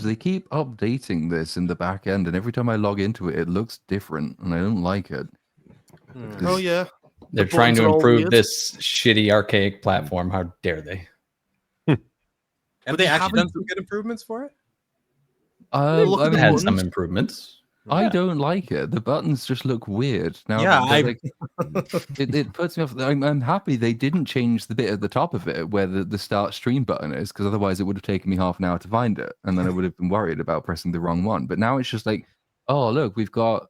strange. They keep updating this in the back end, and every time I log into it, it looks different, and I don't like it. Oh yeah, They're trying to improve this shitty archaic platform. How dare they? Have they actually done some good improvements for it? It had some improvements. I don't like it. The buttons just look weird. Now, yeah, it puts me off. I'm happy they didn't change the bit at the top of it where the start stream button is, because otherwise it would have taken me half an hour to find it, and then I would have been worried about pressing the wrong one. But now it's just like, oh look, we've got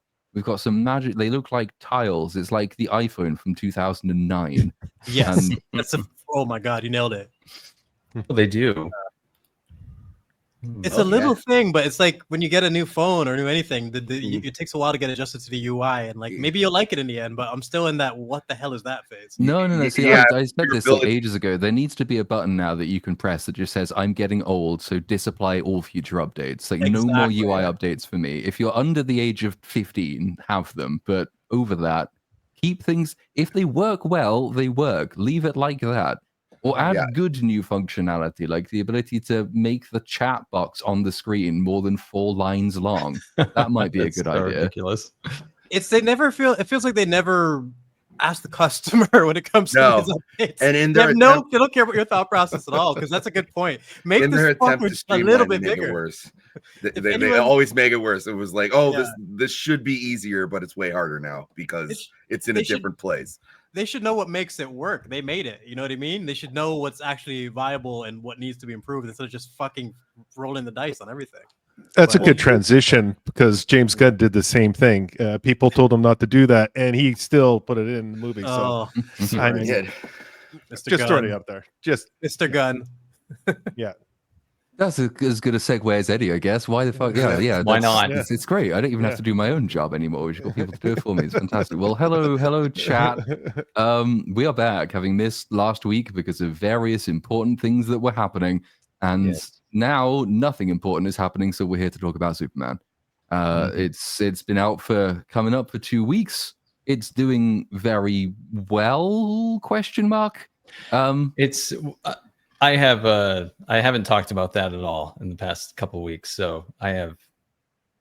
some magic. They look like tiles. It's like the iPhone from 2009. Yes, oh my god, you nailed it. Well, they do. It's a little thing, but it's like when you get a new phone or new anything, it takes a while to get adjusted to the UI, and like maybe you'll like it in the end, but I'm still in that what the hell is that phase. No. See, I said this like ages ago. There needs to be a button now that you can press that just says, I'm getting old, so disapply all future updates. Like no more UI updates for me. If you're under the age of 15, have them, but over that, keep things. If they work well, they work. Leave it like that. Or add good new functionality, like the ability to make the chat box on the screen more than 4 lines long. That might be a good idea. Ridiculous. It feels like they never ask the customer when it comes to these updates. And in they don't care about your thought process at all, because that's a good point. Make this a little bit bigger. Worse. They always make it worse. It was like, this should be easier, but it's way harder now because it's in a different place. They should know what makes it work. They made it. You know what I mean? They should know what's actually viable and what needs to be improved instead of just fucking rolling the dice on everything. That's a good transition, because James Gunn did the same thing. People told him not to do that, and he still put it in the movie. So I mean, just throwing it up there. Just Mr. Gunn. Yeah. That's as good a segue as any, I guess. Why the fuck? Yeah. Why not? It's great. I don't even have to do my own job anymore. We've got people to do it for me. It's fantastic. Well, hello, chat. We are back, having missed last week because of various important things that were happening, and now nothing important is happening. So we're here to talk about Superman. It's been out coming up for 2 weeks. It's doing very well? ? I haven't talked about that at all in the past couple of weeks, so I have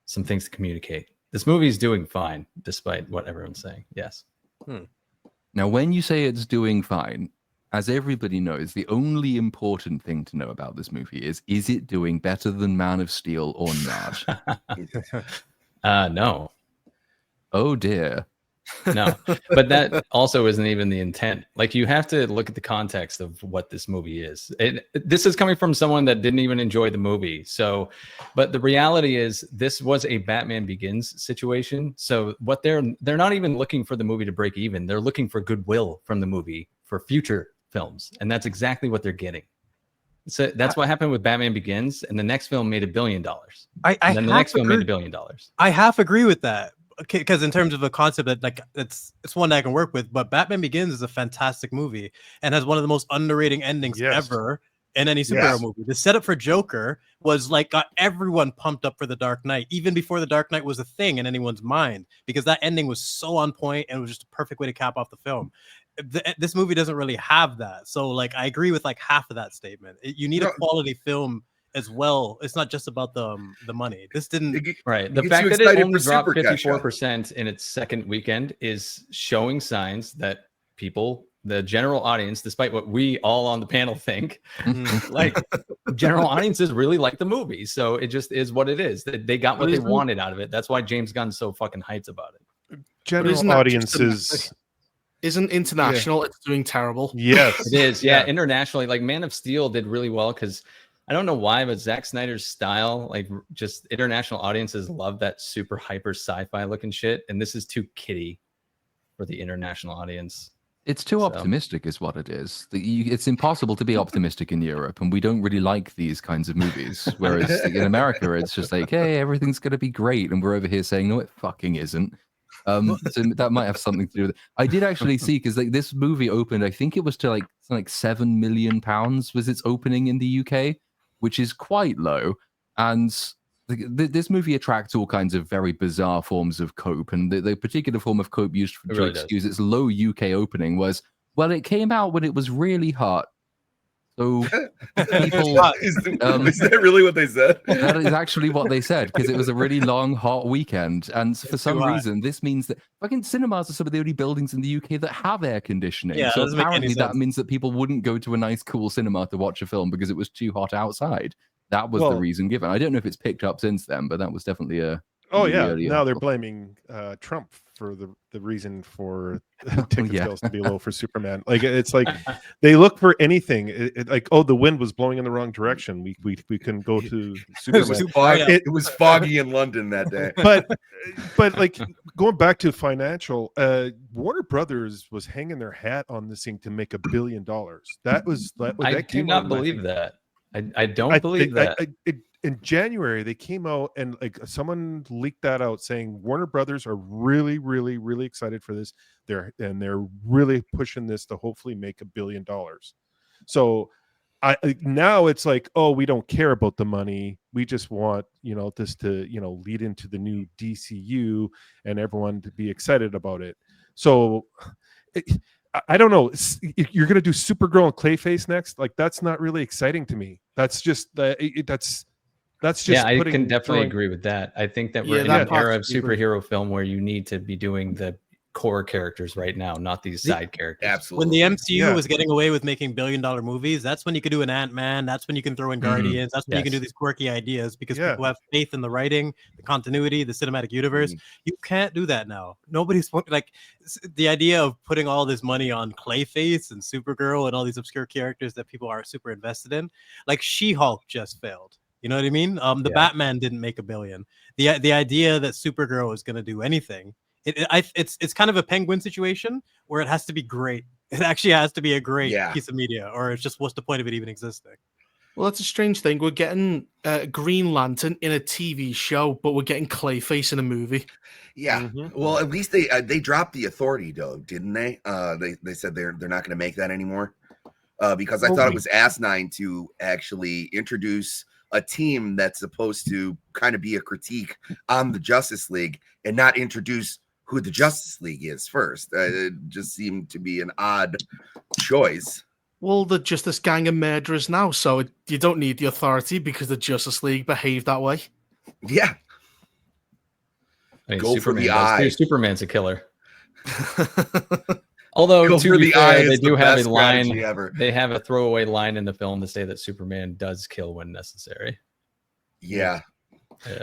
some things to communicate. This movie is doing fine, despite what everyone's saying. Yes. Now, when you say it's doing fine, as everybody knows, the only important thing to know about this movie is it doing better than Man of Steel or not? No. Oh dear. No, but that also isn't even the intent. Like, you have to look at the context of what this movie is. This is coming from someone that didn't even enjoy the movie. So, but the reality is this was a Batman Begins situation. So what they're not even looking for the movie to break even. They're looking for goodwill from the movie for future films. And that's exactly what they're getting. So that's what happened with Batman Begins. And the next film made $1 billion. And then the next film made $1 billion. I half agree with that. Because in terms of a concept that, like, it's one that I can work with, but Batman Begins is a fantastic movie and has one of the most underrated endings ever in any superhero movie. The setup for Joker was like got everyone pumped up for The Dark Knight, even before The Dark Knight was a thing in anyone's mind, because that ending was so on point and it was just a perfect way to cap off the film. This movie doesn't really have that, so like I agree with like half of that statement. You need a quality film as well. It's not just about the money. This didn't the fact that it only dropped 54% in its second weekend is showing signs that people, the general audience, despite what we all on the panel think, like general audiences really like the movie. So it just is what it is. They got what they wanted out of it. That's why James Gunn's so fucking hyped about it. General audiences isn't international. It's doing terrible. Yes, it is. Yeah, internationally, like Man of Steel did really well because I don't know why, but Zack Snyder's style, like just international audiences love that super hyper sci-fi looking shit. And this is too kiddie for the international audience. It's too optimistic is what it is. It's impossible to be optimistic in Europe, and we don't really like these kinds of movies. Whereas in America, it's just like, hey, everything's going to be great. And we're over here saying, no, it fucking isn't. So that might have something to do with it. I did actually see, because like this movie opened, I think it was to like £7 million was its opening in the UK, which is quite low. And this movie attracts all kinds of very bizarre forms of cope. And the particular form of cope used to excuse its low UK opening was, well, it came out when it was really hot. So people, is that really what they said? That is actually what they said, because it was a really long, hot weekend. And for some reason, this means that fucking cinemas are some of the only buildings in the UK that have air conditioning. Yeah, so apparently that means that people wouldn't go to a nice, cool cinema to watch a film because it was too hot outside. That was the reason given. I don't know if it's picked up since then, but that was definitely a... now they're blaming Trump for the reason for ticket sales to be low for Superman. Like it's like they look for anything. Like, oh, the wind was blowing in the wrong direction. We couldn't go to Superman. It was foggy in London that day. But like going back to financial, Warner Brothers was hanging their hat on this thing to make $1 billion. I do not believe that. I don't believe that. In January, they came out and like someone leaked that out saying Warner Brothers are really, really, really excited for this. They're really pushing this to hopefully make $1 billion. So now it's like, oh, we don't care about the money. We just want, this to, lead into the new DCU and everyone to be excited about it. So I don't know. You're going to do Supergirl and Clayface next. Like, that's not really exciting to me. That's just that's just I can definitely agree with that. I think that we're in an era of superhero film where you need to be doing the core characters right now, not these side characters. Absolutely. When the MCU was getting away with making $1 billion movies, that's when you could do an Ant-Man. That's when you can throw in Guardians. That's when you can do these quirky ideas because people have faith in the writing, the continuity, the cinematic universe. You can't do that now. Nobody's like the idea of putting all this money on Clayface and Supergirl and all these obscure characters that people are super invested in. Like She-Hulk just failed. You know what I mean? The Batman didn't make $1 billion. The idea that Supergirl is going to do anything, it's kind of a Penguin situation where it has to be great. It actually has to be a great piece of media, or it's just what's the point of it even existing? Well, that's a strange thing. We're getting Green Lantern in a TV show, but we're getting Clayface in a movie. Yeah. Well, at least they dropped the authority, though, didn't they? They said they're not going to make that anymore because I thought it was asinine to actually introduce a team that's supposed to kind of be a critique on the Justice League and not introduce who the Justice League is first. It just seemed to be an odd choice. Well, they're just this gang of murderers now, so you don't need the authority because the Justice League behaved that way. Yeah. I mean, Go for the eye. Superman's a killer. Although, to be fair, they do have a line. They have a throwaway line in the film to say that Superman does kill when necessary. Yeah.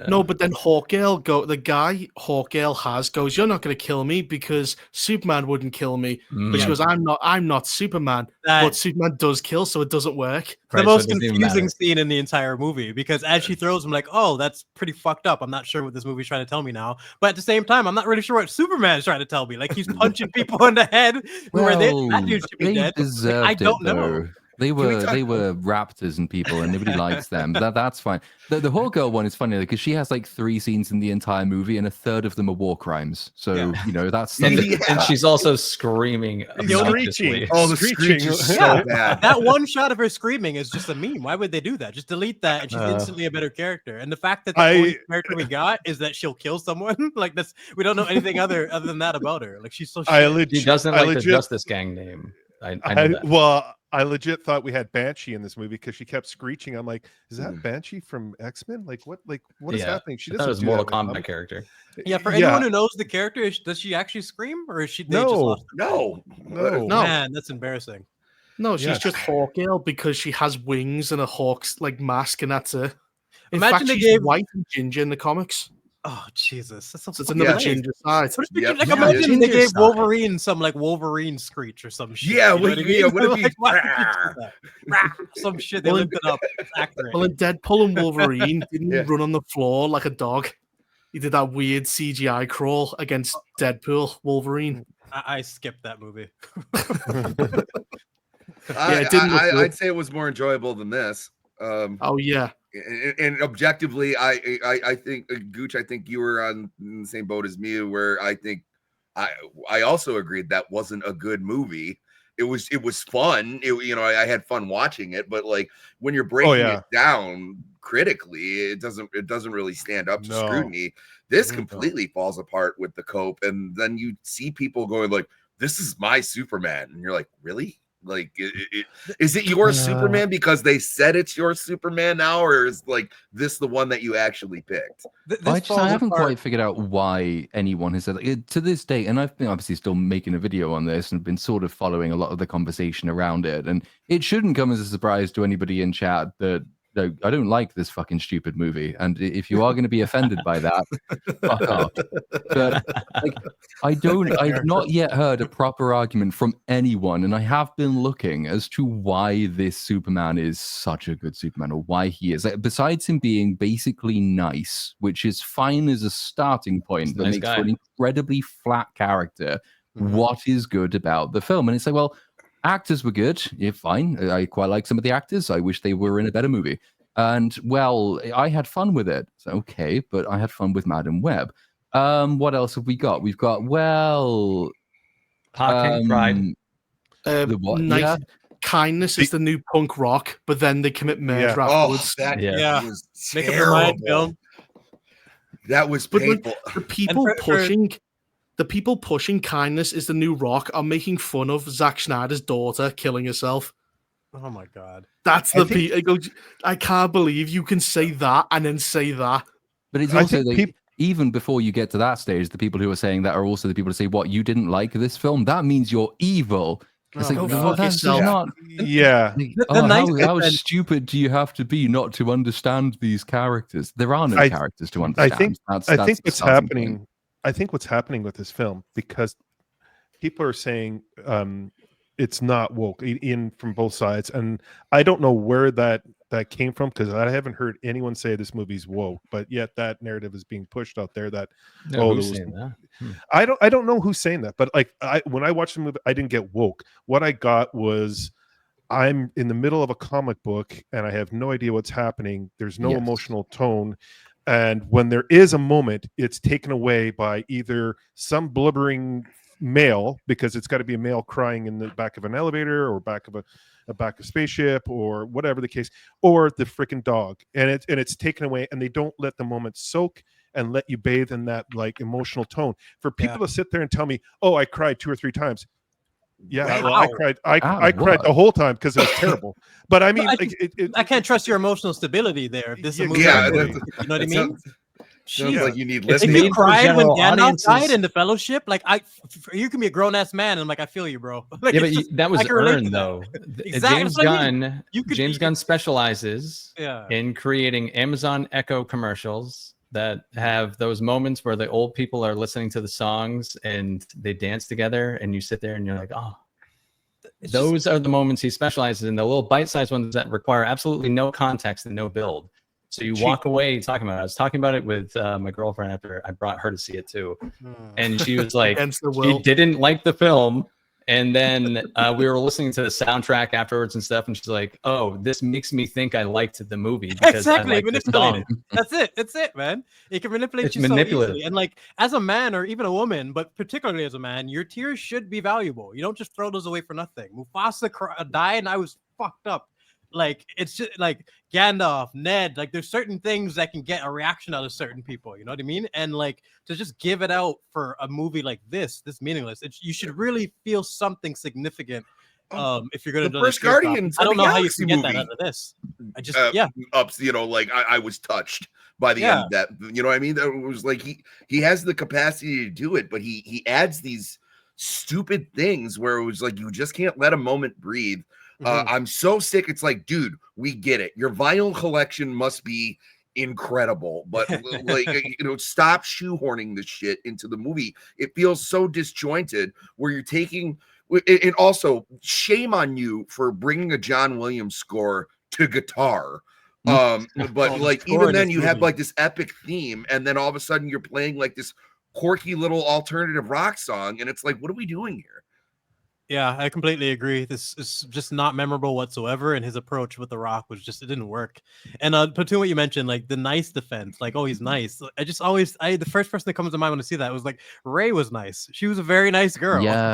No, but then the guy Hawkgirl goes, "You're not going to kill me because Superman wouldn't kill me." But she goes, "I'm not Superman." But Superman does kill, so it doesn't work. The most confusing scene in the entire movie, because as she throws him, like, oh, that's pretty fucked up. I'm not sure what this movie's trying to tell me now. But at the same time, I'm not really sure what Superman's trying to tell me. Like, he's punching people in the head. That dude should be dead. Like, I don't know. They were raptors and people, and nobody likes them. That's fine. The Hawkgirl one is funny because she has like 3 scenes in the entire movie, and a third of them are war crimes. So that's and she's also screaming. Screeching. Oh, the screeching is so bad. That one shot of her screaming is just a meme. Why would they do that? Just delete that, and she's instantly a better character. And the fact that the only character we got is that she'll kill someone, like that's we don't know anything other than that about her. Like she's so. She doesn't like the Justice Gang name. I know that. Well, I legit thought we had Banshee in this movie because she kept screeching. I'm like, is that Banshee from X-Men? Like what is happening? She doesn't. That was Mortal Kombat character. Yeah, for anyone who knows the character, does she actually scream or is she? No. Man, that's embarrassing. No, she's just Hawkgirl because she has wings and a hawk's like mask, and that's it. Imagine they gave white and ginger in the comics. Oh Jesus! That's it's another ginger side. Like imagine they gave Wolverine some like Wolverine screech or some shit. Yeah, what if some shit? They limped it up. It's accurate. Well, in Deadpool and Wolverine didn't run on the floor like a dog. He did that weird CGI crawl against Deadpool Wolverine. I skipped that movie. I'd say it was more enjoyable than this. And objectively, I think Gooch, I think you were on the same boat as me, where I think I also agreed that wasn't a good movie. It was fun. I had fun watching it, but like when you're breaking it down critically, it doesn't really stand up to scrutiny. This completely falls apart with the cope, and then you see people going like, "This is my Superman," and you're like, "Really? Like, is it your Superman because they said it's your Superman now, or is like this the one that you actually picked? I haven't quite figured out why anyone has said it to this day, and I've been obviously still making a video on this and been sort of following a lot of the conversation around it, and it shouldn't come as a surprise to anybody in chat that I don't like this fucking stupid movie, and if you are going to be offended by that, fuck off. But like, I've not yet heard a proper argument from anyone, and I have been looking as to why this Superman is such a good Superman, or why he is. Like, besides him being basically nice, which is fine as a starting point, but makes for an incredibly flat character. What is good about the film? And it's like, well, actors were good. Yeah, fine. I quite like some of the actors. I wish they were in a better movie. And, well, I had fun with it. So, okay, but I had fun with Madam Web. What else have we got? We've got, well... Pride. The what? Nice. Kindness is the new punk rock, but then they commit murder afterwards. Oh, that was Make up your mind, terrible. That was painful. The people pushing kindness is the new rock are making fun of Zack Snyder's daughter killing herself. Oh my god. That's I can't believe you can say that and then say that. But it's also even before you get to that stage, the people who are saying that are also the people who say, "What, you didn't like this film? That means you're evil." It's like, well, that's not. Yeah. How stupid do you have to be not to understand these characters? There are no characters to understand. I think what's happening. I think what's happening with this film, because people are saying it's not woke in from both sides, and I don't know where that came from, because I haven't heard anyone say this movie's woke, but yet that narrative is being pushed out there that I don't know who's saying that, but like when I watched the movie, I didn't get woke. What I got was, I'm in the middle of a comic book and I have no idea what's happening. There's no emotional tone. And when there is a moment, it's taken away by either some blubbering male, because it's got to be a male crying in the back of an elevator or back of a spaceship or whatever the case, or the freaking dog. And it's taken away, and they don't let the moment soak and let you bathe in that like emotional tone. For people to sit there and tell me, "Oh, I cried 2 or 3 times." Yeah, well, I cried. I cried the whole time because it was terrible. But I mean, I can't trust your emotional stability there. If this is a movie, you know what I mean? Sounds like you need listening. If you cried when Gandalf died in the Fellowship, like you can be a grown ass man, and I'm like, I feel you, bro. Like, yeah, but that was earned though. Exactly. James Gunn specializes in creating Amazon Echo commercials that have those moments where the old people are listening to the songs and they dance together, and you sit there and you're like, oh, those are the moments he specializes in, the little bite-sized ones that require absolutely no context and no build. So you walk away talking about it. I was talking about it with my girlfriend after I brought her to see it too. And she was like, she didn't like the film. And then we were listening to the soundtrack afterwards and stuff. And she's like, oh, this makes me think I liked the movie. Because exactly. Manipulated. That's it. That's it, man. It can manipulate you so easily. And like, as a man or even a woman, but particularly as a man, your tears should be valuable. You don't just throw those away for nothing. Mufasa died and I was fucked up. Like, it's just like Gandalf, Ned, like there's certain things that can get a reaction out of certain people, you know what I mean? And like to just give it out for a movie like this meaningless, you should really feel something significant. If you're gonna do First Guardians, I don't know how you can get that out of this. I just you know, like I was touched by the end of that, you know what I mean? That was like he has the capacity to do it, but he adds these stupid things where it was like you just can't let a moment breathe. I'm so sick. It's like, dude, we get it. Your vinyl collection must be incredible, but like, you know, stop shoehorning this shit into the movie. It feels so disjointed where you're taking, and also shame on you for bringing a John Williams score to guitar. But like, even then you have like this epic theme, and then all of a sudden you're playing like this quirky little alternative rock song. And it's like, what are we doing here? Yeah, I completely agree. This is just not memorable whatsoever, and his approach with The Rock was just, it didn't work. And Platoon, what you mentioned, like the nice defense, like, oh, he's nice. The first person that comes to mind when I see that was like, Ray was nice. She was a very nice girl. Yeah.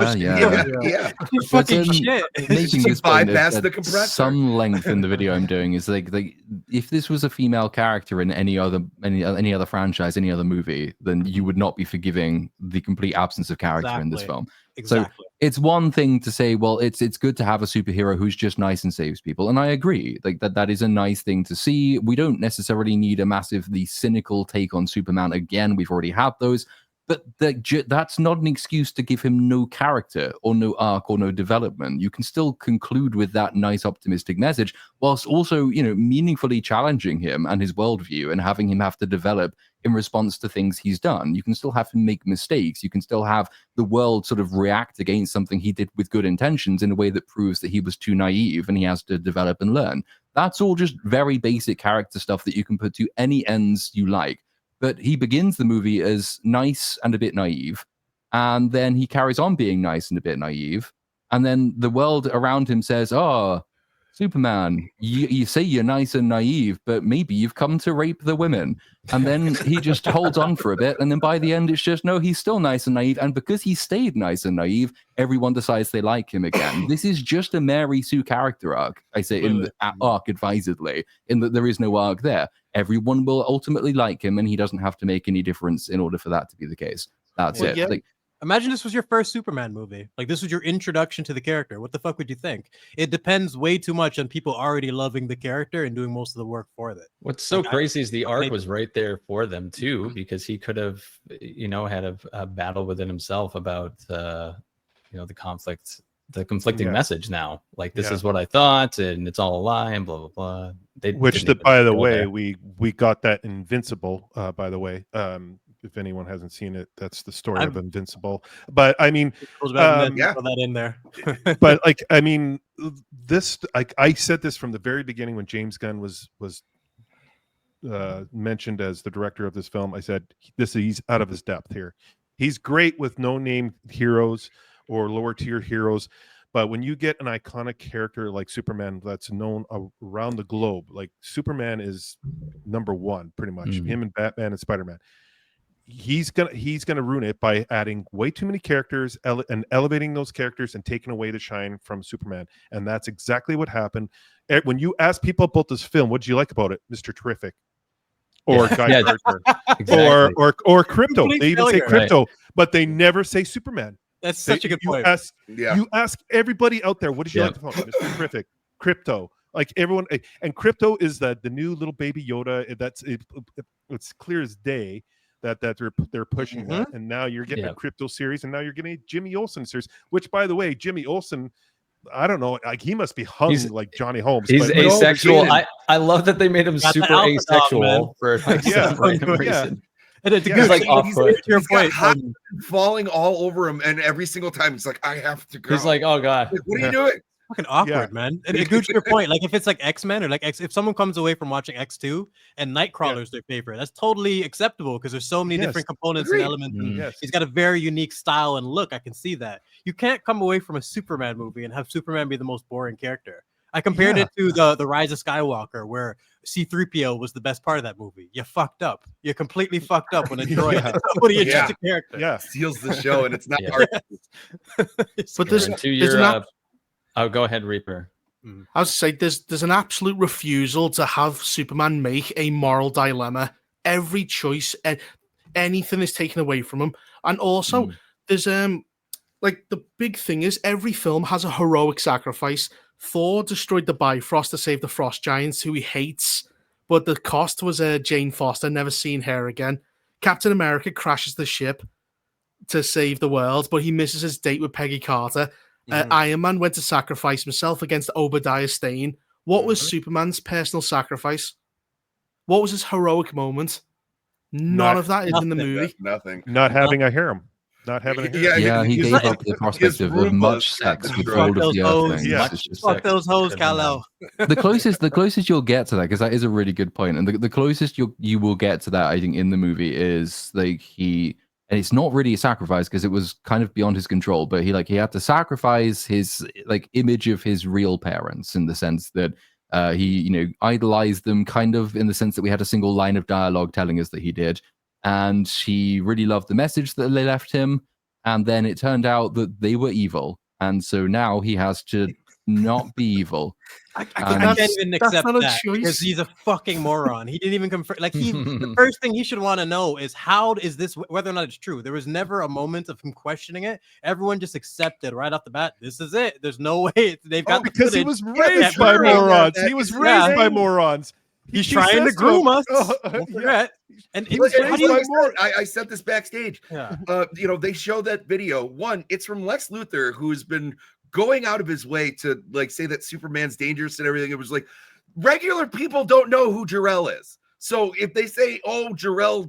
Fucking shit. Making this bypass the compressor. Some length in the video I'm doing is like if this was a female character in any other franchise, any other movie, then you would not be forgiving the complete absence of character in this film. Exactly. So it's one thing to say, well, it's good to have a superhero who's just nice and saves people, and I agree. Like that is a nice thing to see. We don't necessarily need a massively cynical take on Superman again. We've already had those. But that's not an excuse to give him no character or no arc or no development. You can still conclude with that nice, optimistic message, whilst also, meaningfully challenging him and his worldview and having him have to develop in response to things he's done. You can still have him make mistakes. You can still have the world sort of react against something he did with good intentions in a way that proves that he was too naive and he has to develop and learn. That's all just very basic character stuff that you can put to any ends you like. But he begins the movie as nice and a bit naive, and then he carries on being nice and a bit naive, and then the world around him says, "Oh, Superman, you say you're nice and naive, but maybe you've come to rape the women." And then he just holds on for a bit, and then by the end, it's just, no, he's still nice and naive, and because he stayed nice and naive, everyone decides they like him again. This is just a Mary Sue character arc, I say, in the arc advisedly, in that there is no arc there. Everyone will ultimately like him, and he doesn't have to make any difference in order for that to be the case. That's it. Yeah. Like, imagine this was your first Superman movie. Like, this was your introduction to the character. What the fuck would you think? It depends way too much on people already loving the character and doing most of the work for it. What's so crazy is the arc was right there for them too, because he could have, had a battle within himself about, the conflict, the conflicting message now. Like, this is what I thought, and it's all a lie, and blah, blah, blah. By the way, we got that Invincible, by the way. If anyone hasn't seen it, that's the story of Invincible. But I mean, throw that in there. But like, I mean, this, like, I said this from the very beginning when James Gunn was mentioned as the director of this film. I said, he's out of his depth here. He's great with no-name heroes or lower-tier heroes, but when you get an iconic character like Superman that's known around the globe, like Superman is number one, pretty much. Him and Batman and Spider-Man. He's gonna ruin it by adding way too many characters and elevating those characters and taking away the shine from Superman. And that's exactly what happened. When you ask people about this film, what did you like about it, Mr. Terrific, or Guy Gardner, exactly. or Crypto? They even say Crypto, but they never say Superman. That's such a good point. You ask everybody out there, what did you like about Mr. Terrific, Crypto? Like everyone, and Crypto is the new little baby Yoda. It's clear as day that they're pushing that, and now you're getting a Crypto series, and now you're getting a Jimmy Olsen series. Which, by the way, Jimmy Olsen, I don't know, like he must be hung like Johnny Holmes. He's asexual. I love that they made him super asexual for some random reason. And it's like off-put. Your point, falling all over him, and every single time he's like, "I have to go." He's like, "Oh god, like, what are you doing?" Fucking awkward, man. And to your point, like if it's like X-Men or like if someone comes away from watching X2 and Nightcrawler's their favorite, that's totally acceptable because there's so many different components and elements. And he's got a very unique style and look. I can see that. You can't come away from a Superman movie and have Superman be the most boring character. I compared it to the Rise of Skywalker, where C-3PO was the best part of that movie. You fucked up. You completely fucked up when a droid somebody a character. Yeah, steals the show, and it's not hard. But there's oh, go ahead, Reaper. I was to say there's an absolute refusal to have Superman make a moral dilemma. Every choice and anything is taken away from him. And also there's like the big thing is every film has a heroic sacrifice. Thor destroyed the Bifrost to save the Frost Giants, who he hates, but the cost was Jane Foster, never seen her again. Captain America crashes the ship to save the world, but he misses his date with Peggy Carter. Iron Man went to sacrifice himself against Obadiah Stane. What was Superman's personal sacrifice? What was his heroic moment? None of that is in the movie. Nothing. Not having a harem. Not having a harem. Yeah, he gave up the prospect of much sex with all of the other things. Fuck those hoes, Kal-El. The closest you'll get to that, because that is a really good point, and the closest you will get to that, I think, in the movie is like and it's not really a sacrifice because it was kind of beyond his control, but he had to sacrifice his like image of his real parents in the sense that he idolized them, kind of in the sense that we had a single line of dialogue telling us that he did, and he really loved the message that they left him, and then it turned out that they were evil, and so now he has to not be evil. I can't even accept that because he's a fucking moron. He didn't even confirm. Like the first thing he should want to know is how is this, whether or not it's true. There was never a moment of him questioning it. Everyone just accepted right off the bat. This is it. There's no way they've got because he was raised by morons. He was raised by morons. He's trying to groom us. Don't forget. And I said this backstage. Yeah. They show that video. One, it's from Lex Luthor, who's been going out of his way to like say that Superman's dangerous and everything. It was like regular people don't know who Jor-El is. So if they say, "Oh, Jor-El,"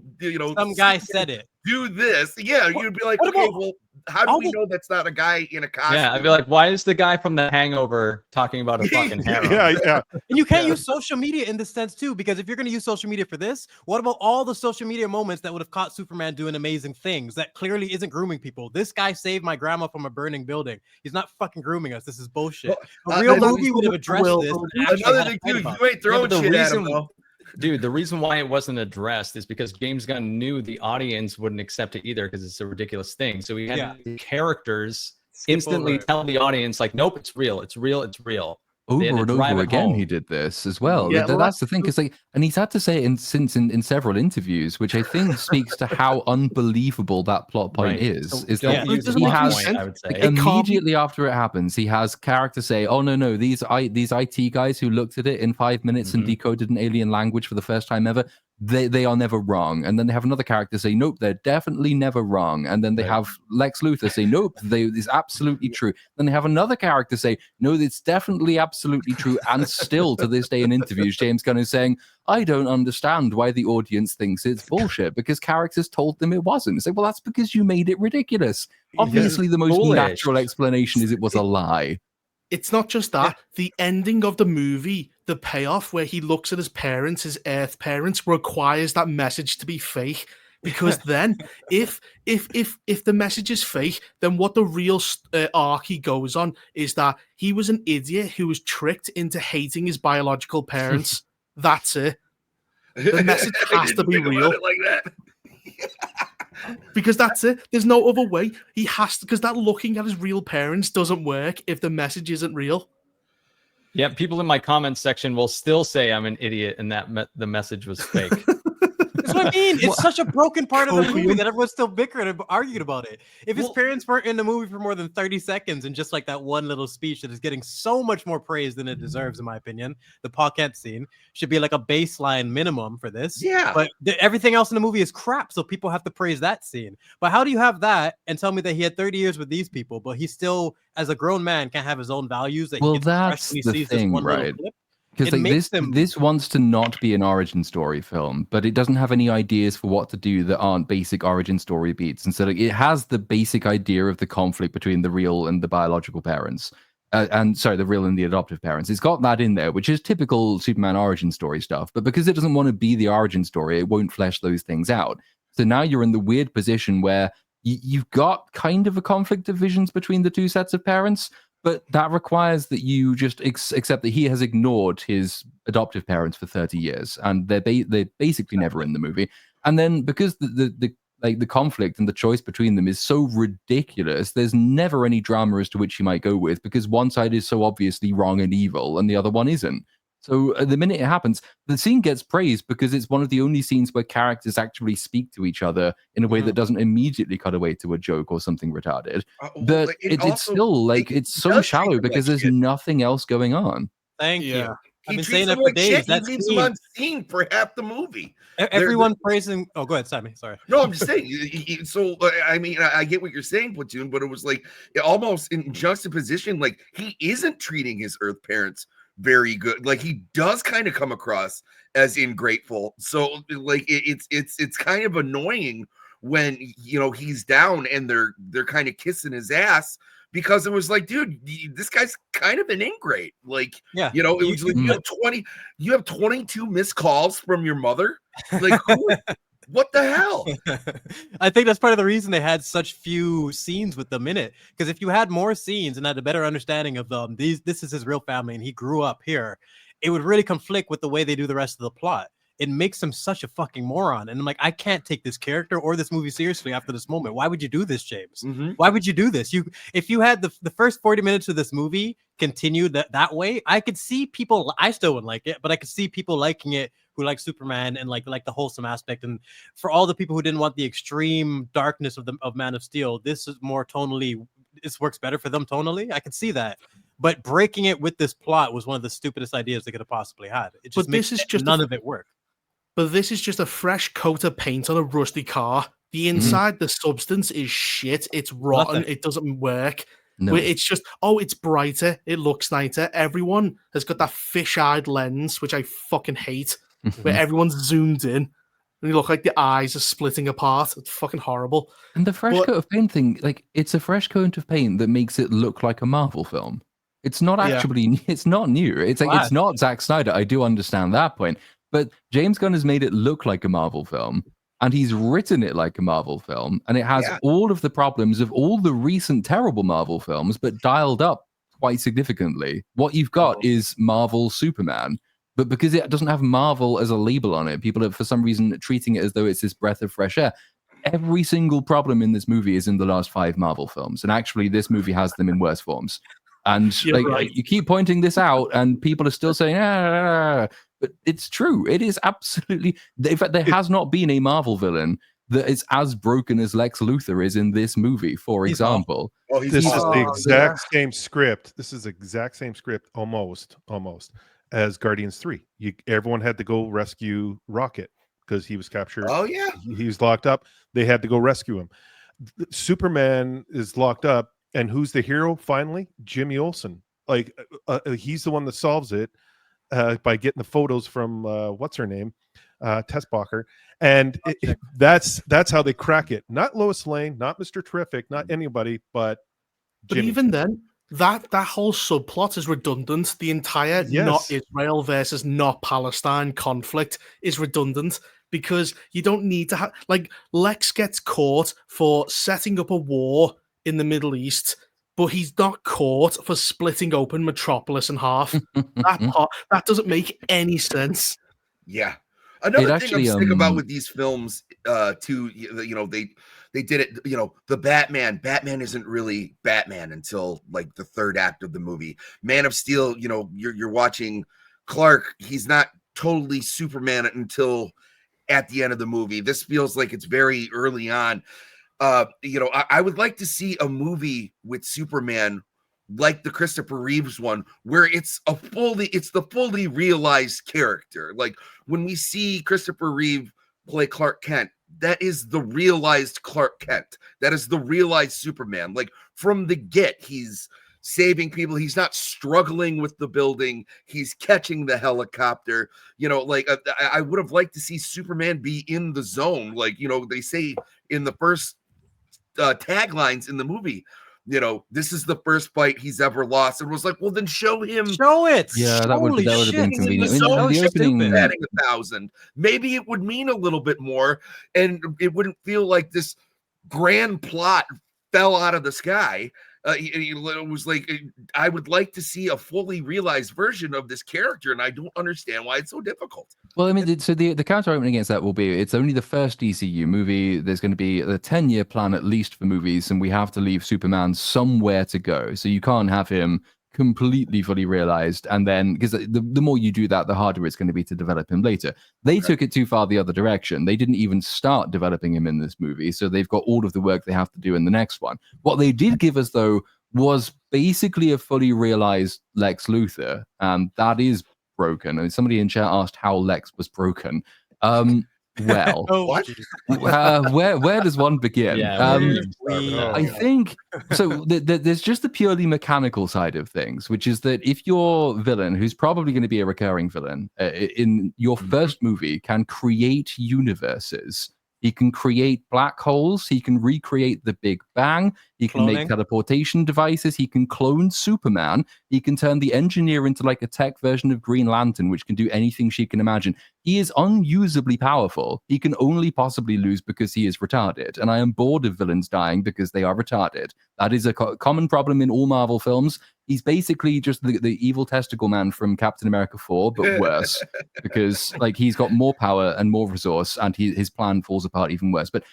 some guy said it. Do this, you'd be like, okay, well, how do we know that's not a guy in a costume? Yeah, I'd be like, why is the guy from The Hangover talking about a fucking harem? Yeah. And you can't use social media in this sense too, because if you're going to use social media for this, what about all the social media moments that would have caught Superman doing amazing things that clearly isn't grooming people? This guy saved my grandma from a burning building. He's not fucking grooming us. This is bullshit. A real movie would have addressed this. Another thing, too, you ain't throwing shit at him, though. Dude, the reason why it wasn't addressed is because James Gunn knew the audience wouldn't accept it either because it's a ridiculous thing. So he had the characters instantly tell the audience, like, nope, it's real. It's real. It's real. Over and over again, he did this as well. That's the thing, because and he's had to say it in several interviews, which I think speaks to how unbelievable that plot point is. So is that he has I would say immediately after it happens, he has characters say, "Oh no, these IT guys who looked at it in 5 minutes and decoded an alien language for the first time ever, they are never wrong." And then they have another character say, "Nope, they're definitely never wrong." And then they have Lex Luthor say, "Nope, it's absolutely true." Then they have another character say, "No, it's definitely absolutely true." And still to this day in interviews, James Gunn is saying, "I don't understand why the audience thinks it's bullshit because characters told them it wasn't." It's like, well, that's because you made it ridiculous. Obviously, the most natural explanation is it was a lie. It's not just that. The ending of the movie, the payoff where he looks at his parents, his Earth parents, requires that message to be fake. Because then, if the message is fake, then what the real arc he goes on is that he was an idiot who was tricked into hating his biological parents. That's it. The message has to be real. Like that. Because that's it. There's no other way. He has to, because that looking at his real parents doesn't work if the message isn't real. Yeah, people in my comments section will still say I'm an idiot and that the message was fake. That's what I mean. It's such a broken part of the movie that everyone's still bickering and arguing about it. If his parents weren't in the movie for more than 30 seconds and just like that one little speech that is getting so much more praise than it deserves, in my opinion, the pocket scene should be like a baseline minimum for this. Yeah. But everything else in the movie is crap, so people have to praise that scene. But how do you have that and tell me that he had 30 years with these people, but he still, as a grown man, can't have his own values? That well, that's the thing, right? Because like this wants to not be an origin story film, but it doesn't have any ideas for what to do that aren't basic origin story beats. And so like, it has the basic idea of the conflict between the real and the biological parents. The real and the adoptive parents. It's got that in there, which is typical Superman origin story stuff. But because it doesn't want to be the origin story, it won't flesh those things out. So now you're in the weird position where you've got kind of a conflict of visions between the two sets of parents, but that requires that you just accept that he has ignored his adoptive parents for 30 years, and they're basically never in the movie. And then because the conflict and the choice between them is so ridiculous, there's never any drama as to which you might go with, because one side is so obviously wrong and evil, and the other one isn't. So the minute it happens, the scene gets praised because it's one of the only scenes where characters actually speak to each other in a way that doesn't immediately cut away to a joke or something retarded. But it's still like, it's so shallow because there's nothing else going on. Thank you. I've He been treats saying them that for like days. shit. He That's leaves them on scene for half the movie. Everyone praising. Oh, go ahead, Sammy. Sorry. No, I'm just saying. So, I mean, I get what you're saying, Platoon, but it was like almost in juxtaposition. Like, he isn't treating his Earth parents very good. Like, he does kind of come across as ingrateful. So, like, it's kind of annoying when he's down and they're kind of kissing his ass. Because it was like, dude, this guy's kind of an ingrate. Like, it was like you have 22 missed calls from your mother. Like, what the hell? I think that's part of the reason they had such few scenes with them in it. Because if you had more scenes and had a better understanding of them, this is his real family and he grew up here, it would really conflict with the way they do the rest of the plot. it makes him such a fucking moron. And I'm like, I can't take this character or this movie seriously after this moment. Why would you do this, James? Why would you do this? If you had the first 40 minutes of this movie continued that way, I could see people. I still wouldn't like it, but I could see people liking it who like Superman and like the wholesome aspect. And for all the people who didn't want the extreme darkness of Man of Steel, this is more tonally. This works better for them tonally. I could see that. But breaking it with this plot was one of the stupidest ideas they could have possibly had. It just makes none of it work. But this is just a fresh coat of paint on a rusty car. The inside, the substance is shit. It's rotten. Nothing. It doesn't work. No. It's just, it's brighter. It looks nicer. Everyone has got that fish-eyed lens, which I fucking hate, where everyone's zoomed in. And you look like the eyes are splitting apart. It's fucking horrible. And the fresh coat of paint thing, like, it's a fresh coat of paint that makes it look like a Marvel film. It's not actually, it's not new. It's like, it's not Zack Snyder. I do understand that point. But James Gunn has made it look like a Marvel film, and he's written it like a Marvel film. And it has all of the problems of all the recent terrible Marvel films, but dialed up quite significantly. What you've got is Marvel Superman. But because it doesn't have Marvel as a label on it, people are for some reason treating it as though it's this breath of fresh air. Every single problem in this movie is in the last 5 Marvel films. And actually, this movie has them in worse forms. And you keep pointing this out, and people are still saying, but it's true. It is absolutely. In fact, there has not been a Marvel villain that is as broken as Lex Luthor is in this movie, for example. This is the exact same script. This is the exact same script, almost, as Guardians 3. Everyone had to go rescue Rocket because he was captured. Oh, yeah. He was locked up. They had to go rescue him. Superman is locked up. And who's the hero finally? Jimmy Olsen. Like he's the one that solves it by getting the photos from what's her name, Tessbacher, and that's how they crack it. Not Lois Lane, not Mr. Terrific, not anybody, but Jimmy. But even then, that whole subplot is redundant. The entire not Israel versus not Palestine conflict is redundant. Because you don't need to have Lex gets caught for setting up a war in the Middle East, but he's not caught for splitting open Metropolis in half. That doesn't make any sense. Yeah. Another thing I'm sick about with these films, too, they did it, the Batman isn't really Batman until like the third act of the movie. Man of Steel, you're watching Clark, he's not totally Superman until at the end of the movie. This feels like it's very early on. I would like to see a movie with Superman like the Christopher Reeves one, where it's the fully realized character. Like when we see Christopher Reeve play Clark Kent, that is the realized Clark Kent. That is the realized Superman. Like from the get, he's saving people. He's not struggling with the building. He's catching the helicopter. I would have liked to see Superman be in the zone. Like, they say in the first taglines in the movie, this is the first fight he's ever lost. And was like, well, then show him. Show it. Yeah, that would have been convenient. The opening, adding 1,000. Maybe it would mean a little bit more, and it wouldn't feel like this grand plot fell out of the sky. It was like, I would like to see a fully realized version of this character, and I don't understand why it's so difficult. Well, I mean, so the counter argument against that will be it's only the first DCU movie. There's going to be a 10-year plan at least for movies, and we have to leave Superman somewhere to go. So you can't have him completely fully realized, and then because the more you do that, the harder it's going to be to develop him later. They took it too far the other direction. They didn't even start developing him in this movie, so they've got all of the work they have to do in the next one. What they did give us, though, was basically a fully realized Lex Luthor, and that is broken. I mean, somebody in chat asked how Lex was broken. Well, what? Where does one begin? I think so. There's just the purely mechanical side of things, which is that if your villain, who's probably going to be a recurring villain in your first movie, can create universes, he can create black holes, he can recreate the Big Bang, He can make Cloning. teleportation devices. He can clone Superman. He can turn the Engineer into like a tech version of Green Lantern, which can do anything she can imagine. He is unusably powerful. He can only possibly lose because he is retarded. And I am bored of villains dying because they are retarded. That is a common problem in all Marvel films. He's basically just the evil testicle man from Captain America 4, but worse, because like he's got more power and more resource, and his plan falls apart even worse. But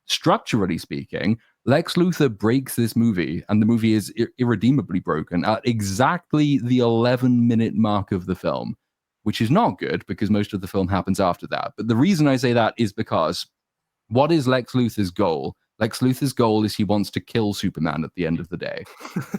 structurally speaking, Lex Luthor breaks this movie, and the movie is irredeemably broken at exactly the 11-minute mark of the film, which is not good because most of the film happens after that. But the reason I say that is because what is Lex Luthor's goal? Lex Luthor's goal is he wants to kill Superman at the end of the day,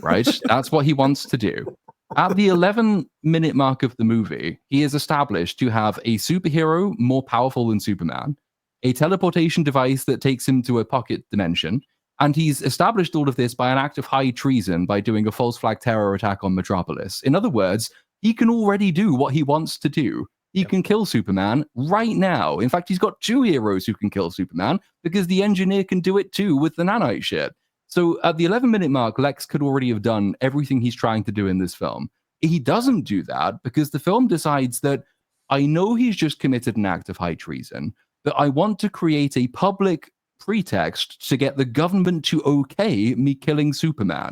right? That's what he wants to do. At the 11-minute mark of the movie, he is established to have a superhero more powerful than Superman, a teleportation device that takes him to a pocket dimension, and he's established all of this by an act of high treason by doing a false flag terror attack on Metropolis. In other words, he can already do what he wants to do. He can kill Superman right now. In fact, he's got two heroes who can kill Superman because the Engineer can do it too with the nanite shit. So at the 11-minute mark, Lex could already have done everything he's trying to do in this film. He doesn't do that because the film decides that I know he's just committed an act of high treason, but I want to create a public pretext to get the government to okay me killing Superman.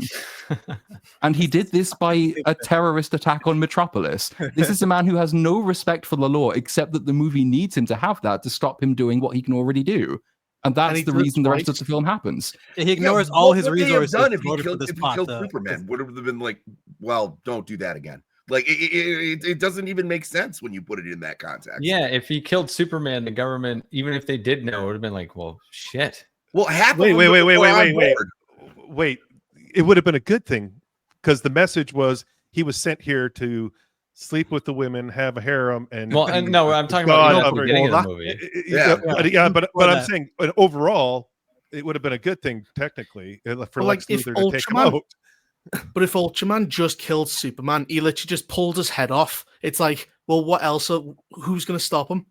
And he did this by a terrorist attack on Metropolis. This is a man who has no respect for the law, except that the movie needs him to have that to stop him doing what he can already do. And that's the reason the rest of the film happens. He ignores all his resources. Done if he killed Superman, would have been like, well, don't do that again. Like it doesn't even make sense when you put it in that context. Yeah, if he killed Superman, the government, even if they did know, it would have been like, well, shit. Well, wait. It would have been a good thing because the message was he was sent here to sleep with the women, have a harem, and no, I'm talking about the beginning of the movie. But I'm saying overall, it would have been a good thing technically for Lex Luthor to take him out. But if Ultraman just killed Superman, he literally just pulled his head off. It's like, well, what else? Who's going to stop him?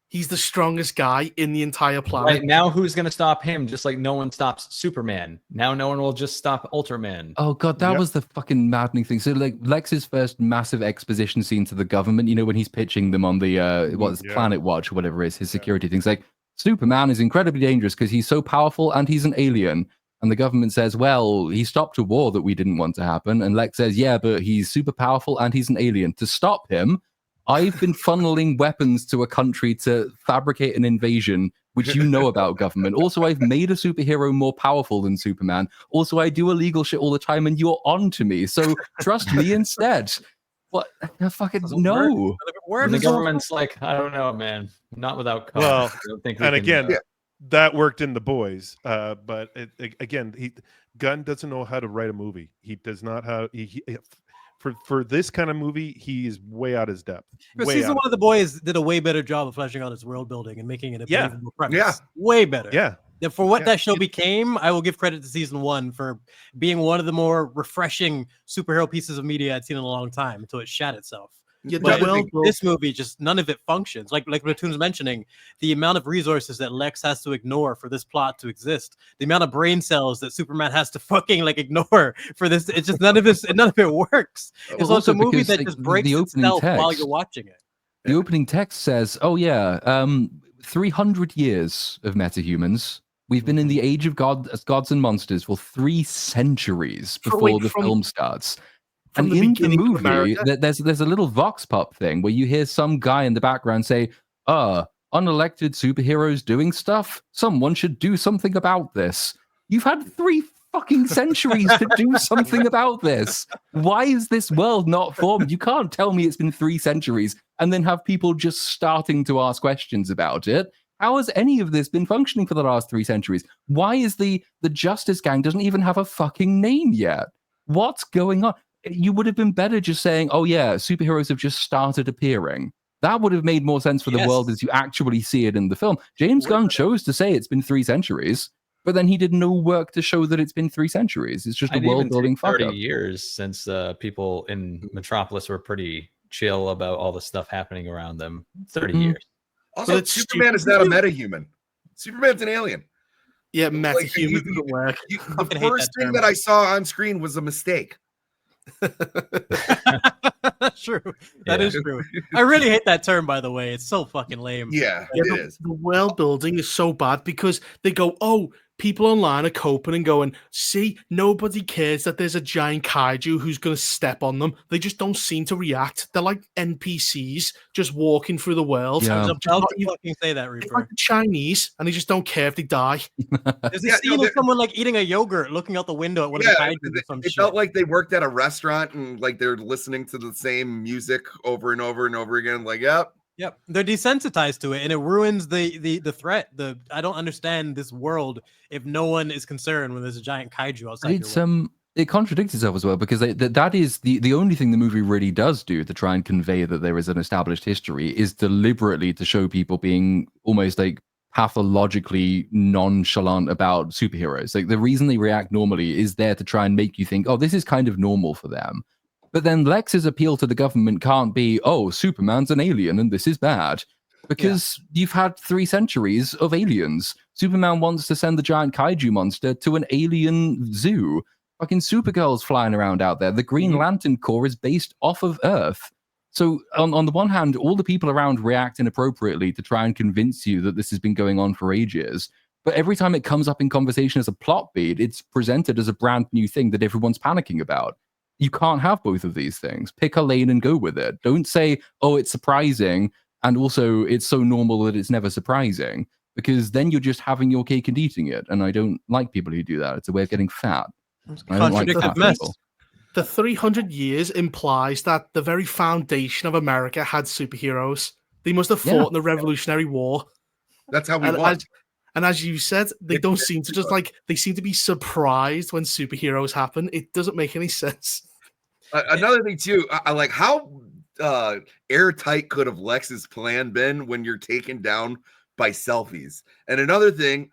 He's the strongest guy in the entire planet. Right now, who's going to stop him? Just like no one stops Superman. Now no one will just stop Ultraman. Oh god, that was the fucking maddening thing. So like Lex's first massive exposition scene to the government, you know, when he's pitching them on the Planet Watch or whatever it is, his security things, like Superman is incredibly dangerous because he's so powerful and he's an alien. And the government says, well, he stopped a war that we didn't want to happen. And Lex says, yeah, but he's super powerful and he's an alien. To stop him, I've been funneling weapons to a country to fabricate an invasion, which you know about, government. Also, I've made a superhero more powerful than Superman. Also, I do illegal shit all the time and you're on to me. So trust me instead. What? Fucking no. And the government's like, I don't know, man. Not without cover. Well, I don't think and again, that worked in The Boys, but Gunn doesn't know how to write a movie. He does not for this kind of movie. He's way out his depth. Season 1 of The Boys did a way better job of fleshing out its world building and making it a believable premise. Yeah, way better. Yeah. For what that show became, I will give credit to season 1 for being one of the more refreshing superhero pieces of media I'd seen in a long time until it shat itself. But this movie, just none of it functions. Like Platoon's mentioning, the amount of resources that Lex has to ignore for this plot to exist, the amount of brain cells that Superman has to fucking ignore for this, it's just none of it works. It's also a movie that just breaks itself while you're watching it. The opening text says, "Oh yeah, 300 years of metahumans. We've been in the age of gods and monsters for 3 centuries before the film starts." And in the movie, there's a little vox pop thing where you hear some guy in the background say, unelected superheroes doing stuff? Someone should do something about this. You've had 3 fucking centuries to do something about this. Why is this world not formed? You can't tell me it's been 3 centuries and then have people just starting to ask questions about it. How has any of this been functioning for the last 3 centuries? Why is the Justice Gang doesn't even have a fucking name yet? What's going on? You would have been better just saying, oh yeah, superheroes have just started appearing. That would have made more sense for the world as you actually see it in the film. James Gunn chose to say it's been 3 centuries, but then he did no work to show that it's been 3 centuries. It's just a world-building fuck up. 30 years since people in Metropolis were pretty chill about all the stuff happening around them. 30 years. Also, Superman is not a metahuman. Superman's an alien. Yeah, meta Like, humor doesn't work. the fucking hate first that thing term. that I saw on screen was a mistake. That's true. That is true. I really hate that term, by the way. It's so fucking lame. Yeah, Yeah, it is. the world building is so bad because they go, oh, people online are coping and going, see, nobody cares that there's a giant kaiju who's going to step on them. They just don't seem to react. They're like NPCs just walking through the world. Yeah. I was Just about not to even- fucking say that, They're Reaper. like the Chinese, and they just don't care if they die. There's a Yeah, scene of someone like eating a yogurt, looking out the window at one of the kaiju or some it shit. felt like they worked at a restaurant and like they're listening to the same music over and over and over again. Like, yep. Yep, they're desensitized to it, and it ruins the threat. I don't understand this world if no one is concerned when there's a giant kaiju outside. It's it contradicts itself as well because that is the only thing the movie really does do to try and convey that there is an established history is deliberately to show people being almost like pathologically nonchalant about superheroes. Like the reason they react normally is there to try and make you think, oh, this is kind of normal for them. But then Lex's appeal to the government can't be, oh, Superman's an alien and this is bad. Because you've had 3 centuries of aliens. Superman wants to send the giant kaiju monster to an alien zoo. Fucking Supergirl's flying around out there. The Green Lantern Corps is based off of Earth. So on the one hand, all the people around react inappropriately to try and convince you that this has been going on for ages. But every time it comes up in conversation as a plot beat, it's presented as a brand new thing that everyone's panicking about. You can't have both of these things. Pick a lane and go with it. Don't say, oh, it's surprising, and also it's so normal that it's never surprising, because then you're just having your cake and eating it. And I don't like people who do that. It's a way of getting fat. I don't like fat people. The 300 years implies that the very foundation of America had superheroes. They must have fought in the Revolutionary War. That's how we won. And as you said, they don't seem to just like, they seem to be surprised when superheroes happen. It doesn't make any sense. Another thing too, I like how airtight could have Lex's plan been when you're taken down by selfies. And another thing,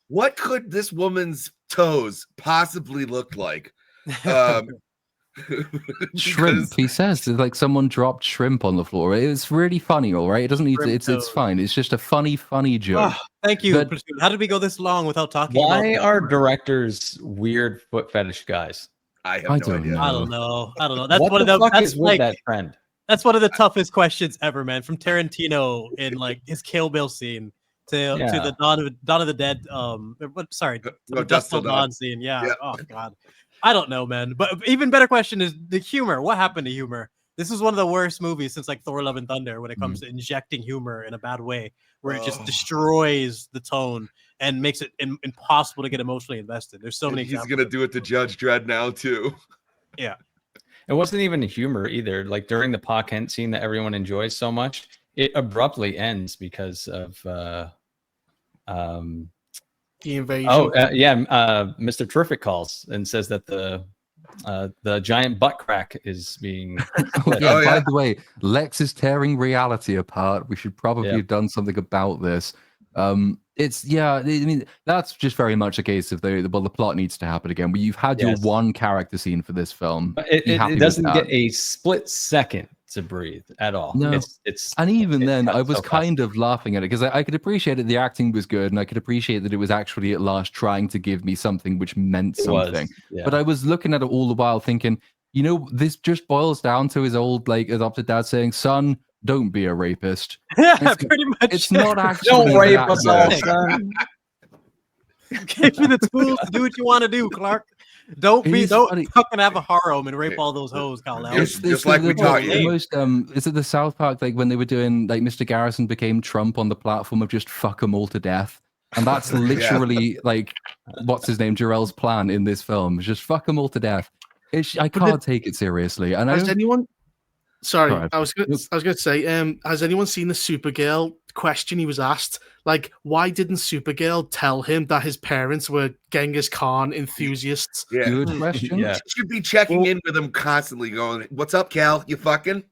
what could this woman's toes possibly look like? Shrimp, he says. It's like someone dropped shrimp on the floor. It's really funny, all right? It doesn't need to, it's fine. It's just a funny joke. Thank you. But, how did we go this long without talking about why are directors weird foot fetish guys? I have no idea. I don't know. That's what one the of the fuck is with that trend? That's one of the toughest questions ever, man. From Tarantino in like his Kill Bill scene to the Dawn of the Dead the Dust Till Dawn scene. Yeah. Oh god. I don't know, man. But even better question is the humor. What happened to humor? This is one of the worst movies since like Thor: Love and Thunder when it comes to injecting humor in a bad way, where it just destroys the tone and makes it impossible to get emotionally invested. There's so many. He's gonna do it to Judge Dredd now too. Yeah. It wasn't even humor either. Like during the Pa Kent scene that everyone enjoys so much, it abruptly ends because of the invasion. Mr. Terrific calls and says that the giant butt crack is being. By the way, Lex is tearing reality apart. We should probably have done something about this. I mean, that's just very much a case of the plot needs to happen again. You've had your one character scene for this film. It doesn't get a split second to breathe at all. No. And even then, I was so kind of laughing at it because I could appreciate it. The acting was good, and I could appreciate that it was actually at last trying to give me something which meant something. But I was looking at it all the while thinking, this just boils down to his old adopted dad saying, "Son, don't be a rapist." Yeah, pretty much. It's not actually. Don't rape us all, son. Give me the tools to do what you want to do, Clark. Don't fucking have a harem and rape all those hoes, Kyle. It's just like we talked. Is it the South Park, like when they were doing like Mr. Garrison became Trump on the platform of just fuck them all to death, and that's literally like what's his name, Jarrell's plan in this film. It's just fuck them all to death. I can't take it seriously. And has anyone? Sorry, I was going to say, has anyone seen the Supergirl question he was asked? Like, why didn't Supergirl tell him that his parents were Genghis Khan enthusiasts? Yeah. Good question. Yeah. She should be checking in with him constantly, going, "What's up, Cal? You fucking?"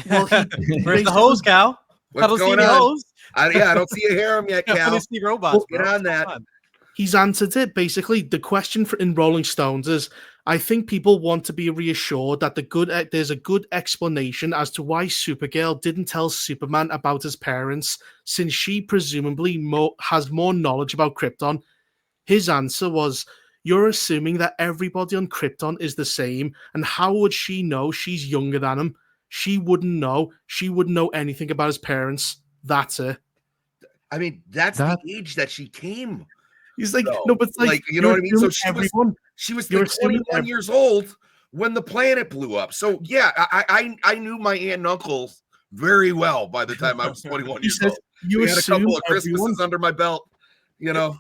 Well, where's the hose, Cal? What's going on? I don't see a harem yet, Cal. See robots, get on that. he's answered it. Basically, the question in Rolling Stones is, I think people want to be reassured that there's a good explanation as to why Supergirl didn't tell Superman about his parents, since she presumably has more knowledge about Krypton. His answer was, you're assuming that everybody on Krypton is the same, and how would she know? She's younger than him. She wouldn't know. She wouldn't know anything about his parents. That's it. I mean, that's the age that she came. He's like, no, but it's like you know what I mean? So she was 21 years old when the planet blew up. So yeah, I knew my aunt and uncles very well by the time I was 21 years old. We had a couple of Christmases under my belt, you know.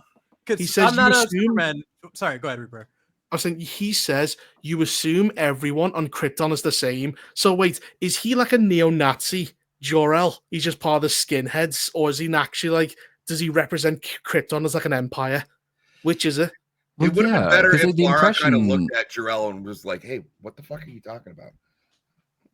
He says, I'm not a Superman. Sorry, go ahead, Reaper. I was saying, he says you assume everyone on Krypton is the same. So wait, is he like a neo-Nazi Jor-El? He's just part of the skinheads, or is he actually like? Does he represent Krypton as like an empire? Which is it? Well, it would have been better if Lara kind of looked at Jor-El and was like, "Hey, what the fuck are you talking about?"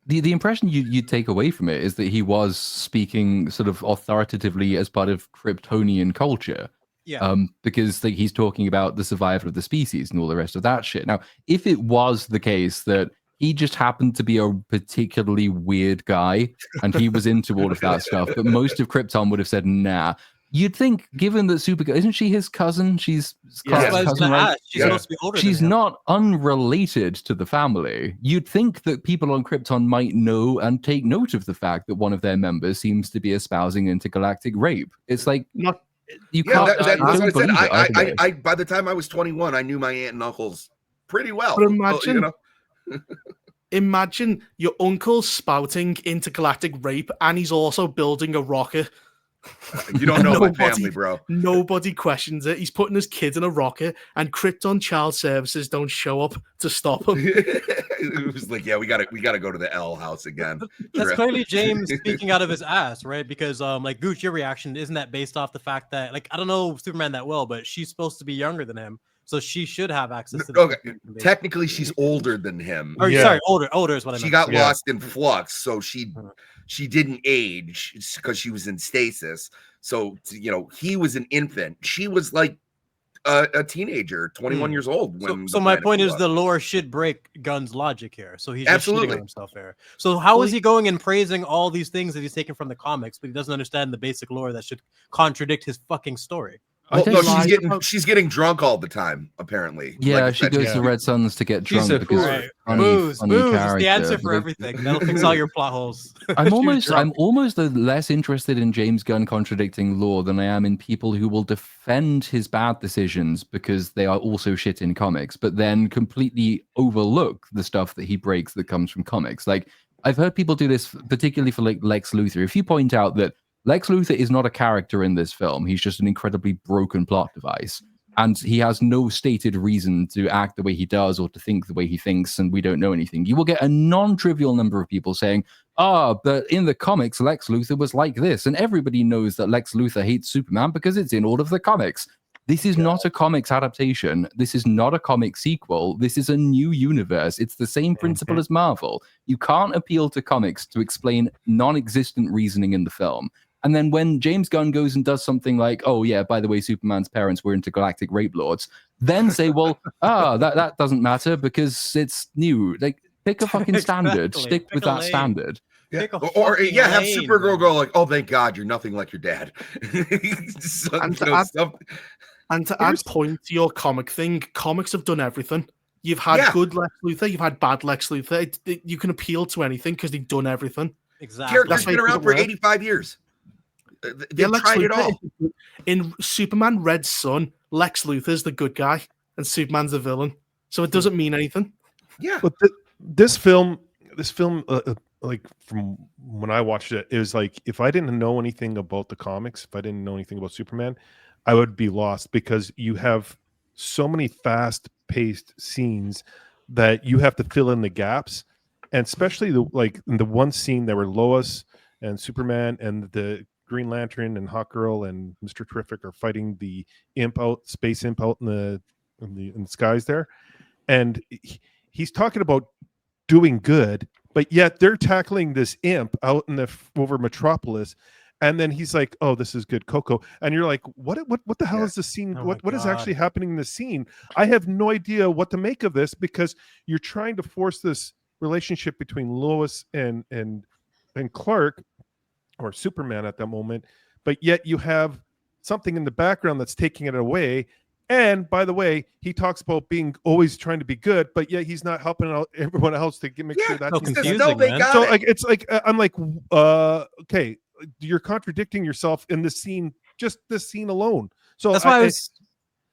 The impression you take away from it is that he was speaking sort of authoritatively as part of Kryptonian culture. Yeah. Because he's talking about the survival of the species and all the rest of that shit. Now, if it was the case that he just happened to be a particularly weird guy and he was into all of that stuff, but most of Krypton would have said, nah. You'd think, given that Supergirl, isn't she his cousin? She's cousin, right? She's supposed to be older. She's not unrelated to the family. You'd think that people on Krypton might know and take note of the fact that one of their members seems to be espousing intergalactic rape. It's like, not. You can't. That's what I said. I by the time I was 21, I knew my aunt and uncles pretty well. But imagine, imagine your uncle spouting intergalactic rape, and he's also building a rocket. You don't know my family, bro. Nobody questions it. He's putting his kids in a rocket, and Krypton Child Services don't show up to stop him. It was like, yeah, we gotta go to the L house again. That's clearly James speaking out of his ass, right? Because like Gooch, your reaction, isn't that based off the fact that, like, I don't know Superman that well, but she's supposed to be younger than him, so she should have access to the technically she's older than him. Or sorry, older is what I meant. She got lost in flux, so she didn't age because she was in stasis. So he was an infant. She was like a teenager, 21 years old. So my point is, the lore should break Gunn's logic here. So he's just cheating on himself here. So how is he going and praising all these things that he's taken from the comics, but he doesn't understand the basic lore that should contradict his fucking story? Well, no, she's getting drunk all the time, apparently. Yeah, like she goes to Red Suns to get drunk because booze is the answer for everything. That'll fix all your plot holes. I'm almost less interested in James Gunn contradicting lore than I am in people who will defend his bad decisions because they are also shit in comics, but then completely overlook the stuff that he breaks that comes from comics. Like, I've heard people do this, particularly for like Lex Luthor. If you point out that Lex Luthor is not a character in this film, he's just an incredibly broken plot device. And he has no stated reason to act the way he does or to think the way he thinks, and we don't know anything. You will get a non-trivial number of people saying, but in the comics, Lex Luthor was like this. And everybody knows that Lex Luthor hates Superman because it's in all of the comics. This is not a comics adaptation. This is not a comic sequel. This is a new universe. It's the same principle as Marvel. You can't appeal to comics to explain non-existent reasoning in the film. And then when James Gunn goes and does something like, oh, yeah, by the way, Superman's parents were intergalactic rape lords, then say, well, that doesn't matter because it's new. Like, pick a fucking standard. Stick with that standard. Yeah. Or have Supergirl go like, oh, thank God, you're nothing like your dad. And to add point to your comic thing, comics have done everything. You've had good Lex Luthor, you've had bad Lex Luthor. You can appeal to anything because they've done everything. Exactly. Character's been around for 85 years. They've tried it all. In Superman Red Sun, Lex Luthor's the good guy and Superman's the villain. So it doesn't mean anything. Yeah. But this film, like from when I watched it, it was like, if I didn't know anything about the comics, if I didn't know anything about Superman, I would be lost because you have so many fast-paced scenes that you have to fill in the gaps. And especially the one scene that were Lois and Superman and the Green Lantern and Hawkgirl and Mr. Terrific are fighting the space imp out in the skies there, and he's talking about doing good, but yet they're tackling this imp out over Metropolis, And then he's like, "Oh, this is good, Coco." And you're like, "What the hell is this scene? Oh what my is God. actually happening in this scene?" I have no idea what to make of this, because you're trying to force this relationship between Lois and Clark, or Superman at that moment, but yet you have something in the background that's taking it away. And by the way, he talks about being always trying to be good, but yet he's not helping out everyone else to make sure that so he's confusing, no, they man. got so it. like it's like I'm like, okay, you're contradicting yourself in this scene, just this scene alone. So That's why I was.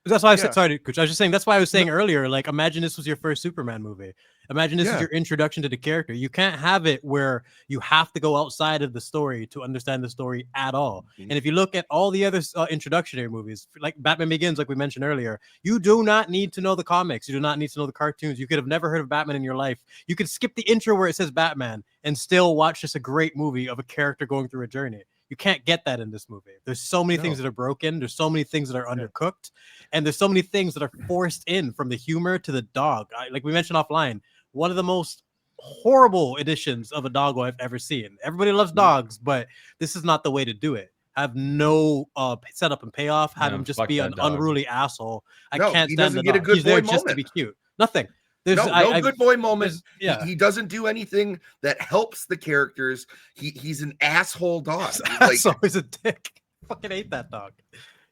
That's why I Yeah. said, sorry, Coach. I was just saying, that's why I was saying earlier, like, imagine this was your first Superman movie. Imagine this is Yeah. your introduction to the character. You can't have it where you have to go outside of the story to understand the story at all. And if you look at all the other introductionary movies, like Batman Begins, like we mentioned earlier, you do not need to know the comics. You do not need to know the cartoons. You could have never heard of Batman in your life. You could skip the intro where it says Batman and still watch just a great movie of a character going through a journey. You can't get that in this movie. There's so many things that are broken. There's so many things that are undercooked. And there's so many things that are forced in, from the humor to the dog. Like we mentioned offline, one of the most horrible editions of a doggo I've ever seen. Everybody loves dogs, but this is not the way to do it. Have no setup and payoff. Have him just be an unruly asshole. I can't stand the dog. He's there just to be cute. Nothing. There's no good boy moment. Yeah. He doesn't do anything that helps the characters. He's an asshole dog. Like, so he's a dick. I fucking hate that dog.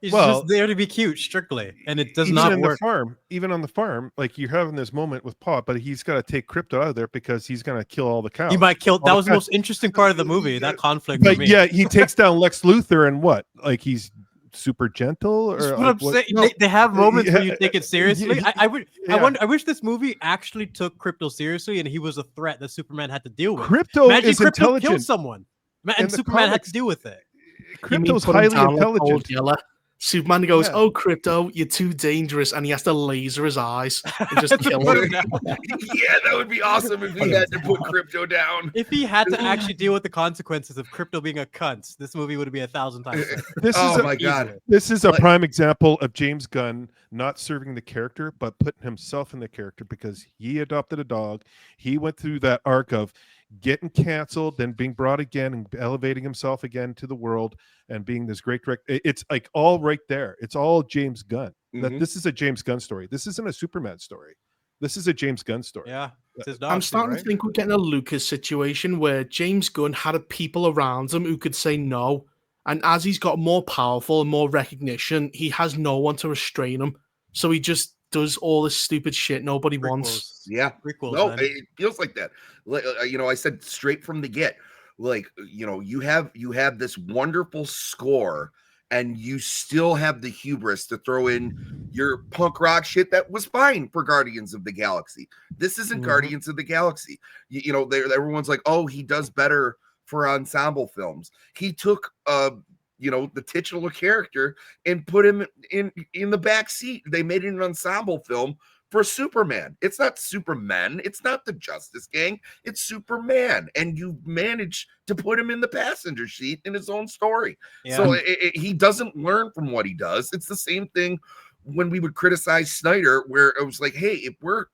He's Well, just there to be cute, strictly, and it does even not in work. the farm, even on the farm, like you're having this moment with Paw, but he's got to take Crypto out of there because he's going to kill all the cows. He might kill. All That the was the cows. most interesting part of the movie. That conflict. But for me. yeah, he takes down Lex Luthor, and what? Like he's super gentle, or That's what like, I'm saying. They have moments where you take it seriously. Yeah. I wish this movie actually took Crypto seriously, and he was a threat that Superman had to deal with. Crypto Imagine is Crypto intelligent. killed someone, and the Superman had comics, to deal with it. Crypto's put him highly down like old intelligent. Yeller? Superman goes, Yeah. "Oh, Crypto, you're too dangerous," and he has to laser his eyes and just kill him. yeah, that would be awesome if he had to put Crypto down. If he had to actually deal with the consequences of Crypto being a cunt, this movie would be 1,000 times better. This Oh is my God. This is a prime example of James Gunn not serving the character, but putting himself in the character, because he adopted a dog. He went through that arc of getting canceled, then being brought again and elevating himself again to the world and being this great director. It's like all right there. It's all James Gunn. That this is a James Gunn story. This isn't a Superman story. This is a James Gunn story. Yeah, it's his dog I'm too, starting right? to think we're getting a Lucas situation where James Gunn had a people around him who could say no. And as he's got more powerful and more recognition, he has no one to restrain him. So he just does all this stupid shit nobody wants. Yeah. Prequels, No, man. it feels like that. Like, I said straight from the get, like, you have this wonderful score, and you still have the hubris to throw in your punk rock shit that was fine for Guardians of the Galaxy. This isn't Guardians of the Galaxy. Everyone's like, oh, he does better for ensemble films. He took the titular character and put him in the back seat. They made it an ensemble film for Superman. It's not Superman. It's not the Justice Gang. It's Superman. And you managed to put him in the passenger seat in his own story. Yeah. So he doesn't learn from what he does. It's the same thing when we would criticize Snyder, where it was like, hey, if we're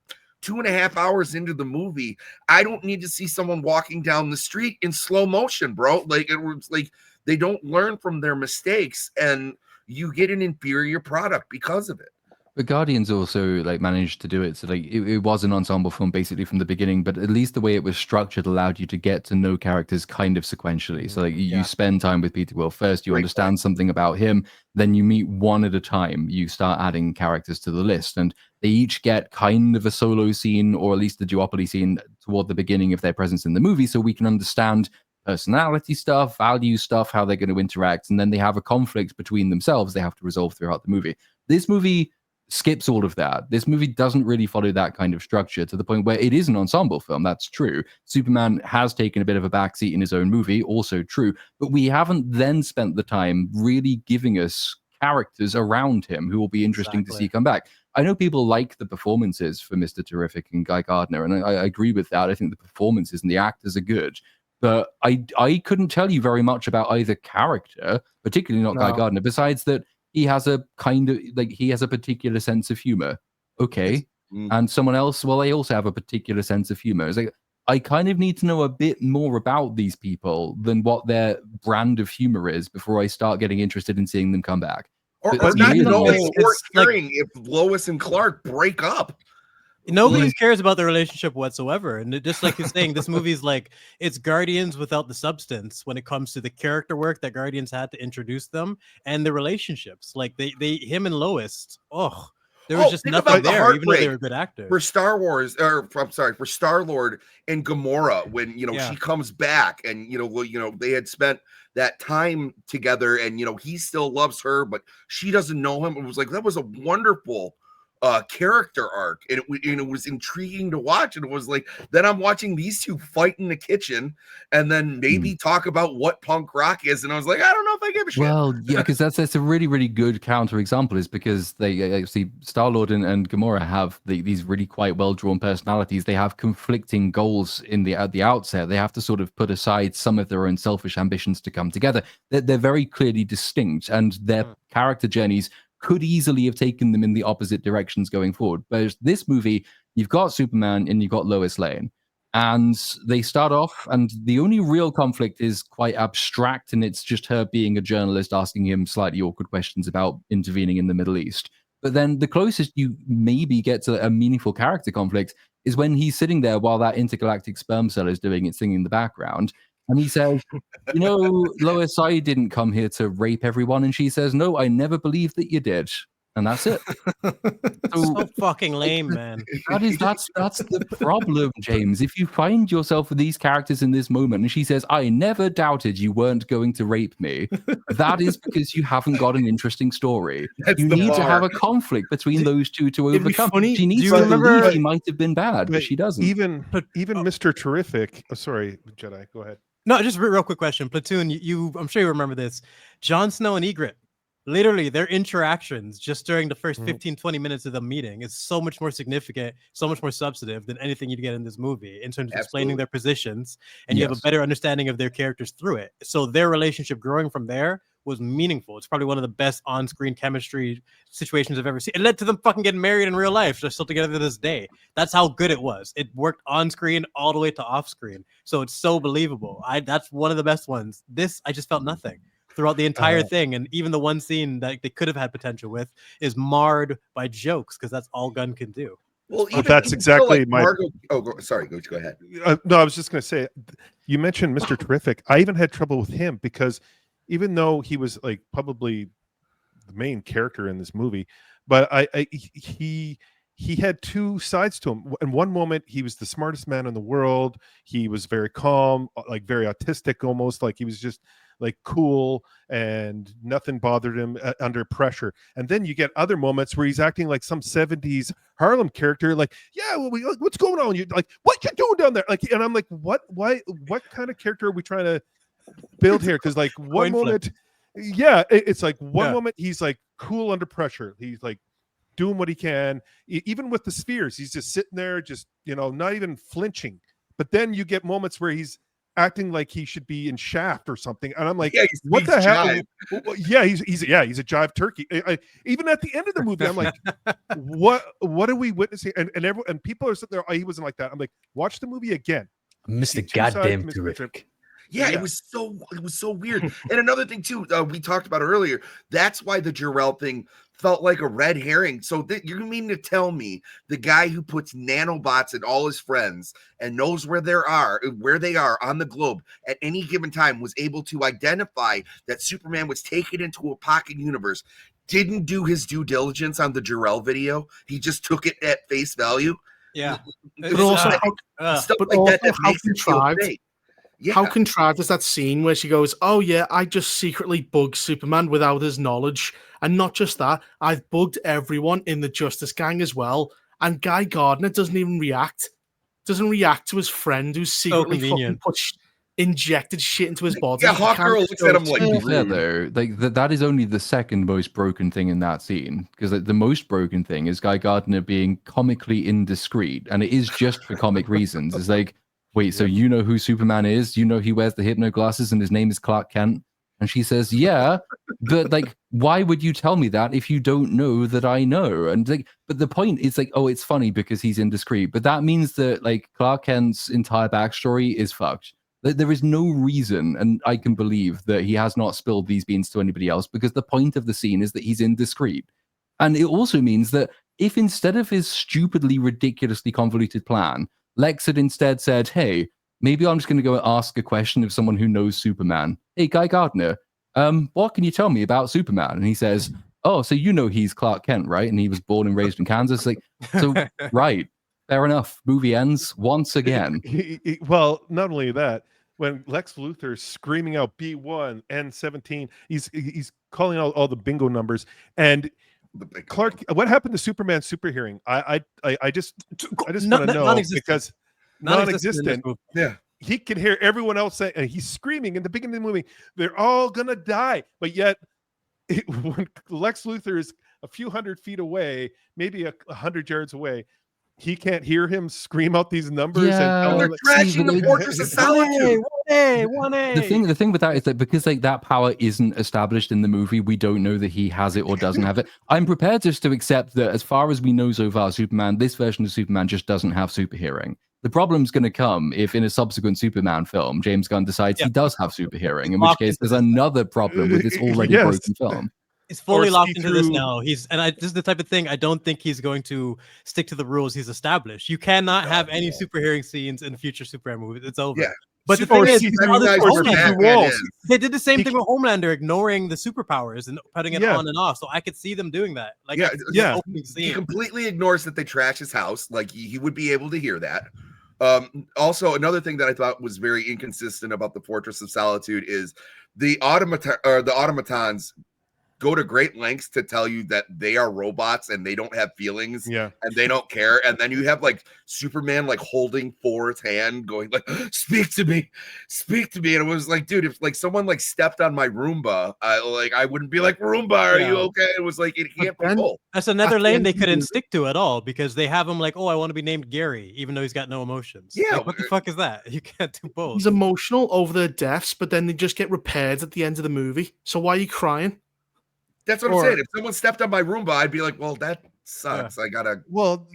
2.5 hours into the movie, I don't need to see someone walking down the street in slow motion, bro. Like, it was like they don't learn from their mistakes, and you get an inferior product because of it. But Guardians also like managed to do it. So like it was an ensemble film basically from the beginning, but at least the way it was structured allowed you to get to know characters kind of sequentially. So like you spend time with Peter Quill first, you understand something about him, then you meet one at a time. You start adding characters to the list, and they each get kind of a solo scene, or at least a duopoly scene toward the beginning of their presence in the movie, so we can understand personality stuff, value stuff, how they're going to interact, and then they have a conflict between themselves they have to resolve throughout the movie. This movie skips all of that. This movie doesn't really follow that kind of structure, to the point where it is an ensemble film. That's true. Superman has taken a bit of a backseat in his own movie, also true, but we haven't then spent the time really giving us characters around him who will be interesting to see come back. I know people like the performances for Mr. Terrific and Guy Gardner, and I agree with that. I think the performances and the actors are good. But I couldn't tell you very much about either character, particularly not Guy Gardner, besides that he has a kind of like he has a particular sense of humor. Okay. And someone else, well, they also have a particular sense of humor. It's like, I kind of need to know a bit more about these people than what their brand of humor is before I start getting interested in seeing them come back. Or But not really, knowing like, or it's like- hearing if Lois and Clark break up. Nobody cares about the relationship whatsoever. And just like he's saying, this movie's like, it's Guardians without the substance when it comes to the character work that Guardians had to introduce them and the relationships. Like him and Lois, there was just think nothing about the there, even though they heartbreak were good actors. For Star Wars, or I'm sorry, for Star-Lord and Gamora, when she comes back, and they had spent that time together, and he still loves her, but she doesn't know him. It was like that was a wonderful character arc, and it was intriguing to watch. And it was like, then I'm watching these two fight in the kitchen, and then maybe talk about what punk rock is, and I was like, I don't know if I give a shit. Well, yeah, because that's a really, really good counterexample, is because they see Star-Lord and Gamora have these really quite well-drawn personalities. They have conflicting goals at the outset. They have to sort of put aside some of their own selfish ambitions to come together. They're very clearly distinct, and their character journeys could easily have taken them in the opposite directions going forward. But this movie, you've got Superman and you've got Lois Lane, and they start off, and the only real conflict is quite abstract, and it's just her being a journalist asking him slightly awkward questions about intervening in the Middle East. But then the closest you maybe get to a meaningful character conflict is when he's sitting there while that intergalactic sperm cell is doing its thing in the background. And he says, Lois, I didn't come here to rape everyone. And she says, no, I never believed that you did. And that's it. So fucking lame, man. That's the problem, James. If you find yourself with these characters in this moment, and she says, I never doubted you weren't going to rape me, that is because you haven't got an interesting story. You need to have a conflict between those two to overcome. She needs to believe he might have been bad, but she doesn't. Even Mr. Terrific. Oh, sorry, Jedi, go ahead. No, just a real quick question. Platoon, I'm sure you remember this. Jon Snow and Ygritte, literally their interactions just during the first 15, 20 minutes of the meeting is so much more significant, so much more substantive than anything you'd get in this movie in terms of explaining their positions, and you have a better understanding of their characters through it. So their relationship growing from there was meaningful. It's probably one of the best on-screen chemistry situations I've ever seen. It led to them fucking getting married in real life. They're still together to this day. That's how good it was. It worked on-screen all the way to off-screen. So it's so believable. That's one of the best ones. This, I just felt nothing throughout the entire thing. And even the one scene that they could have had potential with is marred by jokes, because that's all Gunn can do. Well, that's exactly my... sorry, go ahead. No, I was just going to say, you mentioned Mr. Terrific. I even had trouble with him because even though he was like probably the main character in this movie, but he had two sides to him. In one moment, he was the smartest man in the world. He was very calm, like very autistic, almost like he was just like cool and nothing bothered him under pressure. And then you get other moments where he's acting like some 70s Harlem character, like, yeah, well, what's going on? You like, what you doing down there? Like, and I'm like, what kind of character are we trying to build here? Because like one moment, it's like one moment he's like cool under pressure. He's like doing what he can, even with the spheres. He's just sitting there, just not even flinching. But then you get moments where he's acting like he should be in Shaft or something, and I'm like, what the hell? Yeah, he's a jive turkey. Even at the end of the movie, I'm like, what are we witnessing? And people are sitting there. He wasn't like that. I'm like, watch the movie again. Mr. Goddamn Terrific. Yeah, it was so weird. And another thing too, we talked about earlier. That's why the Jor-El thing felt like a red herring. So you mean to tell me the guy who puts nanobots in all his friends and knows where they are on the globe at any given time was able to identify that Superman was taken into a pocket universe, didn't do his due diligence on the Jor-El video. He just took it at face value. Yeah, but also stuff like that makes it feel fake. Yeah. How contrived is that scene where she goes, oh yeah, I just secretly bugged Superman without his knowledge. And not just that, I've bugged everyone in the Justice Gang as well. And Guy Gardner doesn't even react. Doesn't react to his friend who's secretly fucking injected shit into his body. Yeah, Hawkgirl looks at him like, though, like that is only the second most broken thing in that scene, because the most broken thing is Guy Gardner being comically indiscreet, and it is just for comic reasons. It's like, wait, so you know who Superman is? You know he wears the hypno glasses and his name is Clark Kent? And she says, yeah, but like, why would you tell me that if you don't know that I know? And like, but the point is like, oh, it's funny because he's indiscreet, but that means that like Clark Kent's entire backstory is fucked. There is no reason, and I can believe that he has not spilled these beans to anybody else, because the point of the scene is that he's indiscreet. And it also means that if instead of his stupidly, ridiculously convoluted plan, Lex had instead said, hey, maybe I'm just going to go and ask a question of someone who knows Superman. Hey, Guy Gardner, what can you tell me about Superman? And he says, oh, so you know he's Clark Kent, right? And he was born and raised in Kansas. Like, so, right. Fair enough. Movie ends once again. Well, not only that, when Lex Luthor is screaming out B1, N17, he's calling out all the bingo numbers. And Clark, what happened to Superman's super hearing? I just want to know, because non-existent. Yeah. He can hear everyone else say, and he's screaming in the beginning of the movie, they're all gonna die. But yet, when Lex Luthor is a few hundred feet away, maybe 100 yards away, he can't hear him scream out these numbers. Yeah, and they're trashing the Fortress of Solitude. 1A. The thing with that is that because like that power isn't established in the movie, we don't know that he has it or doesn't have it. I'm prepared just to accept that as far as we know so far, Superman, this version of Superman just doesn't have super hearing. The problem's going to come if in a subsequent Superman film, James Gunn decides he does have super hearing, in which case there's another problem with this already broken film. He's fully locked into this now. This is the type of thing I don't think he's going to stick to the rules he's established. You cannot have any super hearing scenes in future Superman movies. It's over. Yeah. But the thing is, they did the same thing with Homelander, ignoring the superpowers and putting it on and off. So I could see them doing that. Like, opening scene. He completely ignores that they trash his house. Like he would be able to hear that. Also, another thing that I thought was very inconsistent about the Fortress of Solitude is the automatons go to great lengths to tell you that they are robots and they don't have feelings and they don't care. And then you have like Superman like holding Thor's hand going like, speak to me. And it was like, dude, if like someone like stepped on my Roomba, I wouldn't be like, Roomba, are you okay? It was like, it can't be both. That's another lane they couldn't stick to at all, because they have him like, oh, I want to be named Gary, even though he's got no emotions. Yeah. Like, what the fuck is that? You can't do both. He's emotional over their deaths, but then they just get repaired at the end of the movie. So why are you crying? That's what I'm saying. If someone stepped on my Roomba, I'd be like, well, that sucks. I gotta. Well,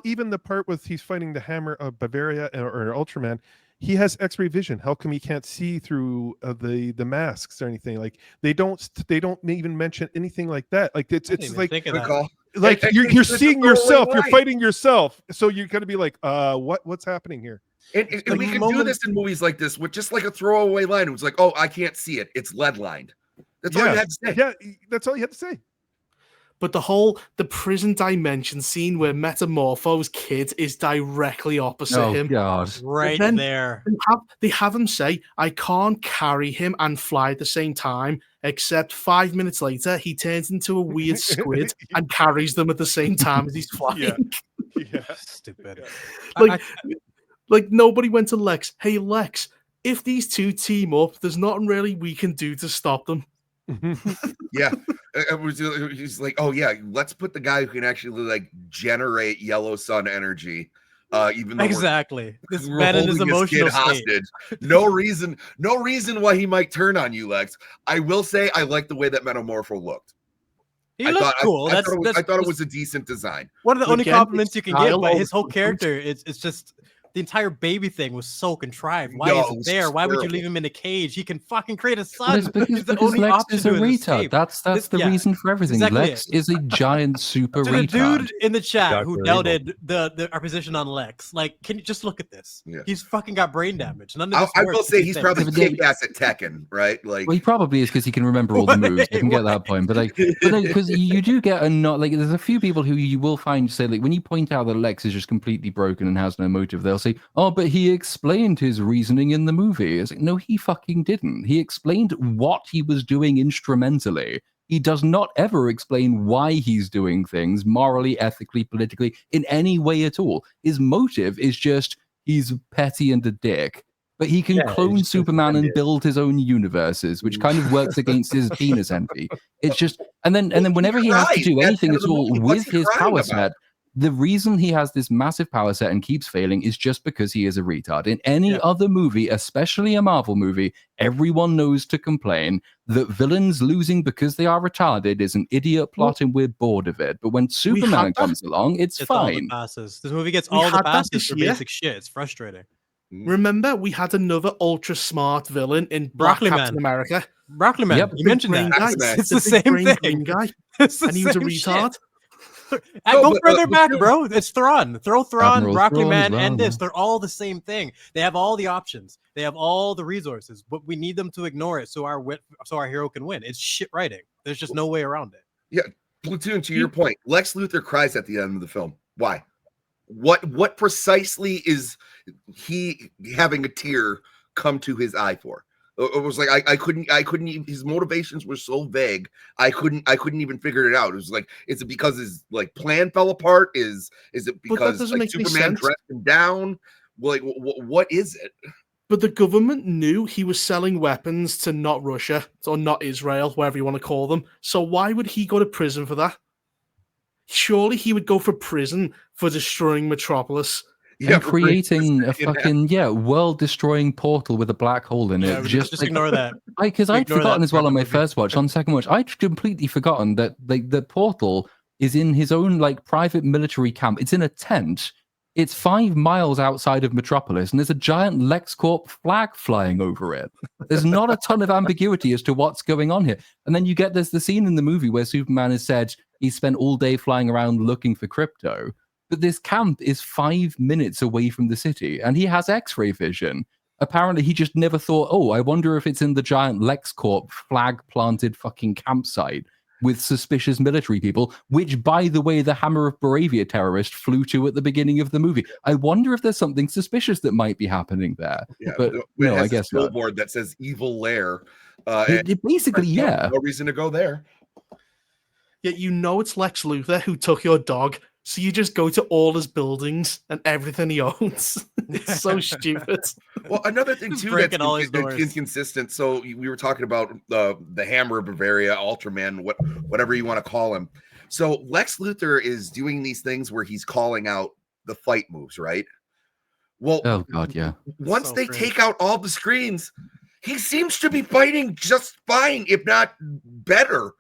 even the part with he's fighting the Hammer of Bavaria or Ultraman, he has X-ray vision. How come he can't see through the masks or anything? Like they don't even mention anything like that. Like it's like you're seeing yourself. You're fighting yourself. So you're gonna be like, what's happening here? And we can do this in movies like this with just like a throwaway line. It was like, oh, I can't see it. It's lead lined. That's all you had to say. Yeah, that's all you had to say. But the prison dimension scene where Metamorpho's kid is directly opposite him. God. Right there. They have him say, I can't carry him and fly at the same time, except 5 minutes later, he turns into a weird squid and carries them at the same time as he's flying. Yeah. Stupid. Like nobody went to Lex. Hey, Lex, if these two team up, there's nothing really we can do to stop them. Yeah, he's like, oh yeah, let's put the guy who can actually like generate yellow sun energy. Even though this man in his emotional state. No reason why he might turn on you, Lex. I will say I like the way that Metamorpho looked. He looked cool. I thought it was a decent design. One of the only compliments you can give, but his whole character it's just. The entire baby thing was so contrived. Why is it there? Why would you leave him in a cage? He can fucking create a sun. Because Lex is a retard. That's the reason for everything. Exactly Lex is a giant super retard. The dude in the chat who doubted our position on Lex, like, can you just look at this? Yeah. He's fucking got brain damage. None of this I will say he's probably kick-ass at Tekken, right? Like, well, he probably is because he can remember all the moves. I can get that point, but because you do get there's a few people who you will find say like when you point out that Lex is just completely broken and has no motive, they'll say, oh, but he explained his reasoning in the movie. It's like, no, he fucking didn't. He explained what he was doing instrumentally. He does not ever explain why he's doing things morally, ethically, politically, in any way at all. His motive is just he's petty and a dick. But he can clone Superman and build his own universes, which kind of works against his penis envy. It's just, and then whenever he has to do anything at all with his power set, The reason he has this massive power set and keeps failing is just because he is a retard. In any other movie, especially a Marvel movie, everyone knows to complain that villains losing because they are retarded is an idiot plot and we're bored of it. But when Superman comes along, it's fine. All the passes. This movie gets all the passes for basic shit. It's frustrating. Remember, we had another ultra smart villain in Broccoli Captain America. Broccoli Man. Yep. You mentioned that. Guy. It's the same thing. Guy. And he was a retard. Go further back, bro. It's Thrawn. Throw Thrawn, Admiral Broccoli Thrawn Man, as well, and this. They're all the same thing. They have all the options. They have all the resources, but we need them to ignore it so our hero can win. It's shit writing. There's just no way around it. Yeah, Platoon, to your point, Lex Luthor cries at the end of the film. Why? What precisely is he having a tear come to his eye for? It was like I couldn't even, his motivations were so vague. I couldn't even figure it out. It was like, is it because his like plan fell apart? Is it because like, Superman dressed him down? Like what is it? But the government knew he was selling weapons to not Russia or not Israel, whatever you want to call them. So why would he go to prison for that? Surely he would go for prison for destroying Metropolis. And creating a fucking world-destroying portal with a black hole in it. Yeah, just ignore that. Because I'd forgotten as well on my first watch. On second watch, I'd completely forgotten that the portal is in his own like private military camp. It's in a tent. It's 5 miles outside of Metropolis, and there's a giant LexCorp flag flying over it. There's not a ton of ambiguity as to what's going on here. And then there's the scene in the movie where Superman has said he spent all day flying around looking for crypto. But this camp is 5 minutes away from the city, and he has X-ray vision. Apparently, he just never thought, I wonder if it's in the giant LexCorp flag-planted fucking campsite with suspicious military people, which, by the way, the Hammer of Boravia terrorist flew to at the beginning of the movie. I wonder if there's something suspicious that might be happening there. Yeah, but no, I guess not. Billboard that says "Evil Lair." Basically, no reason to go there. Yet it's Lex Luthor who took your dog. So you just go to all his buildings and everything he owns. It's so stupid. Well, another thing too that's inconsistent. So we were talking about the Hammer of Bavaria, Ultraman, whatever you want to call him. So Lex Luthor is doing these things where he's calling out the fight moves, right? Well, oh god, yeah. Once they take out all the screens, he seems to be fighting just fine, if not better.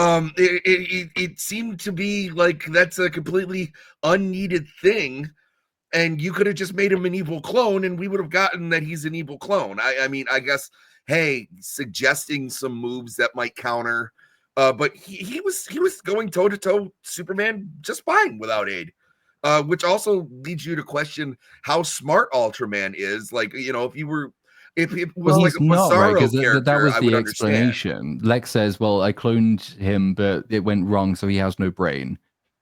It seemed to be like that's a completely unneeded thing, and you could have just made him an evil clone, and we would have gotten that he's an evil clone. I mean, I guess, hey, suggesting some moves that might counter, but he was going toe to toe Superman just fine without aid, which also leads you to question how smart Ultraman is. Like, if you were. If it was like a Bizarro character, that was the explanation. Understand. Lex says, well, I cloned him, but it went wrong, so he has no brain.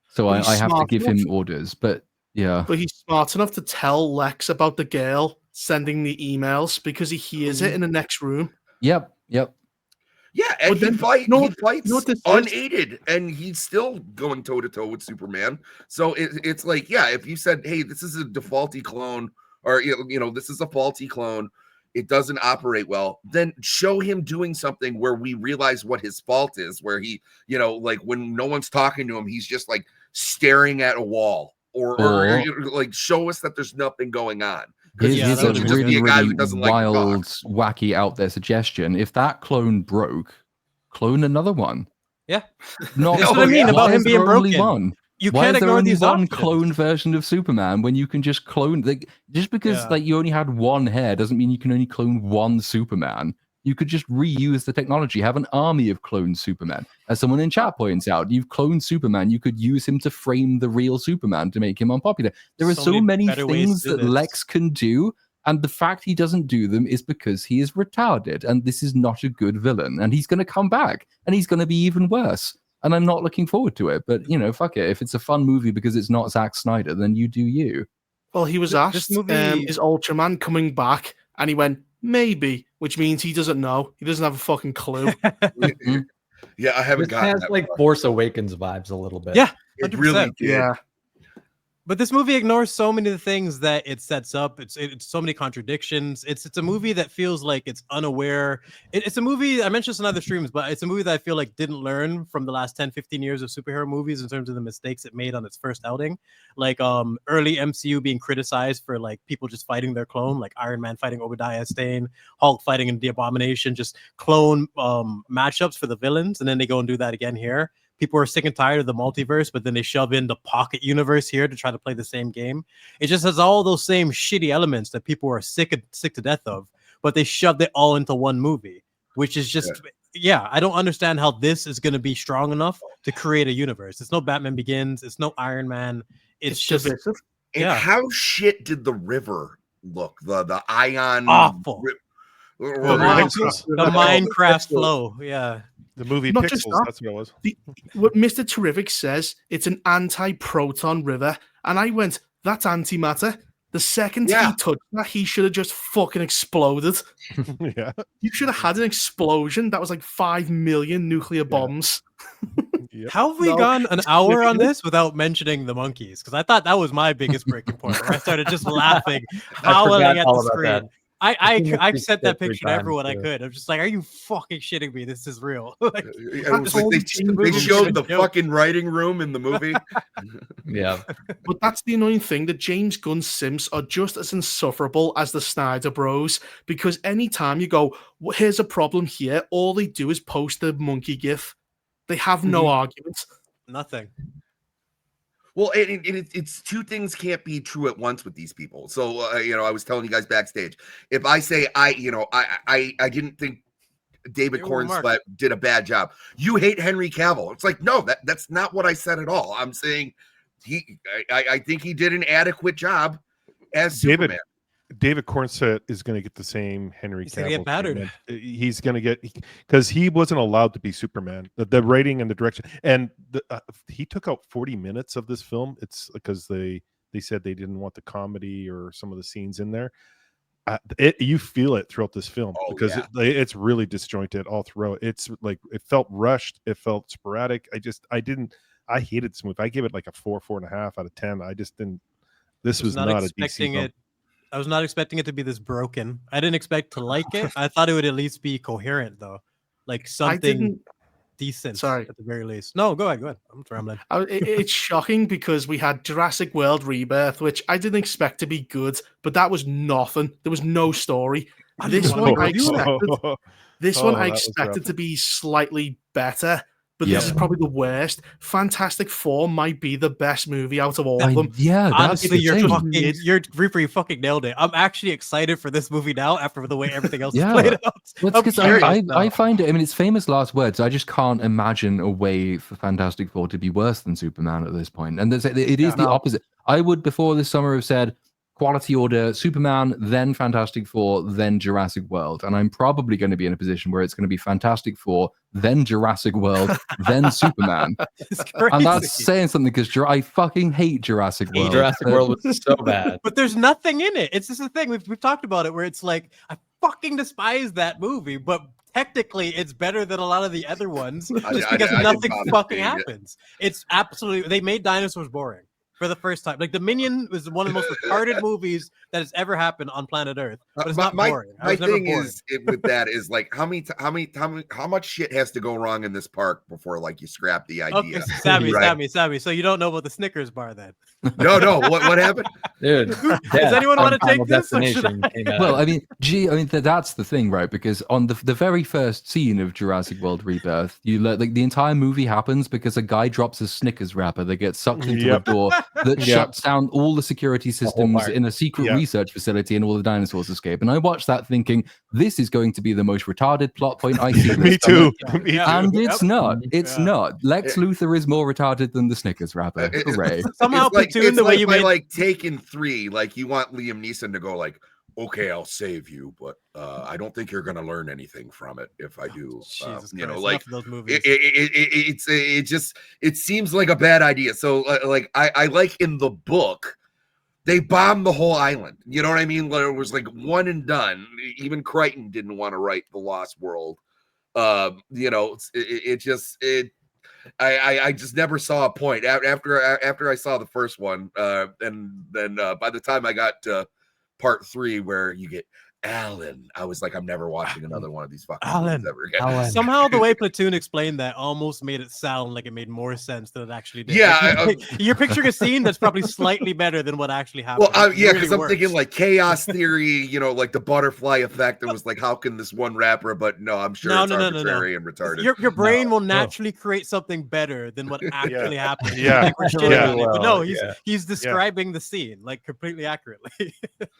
So I have to give him orders. But yeah. But he's smart enough to tell Lex about the girl sending the emails because he hears it in the next room. Yep. Yeah, and he fights unaided, and he's still going toe-to-toe with Superman. So it's like, yeah, if you said, hey, this is a defaulty clone, or, this is a faulty clone, it doesn't operate well, then show him doing something where we realize what his fault is, where he, like when no one's talking to him, he's just like staring at a wall or like show us that there's nothing going on. Here's a really wild, wacky out there suggestion. If that clone broke, clone another one. Yeah. Not that's what I mean about him being broken. One? You can't ignore these one clone version of Superman when you can just clone just because you only had one hair doesn't mean you can only clone one Superman. You could just reuse the technology, have an army of cloned Superman. As someone in chat points out, you've cloned Superman, you could use him to frame the real Superman to make him unpopular. There are so many things that Lex can do, and the fact he doesn't do them is because he is retarded, and this is not a good villain, and he's going to come back, and he's going to be even worse. And I'm not looking forward to it. But, fuck it. If it's a fun movie because it's not Zack Snyder, then you do you. Well, he was asked, is Ultraman coming back? And he went, maybe, which means he doesn't know. He doesn't have a fucking clue. Yeah, I haven't gotten that. It has like Force Awakens vibes a little bit. Yeah, 100%. It really did. Yeah. But this movie ignores so many of the things that it sets up. It's so many contradictions. It's a movie that feels like it's unaware. It's a movie, I mentioned this in other streams, but it's a movie that I feel like didn't learn from the last 10, 15 years of superhero movies in terms of the mistakes it made on its first outing. Like early MCU being criticized for like people just fighting their clone, like Iron Man fighting Obadiah Stane, Hulk fighting the Abomination, just clone matchups for the villains. And then they go and do that again here. People are sick and tired of the multiverse, but then they shove in the pocket universe here to try to play the same game. It just has all those same shitty elements that people are sick to death of, but they shoved it all into one movie, which is just, I don't understand how this is going to be strong enough to create a universe. It's no Batman Begins. It's no Iron Man. It's just, and how shit did the river look? The ion awful. The Minecraft flow. Yeah. The movie Not Pixels, just that, that's what it was. What Mr. Terrific says, it's an anti-proton river. And I went, that's antimatter. The second he touched that, he should have just fucking exploded. Yeah. You should have had an explosion. That was like 5 million nuclear bombs. Yep. How have we gone an hour on this without mentioning the monkeys? Because I thought that was my biggest breaking point, where I started just laughing, howling at the screen. I sent that picture to everyone I could. I'm just like, are you fucking shitting me? This is real. Like, they showed the fucking writing room in the movie. Yeah. But that's the annoying thing. The James Gunn simps are just as insufferable as the Snyder Bros. Because anytime you go, well, here's a problem here, all they do is post the monkey gif. They have no argument. Nothing. Well, it's two things can't be true at once with these people. So, I was telling you guys backstage, if I say I didn't think David Cornslet did a bad job, you hate Henry Cavill. It's like, no, that's not what I said at all. I'm saying I think he did an adequate job as Superman. David Cornslet is going to get the same Henry Cavill. Gonna get battered. He's going to get, because he wasn't allowed to be Superman. The writing and the direction, and he took out 40 minutes of this film. It's because they said they didn't want the comedy or some of the scenes in there. You feel it throughout this film because it's really disjointed all throughout. It's like it felt rushed. It felt sporadic. I hated this movie. I gave it like a 4.5 out of 10. I just didn't. This was not a DC film. I was not expecting it to be this broken. I didn't expect to like it. I thought it would at least be coherent, though, like something decent. At the very least. No, go ahead. I'm rambling. It's shocking because we had Jurassic World Rebirth, which I didn't expect to be good, but that was nothing. There was no story. This one I expected to be slightly better. But this is probably the worst. Fantastic Four might be the best movie out of all of them. Yeah, honestly, Reaper, you fucking nailed it. I'm actually excited for this movie now after the way everything else is played out. Well, because I find it. I mean, it's famous last words. I just can't imagine a way for Fantastic Four to be worse than Superman at this point. And it is the opposite. I would before this summer have said quality order, Superman, then Fantastic Four, then Jurassic World. And I'm probably going to be in a position where it's going to be Fantastic Four, then Jurassic World, then Superman. And that's saying something because I fucking hate Jurassic World. Jurassic World was so bad. But there's nothing in it. It's just the thing. We've talked about it where it's like, I fucking despise that movie, but technically it's better than a lot of the other ones just because nothing fucking happens. It's absolutely, they made dinosaurs boring. For the first time, like Dominion was one of the most retarded movies that has ever happened on planet Earth. But it's not boring. My thing is with that is like how much shit has to go wrong in this park before like you scrap the idea. Okay, Sammy. So you don't know about the Snickers bar then? No. What happened, dude? Does anyone want to take this? Well, I mean, that's the thing, right? Because on the very first scene of Jurassic World Rebirth, like the entire movie happens because a guy drops a Snickers wrapper that gets sucked into a door that shuts down all the security systems in a secret research facility, and all the dinosaurs escape. And I watched that thinking, this is going to be the most retarded plot point I see. Me too. And it's not. It's not. Lex Luthor is more retarded than the Snickers wrapper. Hooray. Somehow Platoon, the way you made like Taken 3, like you want Liam Neeson to go like, okay, I'll save you, but I don't think you're going to learn anything from it if I do. Like those movies. It seems like a bad idea. So like I like in the book, they bombed the whole island. You know what I mean? It was like one and done. Even Crichton didn't want to write The Lost World. I just never saw a point after I saw the first one, and then by the time I got to part 3 where you get Alan, I was like, I'm never watching another one of these fucking movies ever again. Somehow the way Platoon explained that almost made it sound like it made more sense than it actually did. Yeah, like, you're picturing a scene that's probably slightly better than what actually happened. Well, yeah, because really I'm thinking like chaos theory, like the butterfly effect. It was like, how can this one rapper? But no, I'm sure it's arbitrary and retarded. Your brain will naturally create something better than what actually happened. Yeah, but no, he's describing the scene like completely accurately.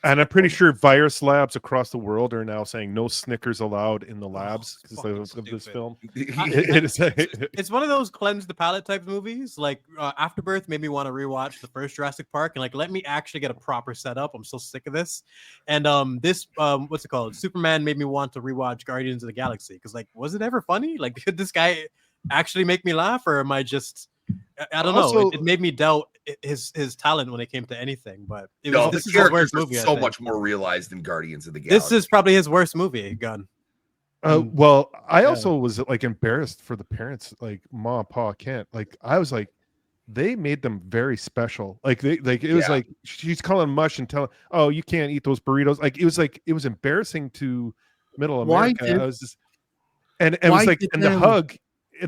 And I'm pretty sure virus labs across the world are now saying no Snickers allowed in the labs of this film. It's one of those cleanse the palate type movies. Like Afterbirth made me want to rewatch the first Jurassic Park and like let me actually get a proper setup. I'm so sick of this. And this what's it called? Superman made me want to rewatch Guardians of the Galaxy because like was it ever funny? Like did this guy actually make me laugh or am I just I don't know. It made me doubt his talent when it came to anything. But this is his worst movie. So much more realized than Guardians of the Galaxy. This is probably his worst movie, Gunn. Well, I also was like embarrassed for the parents, like Ma and Pa Kent. Like I was like, they made them very special. Like it was like she's calling mush and telling, oh, you can't eat those burritos. Like it was embarrassing to Middle America. I was just, and it was like in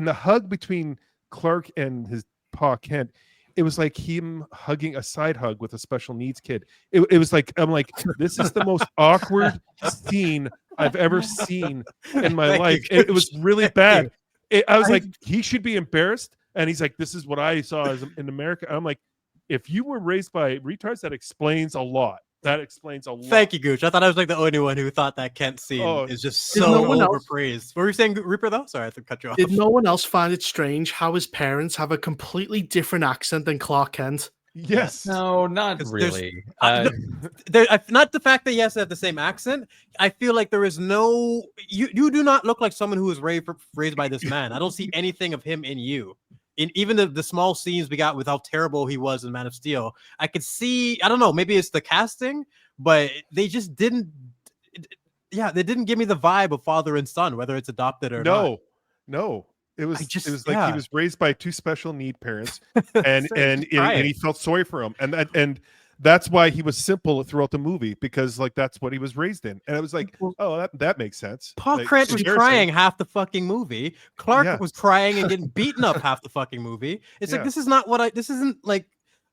the hug between Clark and his Pa Kent. It was like him hugging a side hug with a special needs kid. It was like, I'm like, this is the most awkward scene I've ever seen in my life. It was really bad. I was like, he should be embarrassed. And he's like, this is what I saw as in America. I'm like, if you were raised by retards, that explains a lot. That explains a lot. Thank you, Gooch. I thought I was like the only one who thought that Kent scene is just so overpraised. What were you saying, Reaper, though? Sorry, I cut you off. Did no one else find it strange how his parents have a completely different accent than Clark Kent? Yes. No, not really. Not the fact that yes, they have the same accent. I feel like there is no. You do not look like someone who was raised by this man. I don't see anything of him in you. In even the small scenes we got with how terrible he was in Man of Steel, I could see. I don't know. Maybe it's the casting, but they just didn't. They didn't give me the vibe of father and son, whether it's adopted or not. No. It was like he was raised by two special need parents, and he felt sorry for him, and that's why he was simple throughout the movie because like that's what he was raised in, and I was like, oh, that makes sense. Paul Krant was crying half the fucking movie. Clark was crying and getting beaten up half the fucking movie. It's like this is not what this isn't like.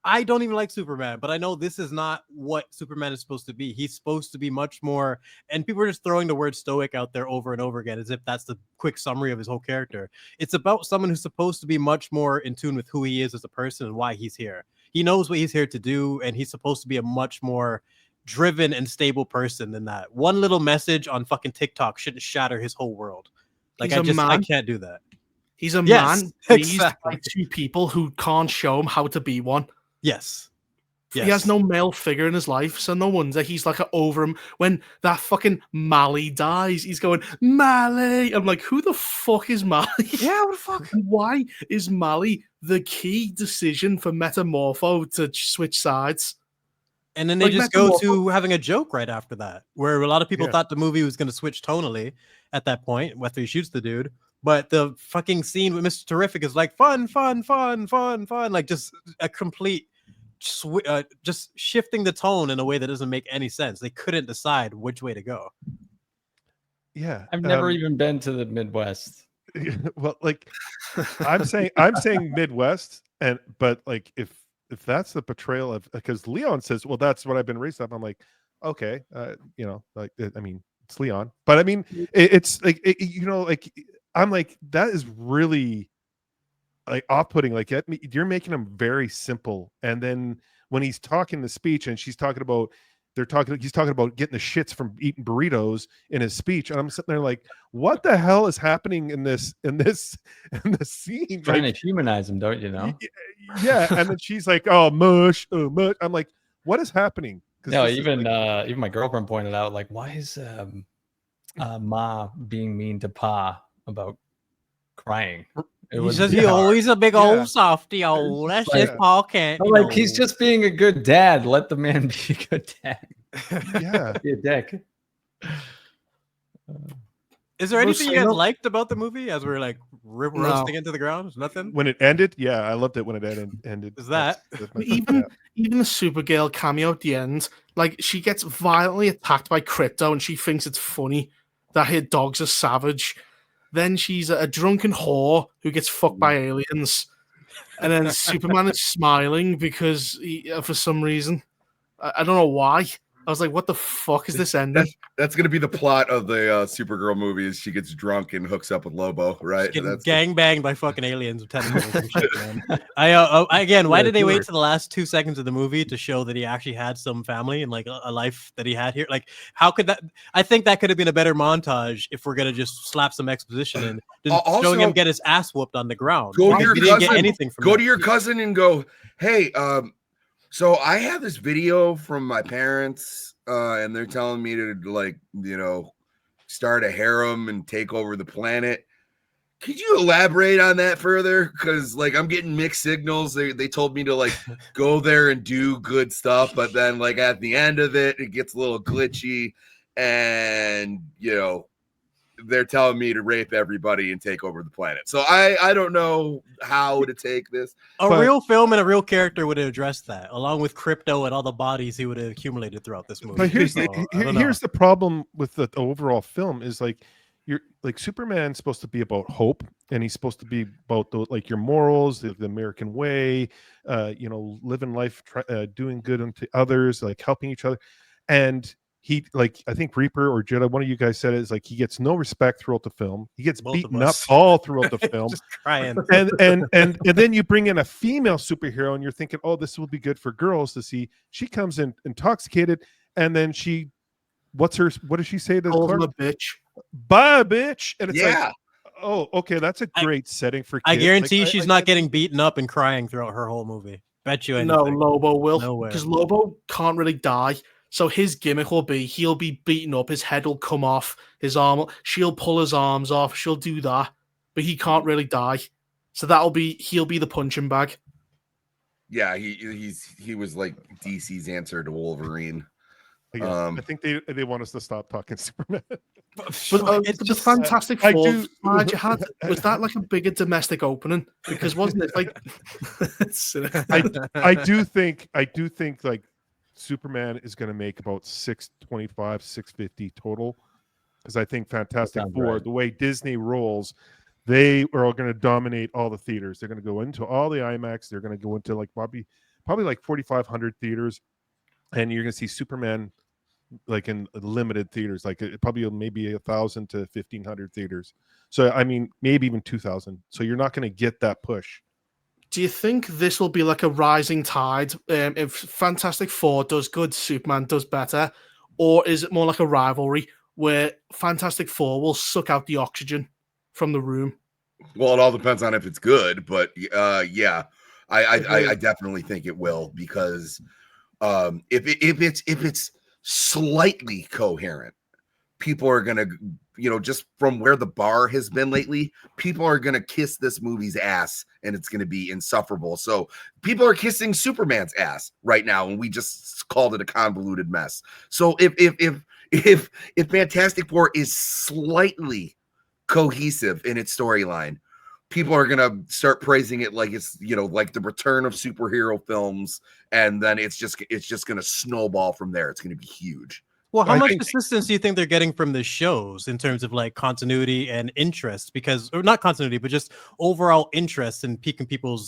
I don't even like Superman, but I know this is not what Superman is supposed to be. He's supposed to be much more, and people are just throwing the word stoic out there over and over again as if that's the quick summary of his whole character. It's about someone who's supposed to be much more in tune with who he is as a person and why he's here. He knows what he's here to do, and he's supposed to be a much more driven and stable person than that. One little message on fucking TikTok shouldn't shatter his whole world. Like I can't do that. He's a man raised by two people who can't show him how to be one. Yes. He has no male figure in his life, so no wonder he's like over him. When that fucking Mally dies, he's going, Mally! I'm like, who the fuck is Mally? Yeah, what the fuck? Why is Mally the key decision for Metamorpho to switch sides? And then they just go to having a joke right after that, where a lot of people thought the movie was going to switch tonally at that point, after he shoots the dude. But the fucking scene with Mr. Terrific is like fun, like just a complete, just shifting the tone in a way that doesn't make any sense. They couldn't decide which way to go. Yeah, I've never even been to the Midwest. Well, like I'm saying Midwest, but like if that's the portrayal of, because Leon says, well, that's what I've been raised up. I'm like, okay, like I mean, it's Leon, but I mean, it's like like. I'm like, that is really like off-putting. Like you're making him very simple. And then when he's talking the speech and he's talking about getting the shits from eating burritos in his speech. And I'm sitting there like, what the hell is happening in this scene? Trying to humanize him, don't you know? Yeah. And then she's like, oh, mush. I'm like, what is happening? No, even my girlfriend pointed out, like, why is Ma being mean to Pa about crying? He's always a big old softy. Oh, that's just Paul Kent. Like he's just being a good dad. Let the man be a good dad. Yeah, be a dick. Is there anything you guys liked about the movie as we're like roasting into the ground? Nothing. When it ended, yeah, I loved it when it ended. Is that even the Supergirl cameo at the end? Like, she gets violently attacked by Crypto, and she thinks it's funny that her dog's a savage. Then she's a drunken whore who gets fucked by aliens, and then Superman is smiling because for some reason, I don't know why. I was like, what the fuck is this ending? That's going to be the plot of the Supergirl movie is she gets drunk and hooks up with Lobo, right? Getting gang banged by fucking aliens with tentacles and shit, man. Again, why did they wait to the last 2 seconds of the movie to show that he actually had some family and like a life that he had here? Like, how could that? I think that could have been a better montage if we're going to just slap some exposition in. Showing him get his ass whooped on the ground. Go to your cousin, get anything from to your cousin and go, hey, so I have this video from my parents, and they're telling me to, like, start a harem and take over the planet. Could you elaborate on that further? Because, like, I'm getting mixed signals. They told me to, like, go there and do good stuff, but then, like, at the end of it, it gets a little glitchy, and, they're telling me to rape everybody and take over the planet. So I don't know how to take this. Real film and a real character would have addressed that, along with Crypto and all the bodies he would have accumulated throughout this movie. But here's the problem with the overall film is like Superman's supposed to be about hope, and he's supposed to be about like your morals, the American way, living life, doing good unto others, like helping each other, and he, like, I think Reaper or Jedi, one of you guys said it, is like he gets no respect throughout the film. He gets beaten up all throughout the film. Just crying. And then you bring in a female superhero and you're thinking, oh, this will be good for girls to see. She comes in intoxicated, and then what does she say to Clark? A bitch. Bye, bitch. And it's Yeah. like, oh, okay, that's a great setting for kids. I guarantee she's not getting beaten up and crying throughout her whole movie. Bet you anything. No, Lobo will. No way. Because Lobo can't really die. So his gimmick will be he'll be beaten up, his head will come off, his arm, she'll pull his arms off, she'll do that, but he can't really die. So he'll be the punching bag. Yeah, he was like DC's answer to Wolverine. Yeah, I think they want us to stop talking Superman. But it's just Fantastic Four. Was that like a bigger domestic opening? Because wasn't it like? I do think like Superman is going to make about 625, 650 total, because I think Fantastic Four, right, the way Disney rolls, they are going to dominate all the theaters. They're going to go into all the IMAX. They're going to go into like probably like 4,500 theaters, and you're going to see Superman like in limited theaters, like probably maybe 1,000 to 1,500 theaters. So I mean, maybe even 2,000. So you're not going to get that push. Do you think this will be like a rising tide? If Fantastic Four does good, Superman does better, or is it more like a rivalry where Fantastic Four will suck out the oxygen from the room? Well, it all depends on if it's good, but yeah, I definitely think it will, because if it's slightly coherent, people are gonna, just from where the bar has been lately, people are gonna kiss this movie's ass, and it's gonna be insufferable. So people are kissing Superman's ass right now, and we just called it a convoluted mess. So if Fantastic Four is slightly cohesive in its storyline, people are gonna start praising it like it's like the return of superhero films, and then it's just gonna snowball from there. It's gonna be huge. Well, how much assistance do you think they're getting from the shows in terms of like continuity and interest? Because, or not continuity, but just overall interest in keeping people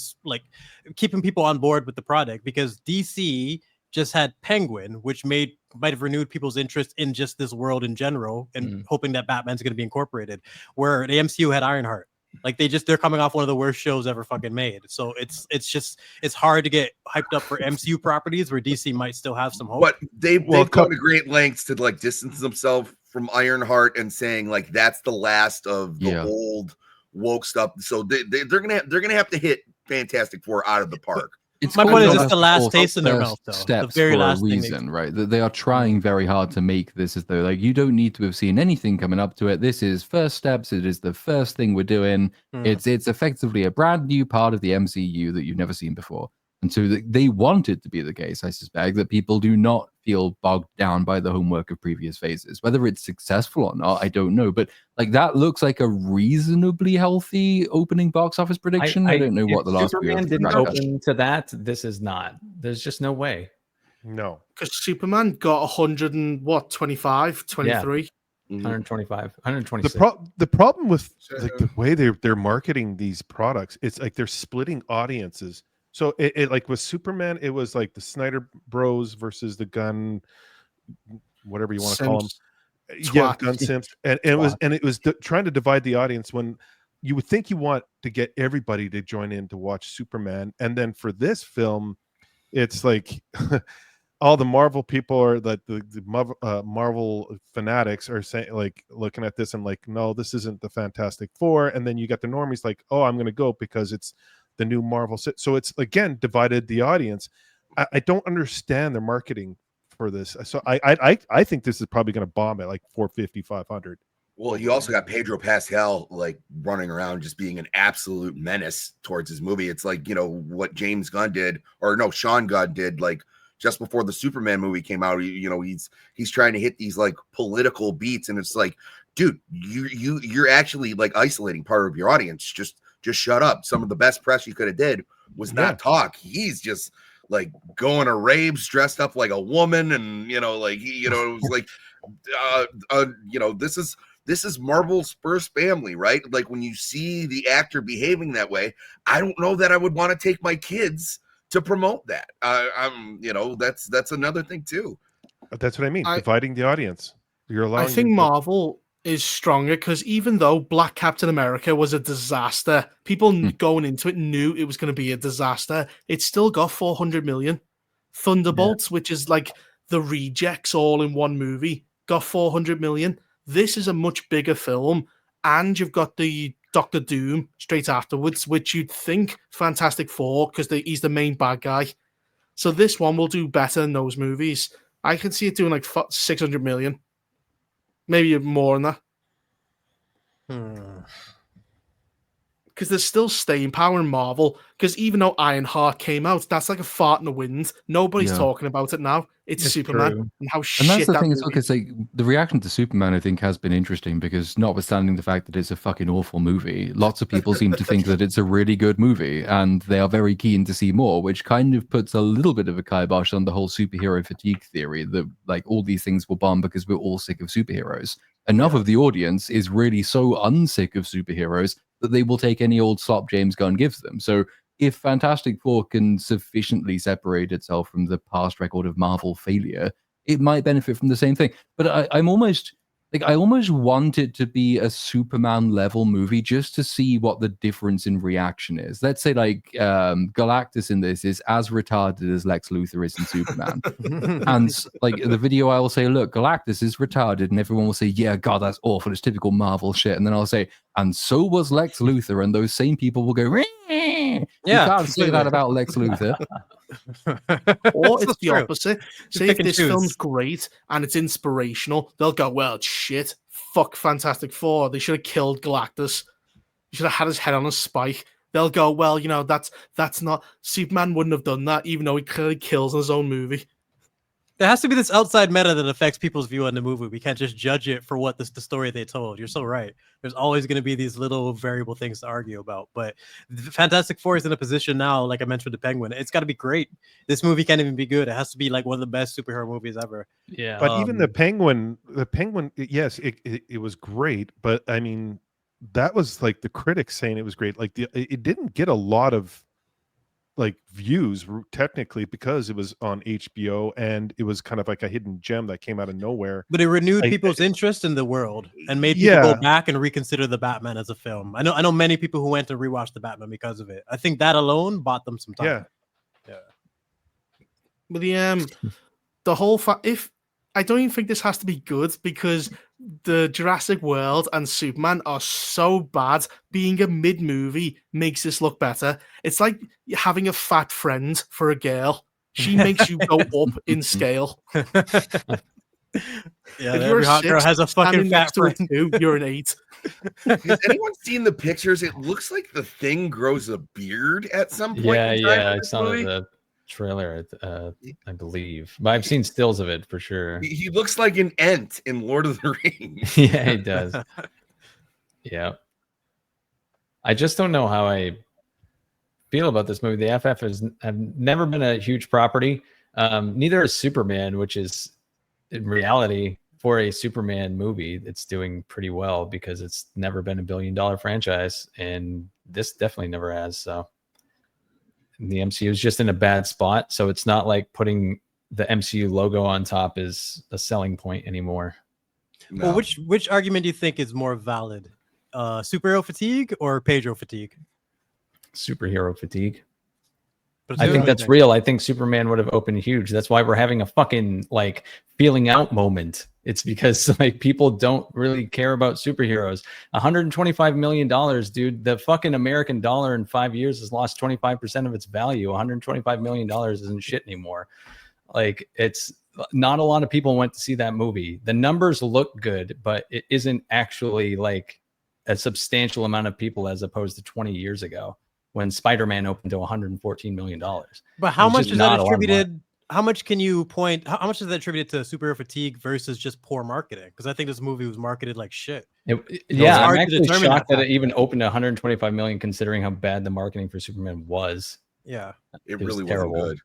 on board with the product. Because DC just had Penguin, which might have renewed people's interest in just this world in general, and hoping that Batman's going to be incorporated. Where the MCU had Ironheart. Like they're coming off one of the worst shows ever fucking made. So it's hard to get hyped up for MCU properties where DC might still have some hope. But they've gone to great lengths to like distance themselves from Ironheart and saying like that's the last of the old woke stuff. So they're gonna have to hit Fantastic Four out of the park. My point is, it's the last taste in their mouth, though. Steps the very for last a reason, right? They are trying very hard to make this as though like you don't need to have seen anything coming up to it. This is first steps. It is the first thing we're doing. It's effectively a brand new part of the MCU that you've never seen before. And so they want it to be the case, I suspect, that people do not feel bogged down by the homework of previous phases. Whether it's successful or not, I don't know. But like that looks like a reasonably healthy opening box office prediction. I don't know what the last Superman didn't open to that. This is not. There's just no way. No, because Superman got 100 and what 25, 23. Yeah. 125, 126. The problem with like the way they're marketing these products, it's like they're splitting audiences. So it like with Superman, it was like the Snyder Bros versus the Gunn, whatever you want to call them, yeah, Gunn Simps, and it was trying to divide the audience when you would think you want to get everybody to join in to watch Superman, and then for this film, it's like. All the Marvel people are that the Marvel fanatics are saying, like, looking at this and like, no, this isn't the Fantastic Four. And then you got the normies like, oh, I'm going to go because it's the new Marvel. So it's again divided the audience. I don't understand their marketing for this. So I think this is probably going to bomb at like 450, 500. Well, you also got Pedro Pascal like running around just being an absolute menace towards his movie. It's like, you know, what James Gunn did, or no, Sean Gunn did, like. Just before the Superman movie came out, you know, he's trying to hit these like political beats, and it's like, dude, you're actually like isolating part of your audience. Just shut up. Some of the best press you could have did was not talk. He's just like going to raves dressed up like a woman, and you know, like it was like, you know, this is Marvel's first family, right? Like when you see the actor behaving that way, I don't know that I would want to take my kids to promote that. You know, that's another thing too. That's what I mean. Dividing the audience. You're allowing. I think Marvel is stronger because even though Black Captain America was a disaster, people going into it knew it was going to be a disaster. It still got 400 million. Thunderbolts, which is like the rejects all in one movie, got 400 million. This is a much bigger film, and you've got the Doctor Doom straight afterwards, which you'd think Fantastic Four because he's the main bad guy. So this one will do better than those movies. I can see it doing like 600 million, maybe more than that. Because there's still staying power in Marvel. Because even though Ironheart came out, that's like a fart in the wind. Nobody's talking about it now. It's Superman true. and how And shit that's the that thing as movie well, because like the reaction to Superman, I think, has been interesting because notwithstanding the fact that it's a fucking awful movie, lots of people seem to think that it's a really good movie, and they are very keen to see more, which kind of puts a little bit of a kibosh on the whole superhero fatigue theory that like all these things will bomb because we're all sick of superheroes. Enough of the audience is really so unsick of superheroes that they will take any old slop James Gunn gives them. So if Fantastic Four can sufficiently separate itself from the past record of Marvel failure, it might benefit from the same thing. But I almost want it to be a Superman level movie just to see what the difference in reaction is. Let's say like Galactus in this is as retarded as Lex Luthor is in Superman. And like the video, I will say, look, Galactus is retarded, and everyone will say, yeah, God, that's awful. It's typical Marvel shit. And then I'll say, and so was Lex Luthor. And those same people will go, you can't say that about Lex Luthor. Or it's the opposite. Say if this film's great and it's inspirational, they'll go, well, it's shit. Fuck Fantastic Four. They should have killed Galactus. They should have had his head on a spike. They'll go, well, you know, that's not Superman wouldn't have done that, even though he clearly kills in his own movie. There has to be this outside meta that affects people's view on the movie. We can't just judge it for what the story they told. You're so right. There's always going to be these little variable things to argue about. But Fantastic Four is in a position now, like I mentioned with the Penguin, it's got to be great. This movie can't even be good. It has to be like one of the best superhero movies ever. Yeah. But even the Penguin, yes, it was great. But I mean, that was like the critics saying it was great. Like it didn't get a lot of like views technically because it was on HBO and it was kind of like a hidden gem that came out of nowhere. But it renewed people's interest in the world and made people go back and reconsider the Batman as a film. I know many people who went to rewatch the Batman because of it. I think that alone bought them some time. Yeah. But the whole if I don't even think this has to be good because the Jurassic World and Superman are so bad. Being a mid-movie makes this look better. It's like having a fat friend for a girl. She makes you go up in scale. Yeah, every hot girl has a fucking fat friend. You're an 8. Has anyone seen the pictures? It looks like the Thing grows a beard at some point. Yeah. I saw the trailer, I believe, but I've seen stills of it for sure. He looks like an Ent in Lord of the Rings. Yeah, he does. Yeah. I just don't know how I feel about this movie. The FF have never been a huge property. Neither is Superman, which is in reality for a Superman movie, it's doing pretty well because it's never been $1 billion franchise, and this definitely never has. So the MCU is just in a bad spot. So it's not like putting the MCU logo on top is a selling point anymore. No. Well, which argument do you think is more valid? Superhero fatigue or Pedro fatigue? Superhero fatigue. I think that's real. I think Superman would have opened huge. That's why we're having a fucking like feeling out moment. It's because like people don't really care about superheroes. $125 million, dude. The fucking American dollar in 5 years has lost 25% of its value. $125 million isn't shit anymore. Like, it's not a lot of people went to see that movie. The numbers look good, but it isn't actually like a substantial amount of people as opposed to 20 years ago when Spider-Man opened to $114 million. But how much is that attributed? How much can you point? How much is that attributed to superhero fatigue versus just poor marketing? Because I think this movie was marketed like shit. Yeah, I'm actually shocked that it even opened to 125 million, considering how bad the marketing for Superman was. Yeah, it really wasn't good.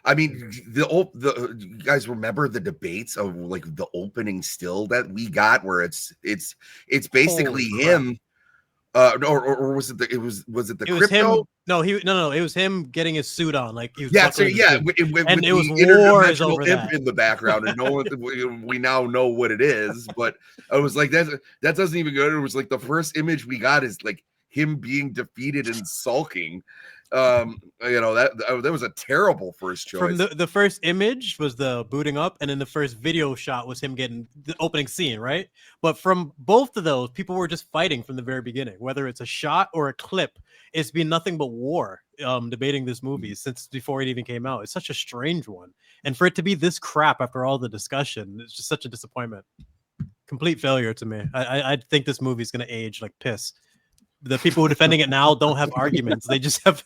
I mean, you guys remember the debates of like the opening still that we got, where it's basically him. Or was it the crypto? It was him getting his suit on, like he was and it was wars over that in the background, and no one we now know what it is, but I was like, that doesn't even go. It was like the first image we got is like him being defeated and sulking. That was a terrible first choice. From the first image was the booting up, and then the first video shot was him getting the opening scene, right? But from both of those, people were just fighting from the very beginning. Whether it's a shot or a clip, it's been nothing but war. Debating this movie since before it even came out. It's such a strange one, and for it to be this crap after all the discussion, it's just such a disappointment. Complete failure to me. I think this movie is going to age like piss. The people who are defending it now don't have arguments. They just have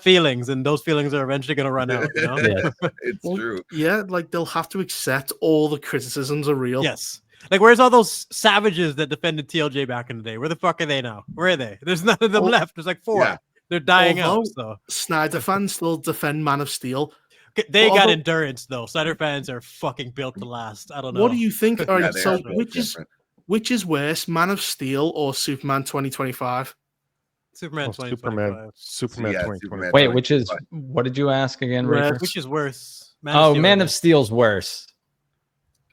feelings, and those feelings are eventually going to run out. You know? Yeah, it's true. Yeah, like they'll have to accept all the criticisms are real. Yes. Like, where's all those savages that defended TLJ back in the day? Where the fuck are they now? Where are they? There's none of them left. There's like 4. Yeah. They're dying out. So Snyder fans still defend Man of Steel. They got endurance though. Snyder fans are fucking built to last. I don't know. What do you think? All right, so which is worse, Man of Steel or Superman 2025? Superman 2025. Superman 2025. Wait, which is, what did you ask again, Richard? Which is worse? Man of Steel's worse.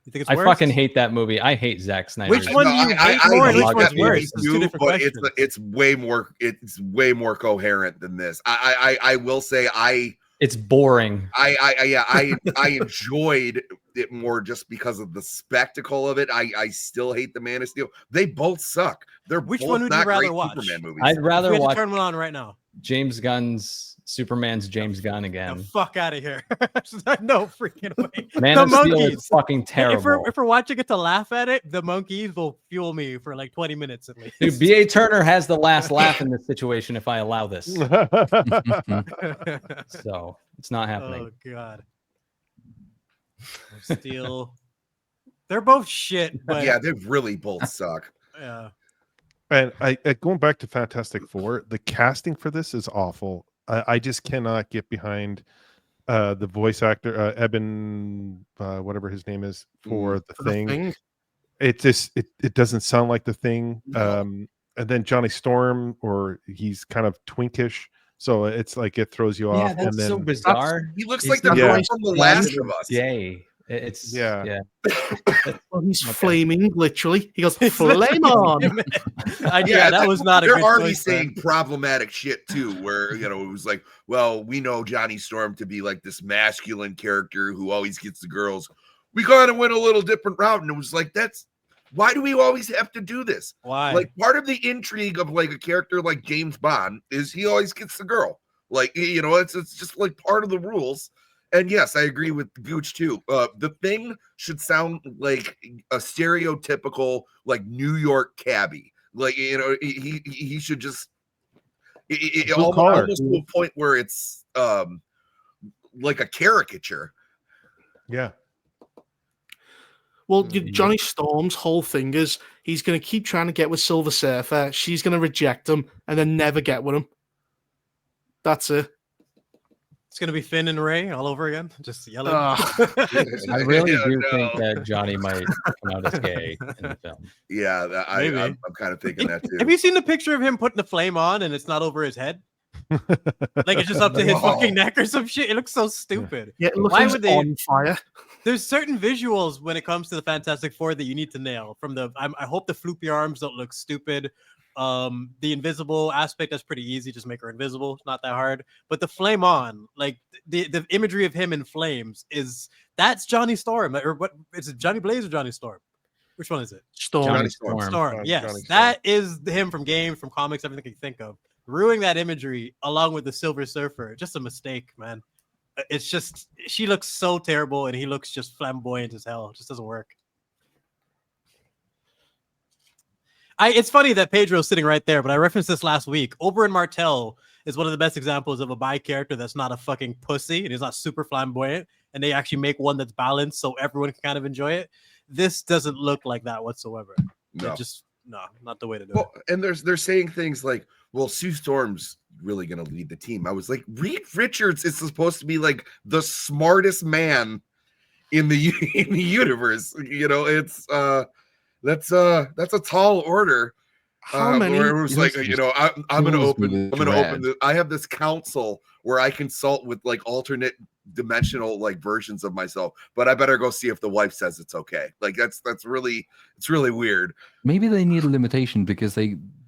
You think it's worse? I fucking hate that movie. I hate Zack Snyder. Which one do you hate more? Which one's worse? But it's way more coherent than this. I will say it's boring. I enjoyed it more just because of the spectacle of it. I still hate the Man of Steel. They both suck. They're Which both one would not you rather great watch? Superman movies. I'd rather watch. Turn one on right now. James Gunn's Superman's James Gunn again. The fuck out of here! No freaking way. Man of Steel is fucking terrible. If we're watching it to laugh at it, the monkeys will fuel me for like 20 minutes at least. Dude, B.A. Turner has the last laugh in this situation. If I allow this, so it's not happening. Oh god. Steel. They're both shit, but yeah, they really both suck. Yeah. And going back to Fantastic Four, the casting for this is awful. I just cannot get behind the voice actor Eben, whatever his name is, for the Thing. It doesn't sound like the Thing. And then Johnny Storm, or he's kind of twinkish, so it's like it throws you off. That's and then so bizarre. He looks like the guy from The Last of Us. Yay. It's Well, he's flaming, literally. He goes, flame on. That was not a good choice. They're already saying problematic shit too, where it was like, well, we know Johnny Storm to be like this masculine character who always gets the girls. We gotta went a little different route, and it was like, why do we always have to do this? Why? Like, part of the intrigue of like a character like James Bond is he always gets the girl. Like, it's just like part of the rules. And yes, I agree with Gooch too. The Thing should sound like a stereotypical like New York cabbie. Like, you know, he should just collar. almost to a point where it's like a caricature. Yeah. Well, Johnny Storm's whole thing is he's going to keep trying to get with Silver Surfer. She's going to reject him and then never get with him. That's it. It's going to be Finn and Ray all over again, just yelling. I really do think that Johnny might come out as gay in the film. Yeah, I'm kind of thinking that too. Have you seen the picture of him putting the flame on and it's not over his head? Like it's just up to his fucking neck or some shit. It looks so stupid. Yeah, it looks like it's on fire. There's certain visuals when it comes to the Fantastic Four that you need to nail. From the, I hope the floopy arms don't look stupid. The invisible aspect, that's pretty easy. Just make her invisible. It's not that hard. But the flame on, like the imagery of him in flames that's Johnny Storm. Or what is it, Johnny Blaze or Johnny Storm? Which one is it? Storm. Johnny Storm. Storm. Yes, Johnny Storm. that is him from games, from comics, everything you think of. Ruining that imagery along with the Silver Surfer, just a mistake, man. It's just, she looks so terrible and he looks just flamboyant as hell. It just doesn't work. It's funny that Pedro's sitting right there, but I referenced this last week. Oberyn Martell is one of the best examples of a bi character that's not a fucking pussy and he's not super flamboyant, and they actually make one that's balanced so everyone can kind of enjoy it. This doesn't look like that whatsoever. No. No, not the way to do Well, it. and they're saying things like, well, Sue Storm's really going to lead the team. I was like, Reed Richards is supposed to be like the smartest man in the universe. You know, it's that's a tall order. How many? Where it was like, you know, I'm going to open. I have this council where I consult with like alternate dimensional like versions of myself, but I better go see if the wife says it's okay. Like it's really weird. Maybe they need a limitation because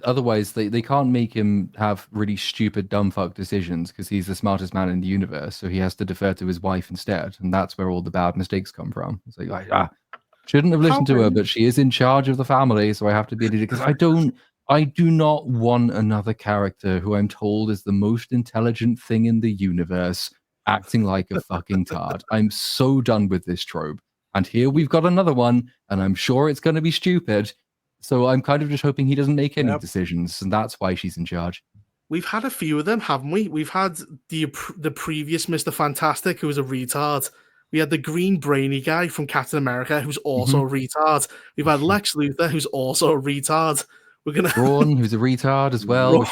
otherwise they can't make him have really stupid dumb fuck decisions because he's the smartest man in the universe, so he has to defer to his wife instead, and that's where all the bad mistakes come from. It's like shouldn't have listened to her, but she is in charge of the family, so I have to be an idiot because I do not want another character who I'm told is the most intelligent thing in the universe acting like a fucking tard. I'm so done with this trope. And here we've got another one, and I'm sure it's going to be stupid. So I'm kind of just hoping he doesn't make any decisions, and that's why she's in charge. We've had a few of them, haven't we? We've had the previous Mr. Fantastic, who was a retard. We had the green brainy guy from Captain America, who's also a retard. We've had Lex Luthor, who's also a retard. We're gonna Braun, who's a retard as well.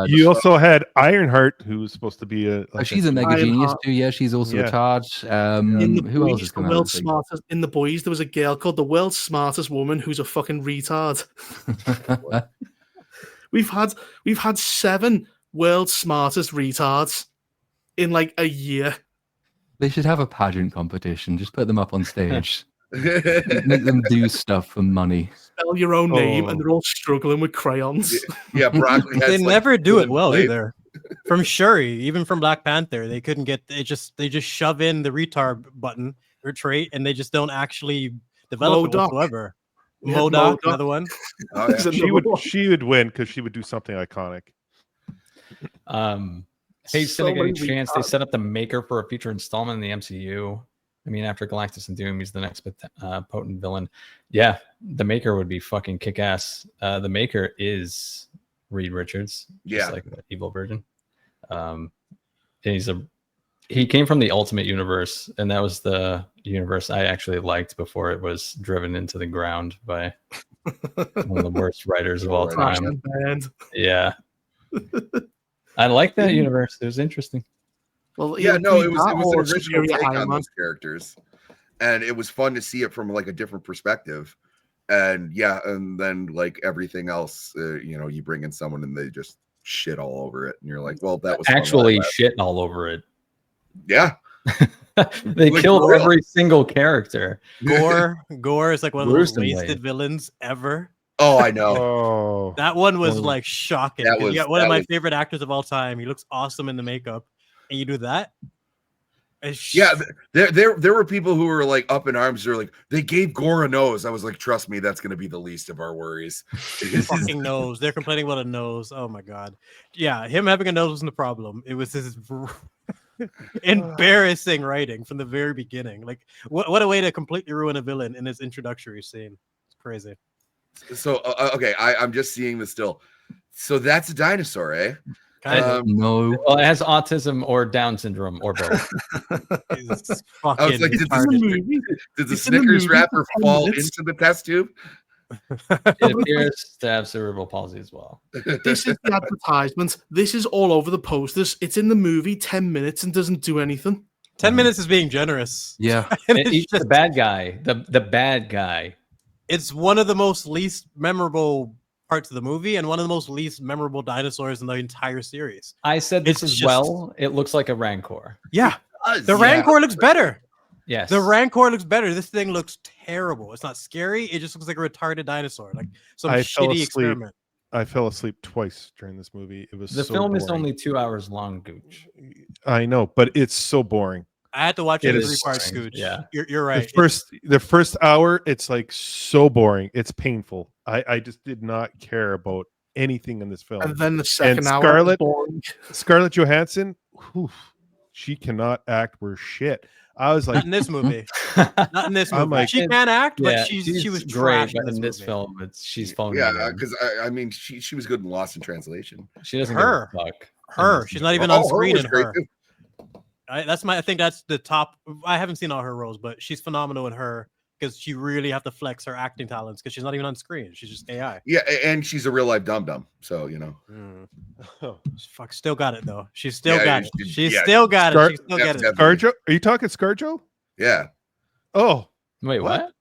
You also had Ironheart, who's supposed to be she's a mega genius too. Yeah, she's also a tard. Who else is coming out? Smartest in the boys? There was a girl called the world's smartest woman, who's a fucking retard. We've had 7 world's smartest retards in like a year. They should have a pageant competition. Just put them up on stage. Make them do stuff for money. Spell your own name, and they're all struggling with crayons. Yeah, Broccoli. They never do it well either. From Shuri, even from Black Panther, they couldn't get. They just shove in the retard button or trait, and they just don't actually develop it whatsoever. MODOK, another one. Oh, yeah. She would win because she would do something iconic. Hey, Cynic, any chance they set up the Maker for a future installment in the MCU? I mean, after Galactus and Doom, he's the next potent villain. Yeah, the Maker would be fucking kick-ass. The Maker is Reed Richards, just like the evil version. He came from the Ultimate Universe, and that was the universe I actually liked before it was driven into the ground by one of the worst writers of all time. Yeah. I like that universe. It was interesting. Well, yeah, no, it was an original take on those characters, and it was fun to see it from like a different perspective. And and then like everything else, you bring in someone and they just shit all over it, and you're like, well, that was actually shit all over it. Yeah, they killed every single character. Gore is like one of the most wasted villains ever. Oh, I know. That one was like shocking. You got one of my favorite actors of all time. He looks awesome in the makeup. And you do that? There were people who were like up in arms. They're like, they gave Gore a nose. I was like, trust me, that's going to be the least of our worries. Fucking nose. They're complaining about a nose. Oh my god. Yeah, him having a nose wasn't the problem. It was his embarrassing writing from the very beginning. Like, what a way to completely ruin a villain in his introductory scene. It's crazy. So okay, I'm just seeing this still. So that's a dinosaur, eh? No. Well, it has autism or Down syndrome or both. Jesus I was like, did the Snickers wrapper fall into the test tube? It appears to have cerebral palsy as well. This is the advertisement. This is all over the posters. It's in the movie 10 minutes and doesn't do anything. 10 minutes is being generous. Yeah. It's just, the bad guy. The bad guy. It's one of the most least memorable parts of the movie and one of the most least memorable dinosaurs in the entire series. I said this as well. It looks like a Rancor. Yeah. The Rancor looks better. Yes. The Rancor looks better. This thing looks terrible. It's not scary. It just looks like a retarded dinosaur. Like some shitty experiment. I fell asleep twice during this movie. It was the so film boring. is only 2 hours long, Gooch. I know, but it's so boring. I had to watch it in 3 parts, Gooch. Yeah. You're right. The first hour, it's like so boring. It's painful. I just did not care about anything in this film. And then the second hour, Scarlett Johansson, she cannot act worth shit. I was like, not in this movie. Not in this movie. Like, she can act, but yeah, she was great. trash But in this film, she's phony. Yeah, because I mean, she was good in Lost in Translation. She doesn't give a fuck. She's not even on screen in great her. too. I think that's the top. I haven't seen all her roles, but she's phenomenal in her because she really have to flex her acting talents because she's not even on screen. She's just AI. Yeah, and she's a real life dum dum. So you know, fuck, still got it though. She's still got it. She's yeah. still got it. She still got it. ScarJo? Are you talking ScarJo? Yeah. Oh, wait, what?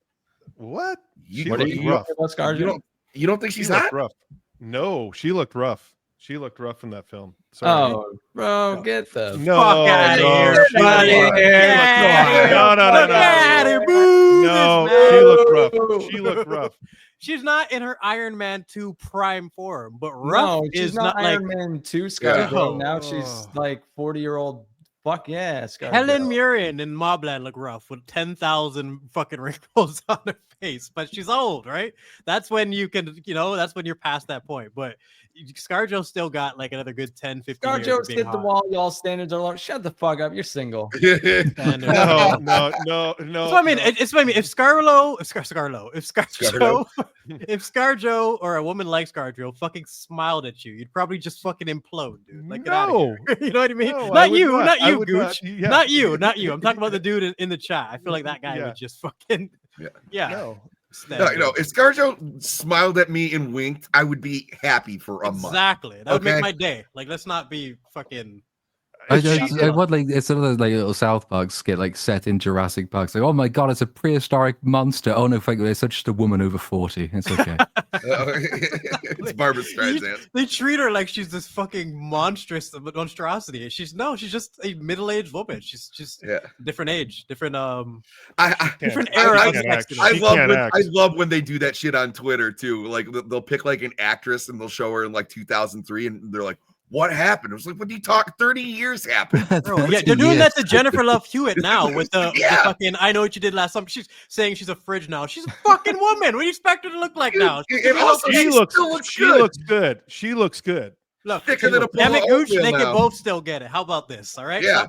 What? You, She What are looked you rough. about ScarJo? You don't think she's She looked hot? rough. No, she looked rough. She looked rough in that film. Sorry. Oh, bro, get the No, fuck outta no, here. she looked rough. No, Look at her, boo! No, this she man. looked rough. She looked rough. She's not in her Iron Man 2 prime form, but rough No, she's is not not Iron like Man 2 ScarJo. No. Now she's like 40-year-old. Fuck yeah, ScarJo. Helen Mirren in Mobland look rough with 10,000 fucking wrinkles on her face, but she's old, right? That's when you can, that's when you're past that point. But ScarJo still got like another good 10, 15 years. ScarJo's hit the wall. Y'all standards are low. Shut the fuck up. You're single. No. That's what I mean. It's what I mean. If ScarJo or a woman like ScarJo fucking smiled at you, you'd probably just fucking implode, dude. Like, get out of here. You know what I mean? No, not you, Gooch. Yeah. Not you. I'm talking about the dude in the chat. I feel like that guy would just fucking No. No, if ScarJo smiled at me and winked, I would be happy for a month. Exactly. That would make my day. Like, let's not be fucking. I want like it's sort of like a little South Park skit, like set in Jurassic Park. It's like, oh my god, it's a prehistoric monster. Oh no, it's just a woman over 40. It's okay. It's Barbara Streisand. They treat her like she's this fucking monstrosity. She's just a middle-aged woman. She's just different age, different different era. I love when they do that shit on Twitter too. Like they'll pick like an actress and they'll show her in like 2003, and they're like, what happened? It was like, when you talk 30 years happened. Yeah, they're doing that to Jennifer Love Hewitt now with the fucking I know what you did last summer. She's saying she's a fridge now. She's a fucking woman. What do you expect her to look like now? She looks good. She looks good. Look, Emmett Gooch, they can both still get it. How about this? All right. Yeah.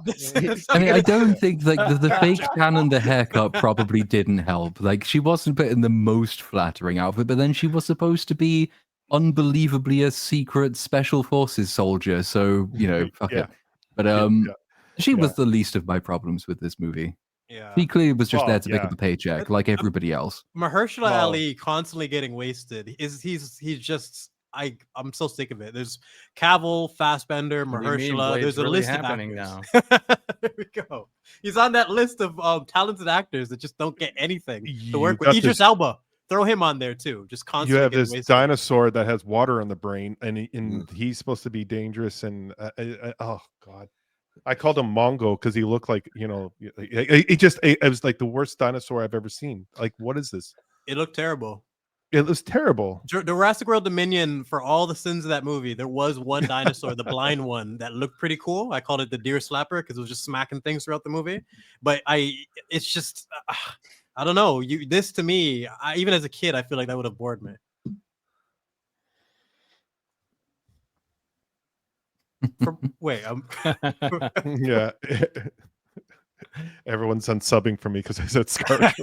I mean, I don't think like the fake tan and the haircut probably didn't help. Like she wasn't put in the most flattering outfit, but then she was supposed to be unbelievably a secret special forces soldier, so fuck it. But she was the least of my problems with this movie. He clearly was just there to pick up the paycheck like everybody else. Mahershala Ali constantly getting wasted. He's just I'm so sick of it. There's Cavill, Fassbender, Mahershala. There's a list of actors now. There we go. He's on that list of talented actors that just don't get anything to work with. Idris Elba. Throw him on there too. Just constantly. You have this dinosaur that has water in the brain, and he's supposed to be dangerous. And oh god, I called him Mongo because he looked like it was like the worst dinosaur I've ever seen. Like, what is this? It looked terrible. It was terrible. Jurassic World Dominion, for all the sins of that movie, there was one dinosaur, the blind one, that looked pretty cool. I called it the deer slapper because it was just smacking things throughout the movie. But it's just. I don't know. This to me, even as a kid, I feel like that would have bored me. Yeah. Everyone's unsubbing for me because I said Scarlett.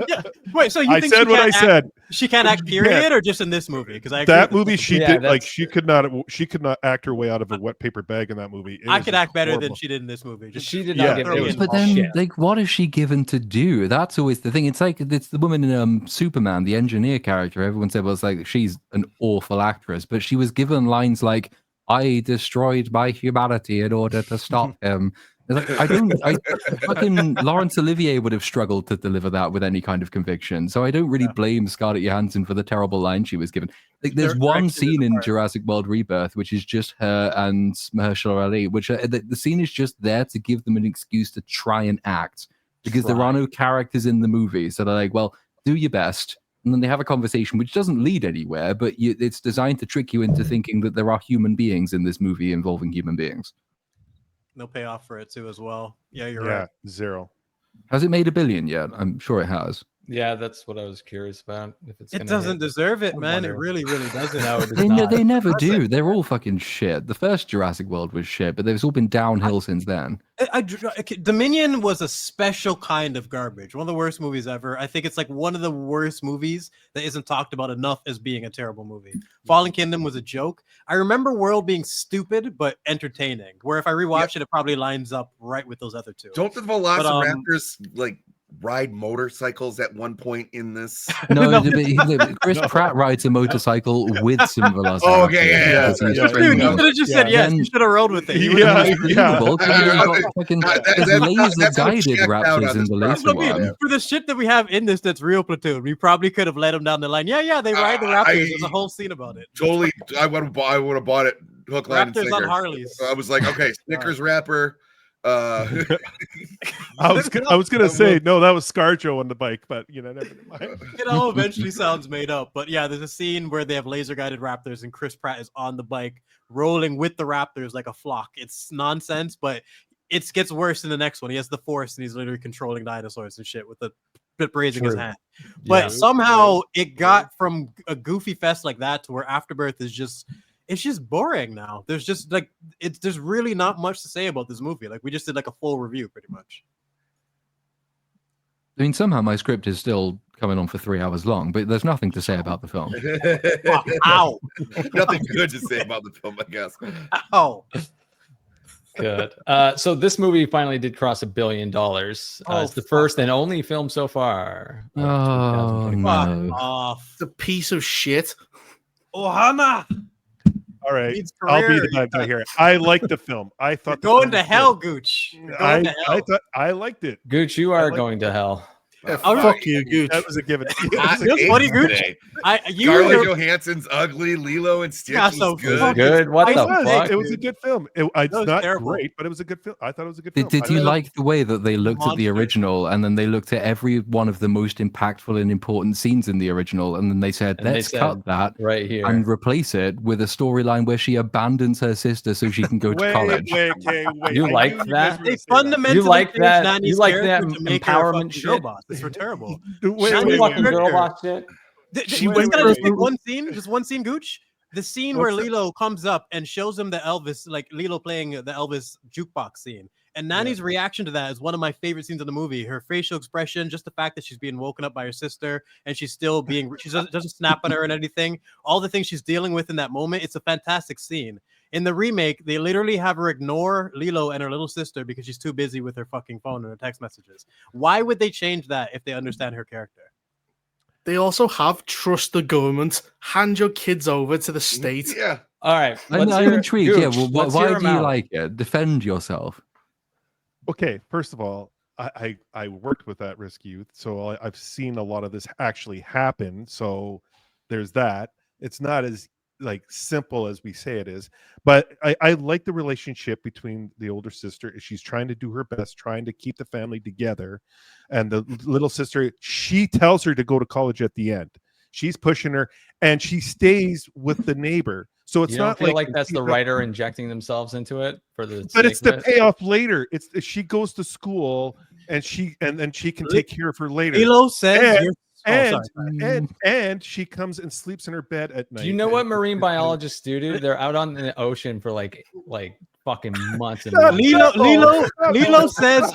Yeah. Wait, so you I think said what I said. She can't act, period, or just in this movie? Because I agree That with movie, this. she Yeah, did like she could not act her way out of a wet paper bag in that movie. It I was could just act better than horrible. she did in this movie. Just She did Yeah. not get. It was But then, shit. like, what is she given to do? That's always the thing. It's like it's the woman in Superman, the engineer character. Everyone said, well, it's like she's an awful actress, but she was given lines like, "I destroyed my humanity in order to stop him." It's like, fucking Laurence Olivier would have struggled to deliver that with any kind of conviction. So I don't really blame Scarlett Johansson for the terrible line she was given. Like, there's one scene in Jurassic World Rebirth, which is just her and Mahershala Ali, which the scene is just there to give them an excuse to try and act because there are no characters in the movie. So they're like, well, do your best. And then they have a conversation which doesn't lead anywhere, but it's designed to trick you into thinking that there are human beings in this movie involving human beings. no payoff for it too, as well. Yeah, you're Yeah, right. zero. Has it made $1 billion yet? I'm sure it has. Yeah, that's what I was curious about. If it's It gonna doesn't hit. deserve it, I man. It wonder. really, really doesn't. No, it does They, not. they never Doesn't. do. They're all fucking shit. The first Jurassic World was shit, but they've all been downhill since then. Dominion was a special kind of garbage. One of the worst movies ever. I think it's like one of the worst movies that isn't talked about enough as being a terrible movie. Fallen Kingdom was a joke. I remember World being stupid but entertaining. Where if I rewatch it, it probably lines up right with those other two. Don't the Velociraptors like ride motorcycles at one point in this? No, Chris Pratt rides a motorcycle with some velociraptors. Oh, okay, yeah. because he's Yeah. trained Dude, you them. could have just Yeah. said yes. Then- You should have rolled with it. You Yeah. would've- It's believable, 'cause you've got fucking That's laser-guided checked out raptors on in this the later property. one. For the shit that we have in this, that's real Platoon. We probably could have led them down the line. Yeah, they ride the Raptors. There's a whole scene about it. Totally, I would have bought it hook, line, and Raptors on sinker. Harleys. I was like, okay, Snickers wrapper. I was gonna say no, that was ScarJo on the bike, but never mind. It all eventually sounds made up, but yeah, there's a scene where they have laser guided Raptors and Chris Pratt is on the bike rolling with the Raptors like a flock. It's nonsense, but it gets worse in the next one. He has the Force and he's literally controlling dinosaurs and shit with the bit raising his hand. But somehow it got from a goofy fest like that to where Afterbirth is just. It's just boring now. There's just like there's really not much to say about this movie. Like we just did like a full review pretty much. I mean, somehow my script is still coming on for 3 hours long, but there's nothing to say about the film. Ow. Nothing good to say about the film, I guess. Ow. Good. So this movie finally did cross $1 billion. It's the first and only film so far. of Oh, 2025. no. Fuck off. It's a piece of shit. Ohana. All right, Needs I'll be career. the bad guy here. I liked the film. I thought the Going film to was hell, good. Gooch. You're going to hell. I thought I liked it. Gooch, you are like going to hell. Fuck you, Gooch. That was a given. Hot Just take funny, Gooch. today. You Scarlett were Johansson's ugly. Lilo and Stitch Yeah, was so good. fuck. Good. What I the was. fuck? It was a good film. It's was not terrible. great, but it was a good film. I thought it was a good film. Did you like the way that they looked at the Monster. original and then they looked at every one of the most impactful and important scenes in the original and then they said, And they let's said, cut that right here. and replace it with a storyline where she abandons her sister so she can go to college. Wait. You I like knew you that? guys were They gonna say fundamentally You like changed that- Nani's you like character that to make her a empowerment fucking shit? robot. This was terrible. that. Wait, Nani's wait, fucking wait, girl wait. boss shit. She Just went- gotta wait, just take wait. just one scene, Gooch. The scene where What's that? Lilo comes up and shows him the Elvis, like Lilo playing the Elvis jukebox scene. And Nani's reaction to that is one of my favorite scenes in the movie. Her facial expression, just the fact that she's being woken up by her sister and she's still being, she doesn't snap on her and anything. All the things she's dealing with in that moment, it's a fantastic scene. In the remake, they literally have her ignore Lilo and her little sister because she's too busy with her fucking phone and her text messages. Why would they change that if they understand her character? They also have trust the government, hand your kids over to the state. Yeah. All right. I'm intrigued. Yeah, well, let's why hear do him you out. like it? Defend yourself. Okay, first of all, I worked with at Risk Youth, so I've seen a lot of this actually happen. So there's that. It's not as like simple as we say it is, but I like the relationship between the older sister. She's trying to do her best, trying to keep the family together, and the little sister, she tells her to go to college at the end. She's pushing her, and she stays with the neighbor. So it's You don't not feel like that's the writer injecting themselves into it for the. but it's sake the of it? payoff later. It's she goes to school and then she can take care of her later. Lilo says, And she comes and sleeps in her bed at night. Do you know what marine biologists do? They're out on the ocean for like fucking months and Shut months. Lilo says,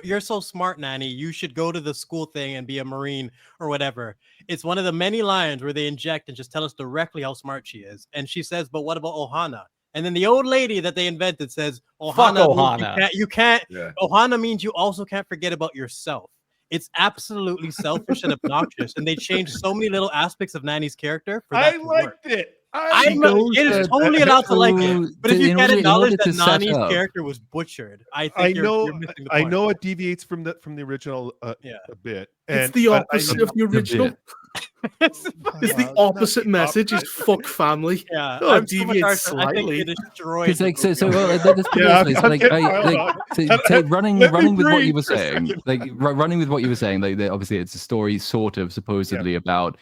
you're so smart, Nanny. You should go to the school thing and be a Marine or whatever. It's one of the many lines where they inject and just tell us directly how smart she is. And she says, but what about Ohana? And then the old lady that they invented says, Fuck Ohana. Ohana. You can't. Yeah. Ohana means you also can't forget about yourself. It's absolutely selfish and obnoxious. And they changed so many little aspects of Nanny's character for that I to liked work. it. It is totally allowed to like it, but if you can't acknowledge that Nani's character was butchered, I think you're missing the point. I know it deviates from the original a bit. It's the opposite of the original. It's the opposite message. Is fuck family. Yeah, oh, I'm deviates so I think slightly. it destroyed. Running with what you were saying, obviously it's a story sort of supposedly about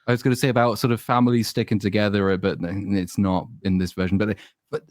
I was going to say about sort of families sticking together, but it's not in this version. But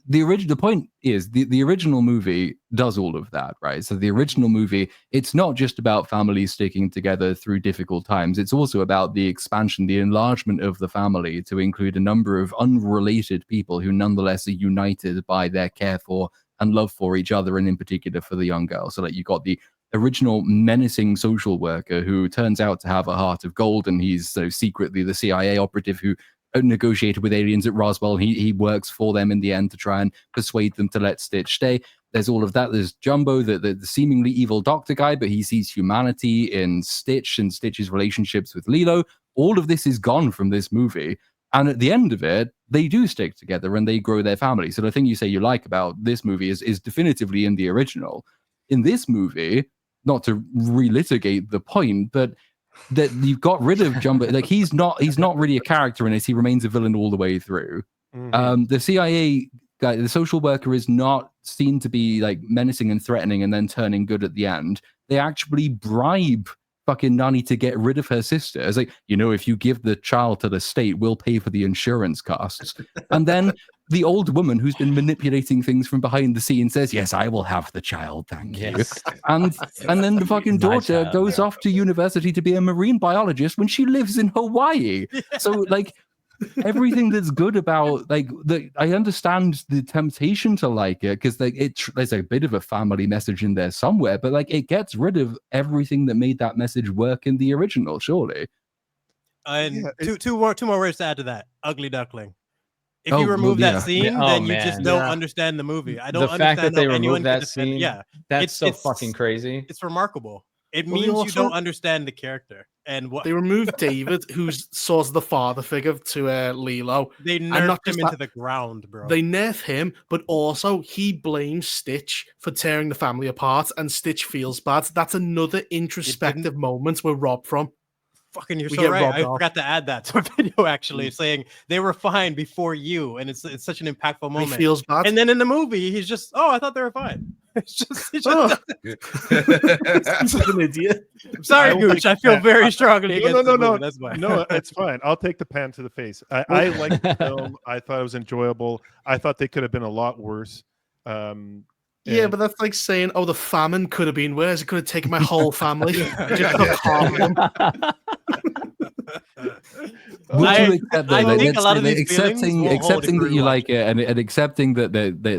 the point is the original movie does all of that, right? So the original movie, it's not just about families sticking together through difficult times. It's also about the expansion, the enlargement of the family to include a number of unrelated people who nonetheless are united by their care for and love for each other, and in particular for the young girl. So like you got the original menacing social worker who turns out to have a heart of gold, and he's secretly the CIA operative who negotiated with aliens at Roswell. He works for them in the end to try and persuade them to let Stitch stay. There's all of that. There's Jumbo, the seemingly evil doctor guy, but he sees humanity in Stitch and Stitch's relationships with Lilo. All of this is gone from this movie. And at the end of it, they do stick together and they grow their family. So the thing you say you like about this movie is definitively in the original. In this movie, not to relitigate the point, but that you've got rid of Jumbo. Like he's not really a character in it. He remains a villain all the way through. Mm-hmm. The CIA guy, the social worker, is not seen to be like menacing and threatening and then turning good at the end. They actually bribe fucking Nani to get rid of her sister. It's like, if you give the child to the state, we'll pay for the insurance costs. And then the old woman who's been manipulating things from behind the scenes says, yes, I will have the child, thank you. And then the fucking daughter goes off to university to be a marine biologist when she lives in Hawaii. So like everything that's good about I understand the temptation to like it because there's a bit of a family message in there somewhere, but like it gets rid of everything that made that message work in the original, surely. And two more words to add to that: ugly duckling. If you remove that scene, then you just don't understand the movie. I don't understand the fact that they removed that scene. Yeah, that's so fucking crazy. It's remarkable. It means you don't understand the character. And what they removed David, who's sort of the father figure to Lilo. They nerfed him into the ground, bro. They nerf him, but also he blames Stitch for tearing the family apart, and Stitch feels bad. That's another introspective moment we're robbed from. Fucking, you're so right. I forgot to add that to a video actually, saying they were fine before you, and it's such an impactful moment. He feels bad, and then in the movie, he's just, I thought they were fine. It's just he's an idiot. I'm sorry, Gooch. I feel very strongly against the movie. That's why. No, it's fine. I'll take the pan to the face. I liked the film. I thought it was enjoyable. I thought they could have been a lot worse. Yeah, but that's like saying, the famine could have been worse. It could have taken my whole family. Accepting that you like it and accepting that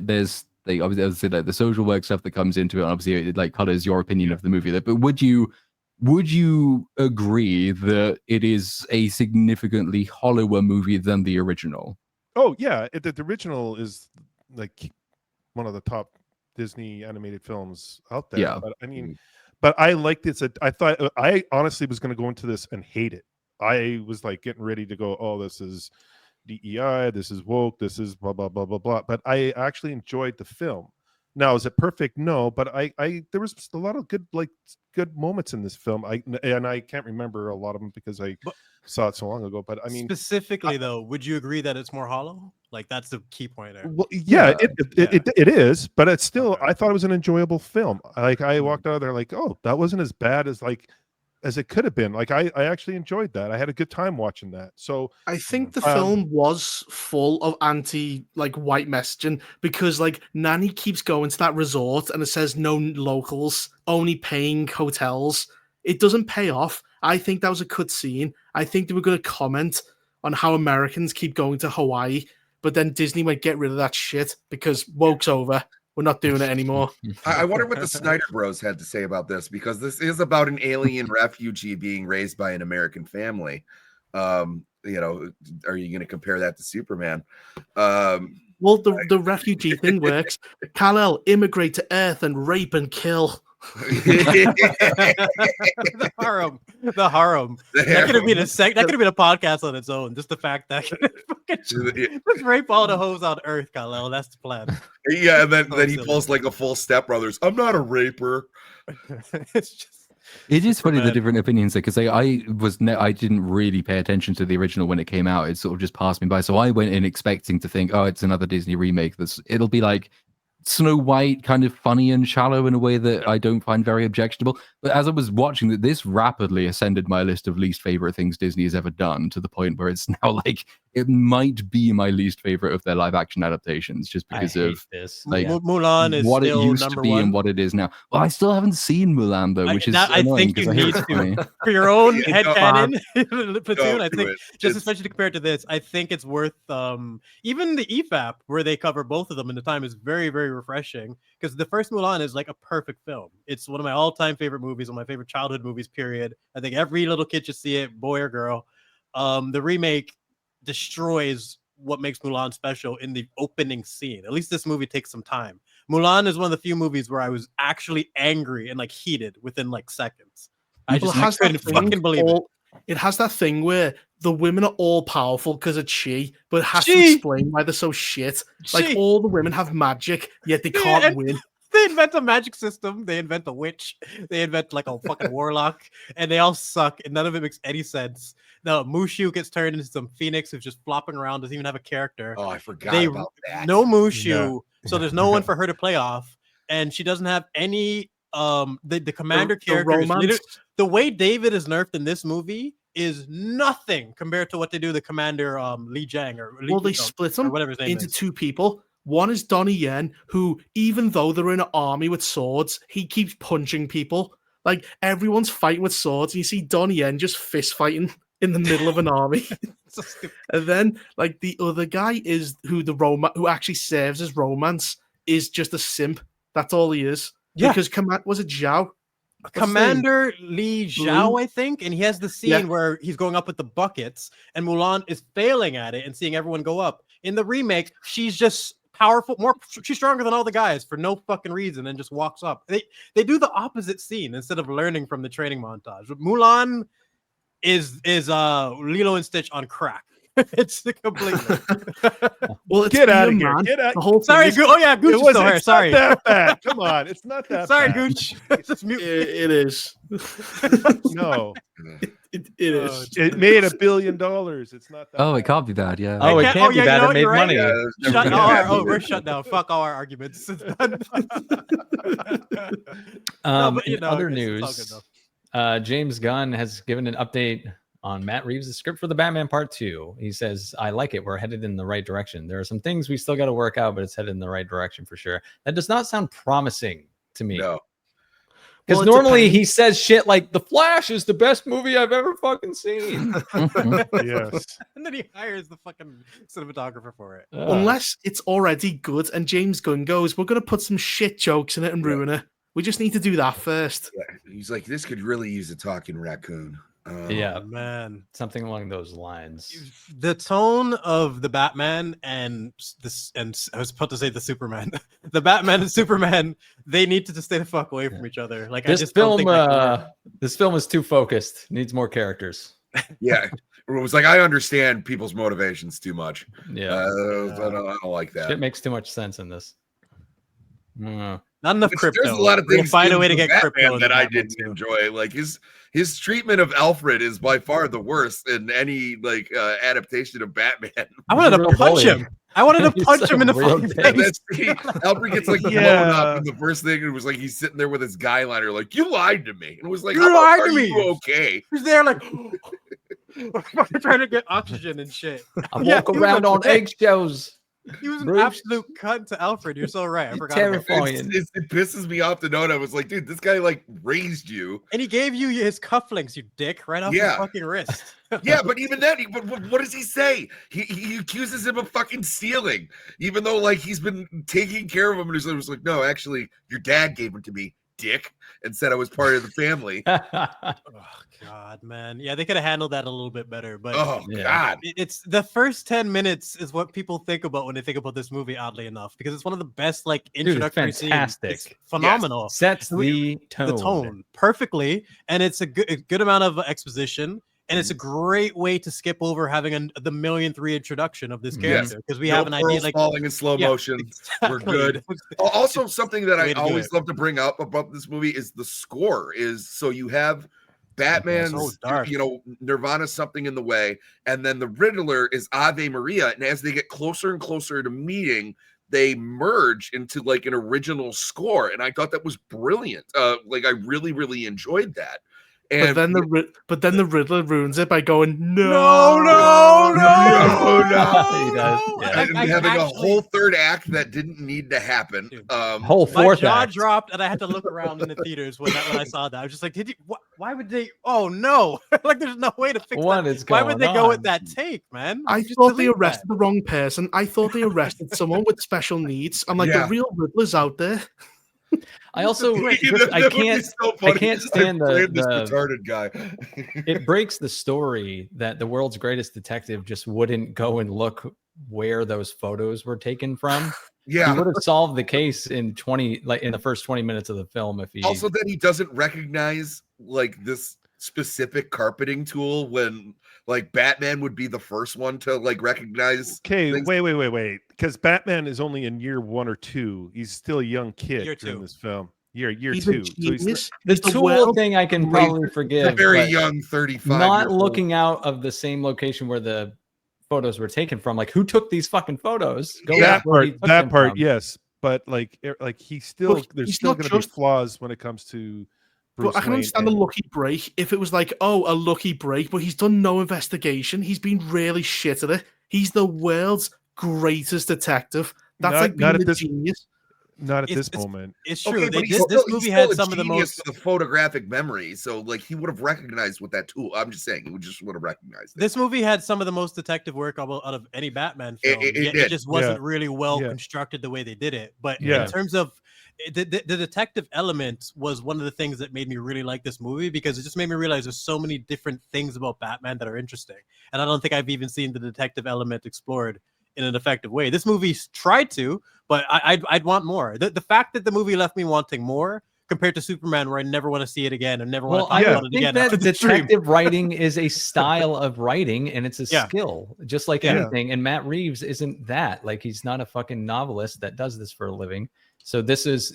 there's obviously like the social work stuff that comes into it, and obviously it like colors your opinion of the movie. But would you agree that it is a significantly hollower movie than the original? Oh yeah, the original is like one of the top Disney animated films out there. Yeah, but I mean, but I liked this. I thought I honestly was going to go into this and hate it. I was like getting ready to go, this is DEI, this is woke, this is blah blah blah blah blah. But I actually enjoyed the film. Now, is it perfect? No, but I there was a lot of good moments in this film. I can't remember a lot of them because I saw it so long ago. But I mean, specifically though, would you agree that it's more hollow? Like that's the key point there. Well, yeah, it is, but it's still. I thought it was an enjoyable film. Like I walked out of there like, that wasn't as bad as it could have been. Like I actually enjoyed that. I had a good time watching that. So I think the film was full of white messaging because like Nanny keeps going to that resort and it says no locals, only paying hotels. It doesn't pay off. I think that was a cut scene. I think they were going to comment on how Americans keep going to Hawaii but then Disney went, get rid of that shit because woke's over. We're not doing it anymore. I wonder what the Snyder Bros had to say about this, because this is about an alien refugee being raised by an American family. You know, are you going to compare that to Superman? Well, the refugee thing works. Kal-El, immigrate to Earth and rape and kill. The harem. That could have been a podcast on its own. Just the fact that let's rape all the hoes on Earth, Kal-El. That's the plan. Yeah, and then he pulls like a full Step Brothers. I'm not a raper. It's just. It is funny the different opinions because I didn't really pay attention to the original when it came out. It sort of just passed me by. So I went in expecting to think, oh, it's another Disney remake. It'll be like Snow White, kind of funny and shallow in a way that I don't find very objectionable. But as I was watching that, this rapidly ascended my list of least favorite things Disney has ever done, to the point where it's now like it might be my least favorite of their live action adaptations, just because of this. Like Mulan is what it still used to number be one. and what it is now. Well, I still haven't seen Mulan though, which is I annoying think you because I hear need it's funny. to for your own Yeah, headcanon. Platoon, I do think it. just especially compared to this, I think it's worth even the EFAP where they cover both of them in the time is very, very refreshing, because the first Mulan is like a perfect film. It's one of my all-time favorite movies, one of my favorite childhood movies, period. I think every little kid should see it, boy or girl. The remake destroys what makes Mulan special in the opening scene. At least this movie takes some time. Mulan is one of the few movies where I was actually angry and like heated within like seconds. I couldn't fucking believe it. It has that thing where the women are all powerful because it's she, but it has to explain why they're so shit. Like all the women have magic, yet they can't win. They invent a magic system. They invent a witch. They invent like a fucking warlock, and they all suck, and none of it makes any sense. No, Mushu gets turned into some phoenix who's just flopping around, doesn't even have a character. Oh, I forgot about that. No Mushu, so there's no one for her to play off, and she doesn't have any. The commander character is the way David is nerfed in this movie is nothing compared to what they do the commander Li Jiang they split them whatever his name into is. two people. One is Donnie Yen, who, even though they're in an army with swords, he keeps punching people. Like, everyone's fighting with swords, and you see Donnie Yen just fist fighting in the middle of an army. So stupid. And then, like, the other guy is who actually serves as romance is just a simp. That's all he is. Yeah. Because was it Zhao? Commander Li Zhao, I think, and he has the scene where he's going up with the buckets, and Mulan is failing at it and seeing everyone go up. In the remake, she's just powerful, she's stronger than all the guys for no fucking reason, and just walks up. They do the opposite scene instead of learning from the training montage. Mulan is Lilo and Stitch on crack. It's completely. Well, it's get out of here. Man. Get out. The whole sorry, oh yeah, Gooch is still here. Sorry. Not that bad. Come on, it's not that sorry, bad. Gooch. Just mute. It is. No. It is. It made $1 billion. It's not that Oh, bad. it can't be bad. Yeah. Oh, it can't be bad. It made you're right. money. Yeah, We're shut down. Fuck all our arguments. It's done. In other news, James Gunn has given an update on Matt Reeves' script for the Batman Part 2. He says, I like it. We're headed in the right direction. There are some things we still got to work out, but it's headed in the right direction for sure. That does not sound promising to me. No. Because normally he says shit like, The Flash is the best movie I've ever fucking seen. Yes. And then he hires the fucking cinematographer for it. Unless it's already good and James Gunn goes, we're going to put some shit jokes in it and ruin it. We just need to do that first. Yeah. He's like, this could really use a talking raccoon. Yeah, man, something along those lines. The tone of the Batman and I was about to say the Superman, the Batman and Superman, they need to just stay the fuck away from each other. Like this film, this film is too focused. Needs more characters. Yeah, it was like I understand people's motivations too much. Yeah, I don't like that. It makes too much sense in this. Not enough crypto. There's a lot of things. We'll find a way to get crypto that I didn't enjoy. Like his treatment of Alfred is by far the worst in any like adaptation of Batman. I wanted to punch him. I wanted to punch him in the fucking face. Alfred gets like blown up, and the first thing it was like he's sitting there with his guy liner, like you lied to me, and it was like, you lied to me. You okay? He's there like trying to get oxygen and shit. I walk around on eggshells. He was an absolute cunt to Alfred. You're so right. I forgot. Terrifying. It pisses me off to note. I was like, dude, this guy like raised you, and he gave you his cufflinks, you dick, right off your fucking wrist. Yeah, but even then, but what does he say? He accuses him of fucking stealing, even though like he's been taking care of him, and he was like, no, actually, your dad gave him to me, dick, and said I was part of the family. Oh God, man. Yeah, they could have handled that a little bit better. But Oh God, it's the first 10 minutes is what people think about when they think about this movie. Oddly enough, because it's one of the best like introductory scenes. fantastic. It's phenomenal. Yes. Sets the tone perfectly, and it's a good amount of exposition. And it's a great way to skip over having the millionth reintroduction of this character because we have an idea like falling in slow motion. Exactly. We're good. Also, something that I always love to bring up about this movie is the score. So you have Batman's, Nirvana, Something in the Way, and then the Riddler is Ave Maria. And as they get closer and closer to meeting, they merge into like an original score, and I thought that was brilliant. Like I really, really enjoyed that. And but then the Riddler ruins it by going no. He does. Yeah. And having a whole third act that didn't need to happen. Whole fourth jaw act dropped, and I had to look around in the theaters when I saw that. I was just like, why would they? Oh no! Like, there's no way to fix that. Why would they go with that take, man? I thought they arrested the wrong person. I thought they arrested someone with special needs. I'm like, the real Riddler's out there. I also I can't stand this retarded guy. It breaks the story that the world's greatest detective just wouldn't go and look where those photos were taken from. Yeah, he would have solved the case in the first 20 minutes of the film if he also that he doesn't recognize like this specific carpeting tool when like Batman would be the first one to like recognize. Okay, wait, because Batman is only in year 1 or 2. He's still a young kid in this film. Year he's 2. So the tool thing I can probably forgive. Very young, 35. Not looking out of the same location where the photos were taken from. Like, who took these fucking photos? That part, yes, but like he's still there's still going to be flaws when it comes to. But I can understand a lucky break if it was like, a lucky break, but he's done no investigation. He's been really shit at it. He's the world's greatest detective. That's not at this genius. Not at this moment. It's true. Okay, this movie had some of the most photographic memory, so like he would have recognized with that tool. I'm just saying, he would have recognized it. This movie had some of the most detective work out of any Batman film. It just wasn't really well constructed the way they did it. But in terms of the detective element was one of the things that made me really like this movie because it just made me realize there's so many different things about Batman that are interesting. And I don't think I've even seen the detective element explored in an effective way. This movie tried to, but I'd want more. The fact that the movie left me wanting more compared to Superman, where I never want to see it again and never want to talk about it again. That detective writing is a style of writing and it's a skill, just like anything. And Matt Reeves isn't that. Like, he's not a fucking novelist that does this for a living. So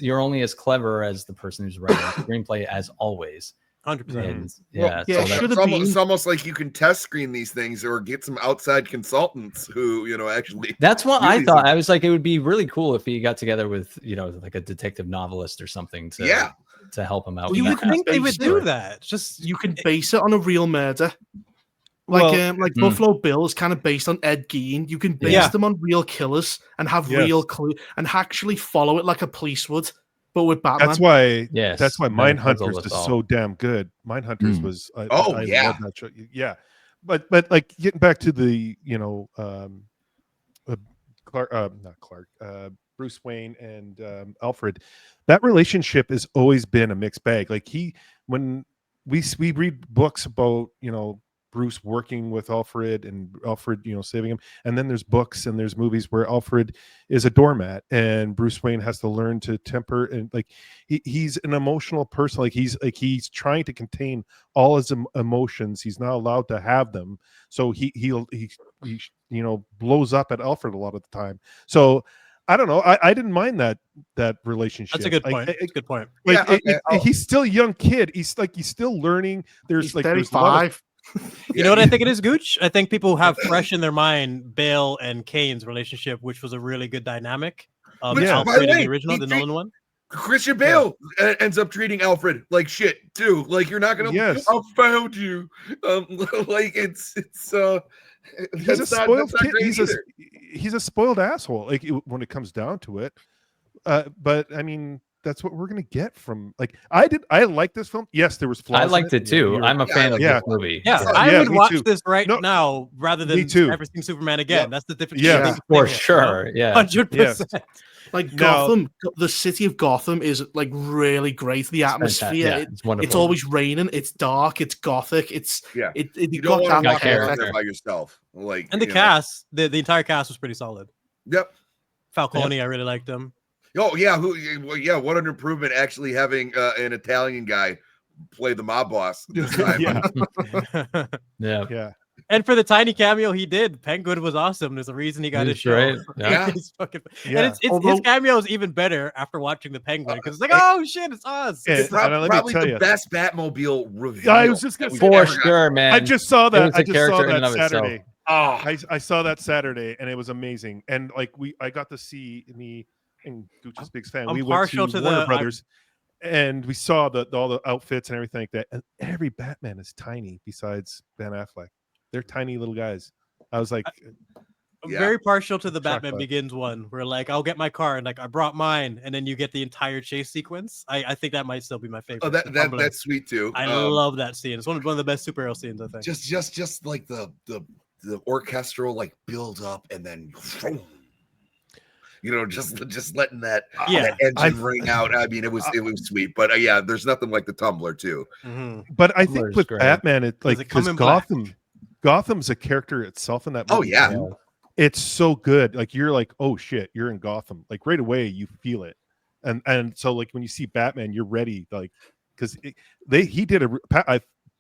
you're only as clever as the person who's writing the screenplay, as always. 100%. It's almost like you can test screen these things or get some outside consultants who, actually. That's what I thought. I was like, it would be really cool if he got together with, like a detective novelist or something to help him out. Well, you would think they would do that. Just you can base it on a real murder. Like Buffalo Bill is kind of based on Ed Gein. You can base them on real killers and have real clue and actually follow it like a police would, but with Batman. That's why Mindhunters is so damn good. Mindhunters was I love that show. Yeah, but like getting back to the Bruce Wayne and Alfred, that relationship has always been a mixed bag. Like when we read books about Bruce working with Alfred and Alfred, saving him. And then there's books and there's movies where Alfred is a doormat and Bruce Wayne has to learn to temper, and like he's an emotional person. Like he's trying to contain all his emotions. He's not allowed to have them. So he blows up at Alfred a lot of the time. So I don't know. I didn't mind that relationship. That's a good point. It's a good point. Like he's still a young kid. He's still learning. There's 35. You know what I think it is, Gooch? I think people have fresh in their mind Bale and Kane's relationship, which was a really good dynamic. Alfred in the original, the Nolan one. Christian Bale ends up treating Alfred like shit too. Like, you're not gonna. Yes. I found you. Like it's. He's a spoiled kid. He's a spoiled asshole. Like when it comes down to it. But I mean, that's what we're gonna get from like I like this film. Yes, there was flaws. I liked it too. I'm a fan of this movie. Yeah, So. I would me watch too. this right No, now rather than me too. ever seeing Superman again. That's the difference. Yeah, for sure. Yeah, 100%. Like Gotham, the city of Gotham is like really great. The atmosphere, it's wonderful. It's always raining. It's dark. It's gothic. You don't want to walk around there by yourself. Like, and the cast, the entire cast was pretty solid. Yep. Falcone, I really liked him. Oh yeah, what an improvement actually having an Italian guy play the mob boss this time. yeah. And for the tiny cameo he did, Penguin was awesome. There's a reason he got his show. Right. Yeah. And his cameo is even better after watching the Penguin because it's like, oh shit, it's us. It's probably the best Batmobile reveal. I was just gonna say for sure, man. I just saw that. I just saw that Saturday. I saw that Saturday, and it was amazing. And like I got to see me and Gucci's biggest fan. We went to Warner Brothers, and we saw all the outfits and everything like that. And every Batman is tiny besides Ben Affleck. They're tiny little guys. I was like, I'm very partial to the Batman Begins one, where like I'll get my car and like I brought mine, and then you get the entire chase sequence. I think that might still be my favorite. Oh, that's sweet too. I love that scene. It's one of the best superhero scenes, I think. Just like the orchestral like build up and then just letting that engine ring out. I mean, it was sweet, but there's nothing like the Tumbler too. Mm-hmm. But I think with Batman, it's like because Gotham's a character itself in that movie. Oh yeah. It's so good. Like you're like, oh shit, you're in Gotham. Like right away you feel it. And so like when you see Batman, you're ready. Like because he did a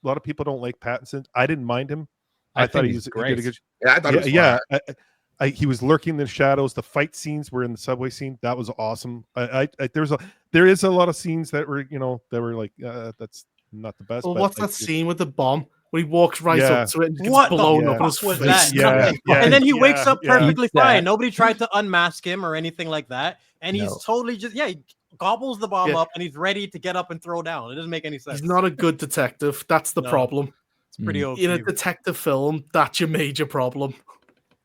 lot of people don't like Pattinson. I didn't mind him. I thought he was great. He did a good, I thought it was he was lurking in the shadows. The fight scenes were in the subway scene. That was awesome. There is a lot of scenes that were like that's not the best. Well, what's that scene with the bomb? When he walks up to it and gets blown up in his face. And then he wakes up perfectly fine. Nobody tried to unmask him or anything like that. And he's totally just, he gobbles the bomb up and he's ready to get up and throw down. It doesn't make any sense. He's not a good detective. That's the problem. It's pretty OP. In a detective film, that's your major problem.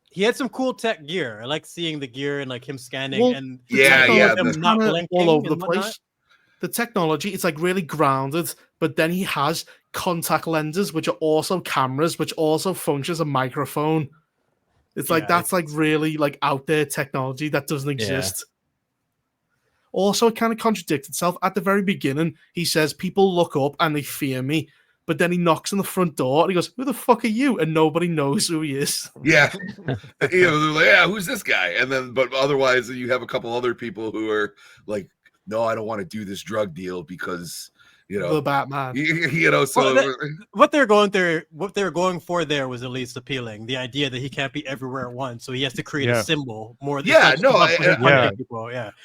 He had some cool tech gear. I like seeing the gear and like him scanning and him not blinking all over the place. The technology, it's like really grounded, but then he has contact lenses, which are also cameras, which also function as a microphone. It's like that's like really like out there technology that doesn't exist. Also, it kind of contradicts itself. At the very beginning, he says people look up and they fear me, but then he knocks on the front door and he goes, "Who the fuck are you?" And nobody knows who he is. Yeah, they're like, "Who's this guy?" And then, but otherwise, you have a couple other people who are like, "No, I don't want to do this drug deal because." The Batman. So what they're going for there was at least appealing. The idea that he can't be everywhere at once, so he has to create a symbol more. People.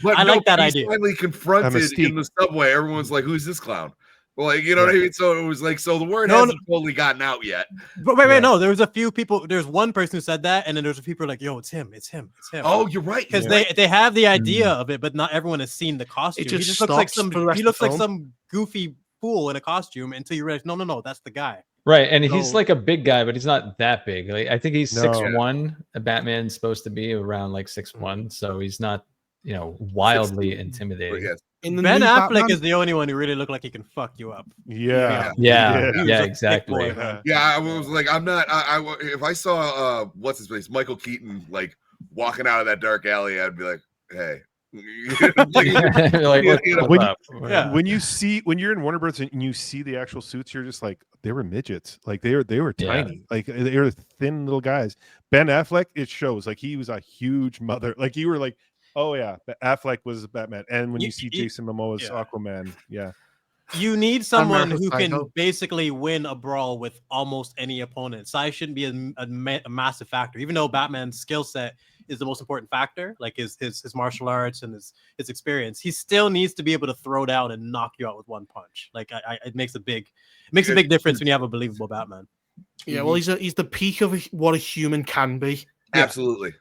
But I like that idea. Finally confronted in the subway, everyone's like, "Who's this clown?" Well, like, you know what I mean? So it was like, so the word hasn't totally gotten out yet. But wait, no, there was a few people. There's one person who said that, and then there's people like, "Yo, it's him. Oh, you're right. Because they have the idea of it, but not everyone has seen the costume. He just looks like some goofy fool in a costume until you realize, no, that's the guy. Right, and he's like a big guy, but he's not that big. Like, I think he's 6'1". Batman's supposed to be around like 6'1", so he's not, wildly intimidating. Ben Affleck is the only one who really looked like he can fuck you up. Yeah, exactly. I was like, I'm not. If I saw what's his face, Michael Keaton, like walking out of that dark alley, I'd be like, hey. When you're in Warner Bros. And you see the actual suits, you're just like, they were midgets. Like they were tiny. Like they were thin little guys. Ben Affleck, it shows like he was a huge mother. Like you were like, oh yeah, Affleck was Batman. And when you see Jason Momoa's Aquaman, you need someone who can basically win a brawl with almost any opponent. Size shouldn't be a massive factor, even though Batman's skill set is the most important factor, like his martial arts and his experience. He still needs to be able to throw down and knock you out with one punch. Like it makes a big difference when you have a believable Batman. Yeah, well, he's the peak of what a human can be. Absolutely.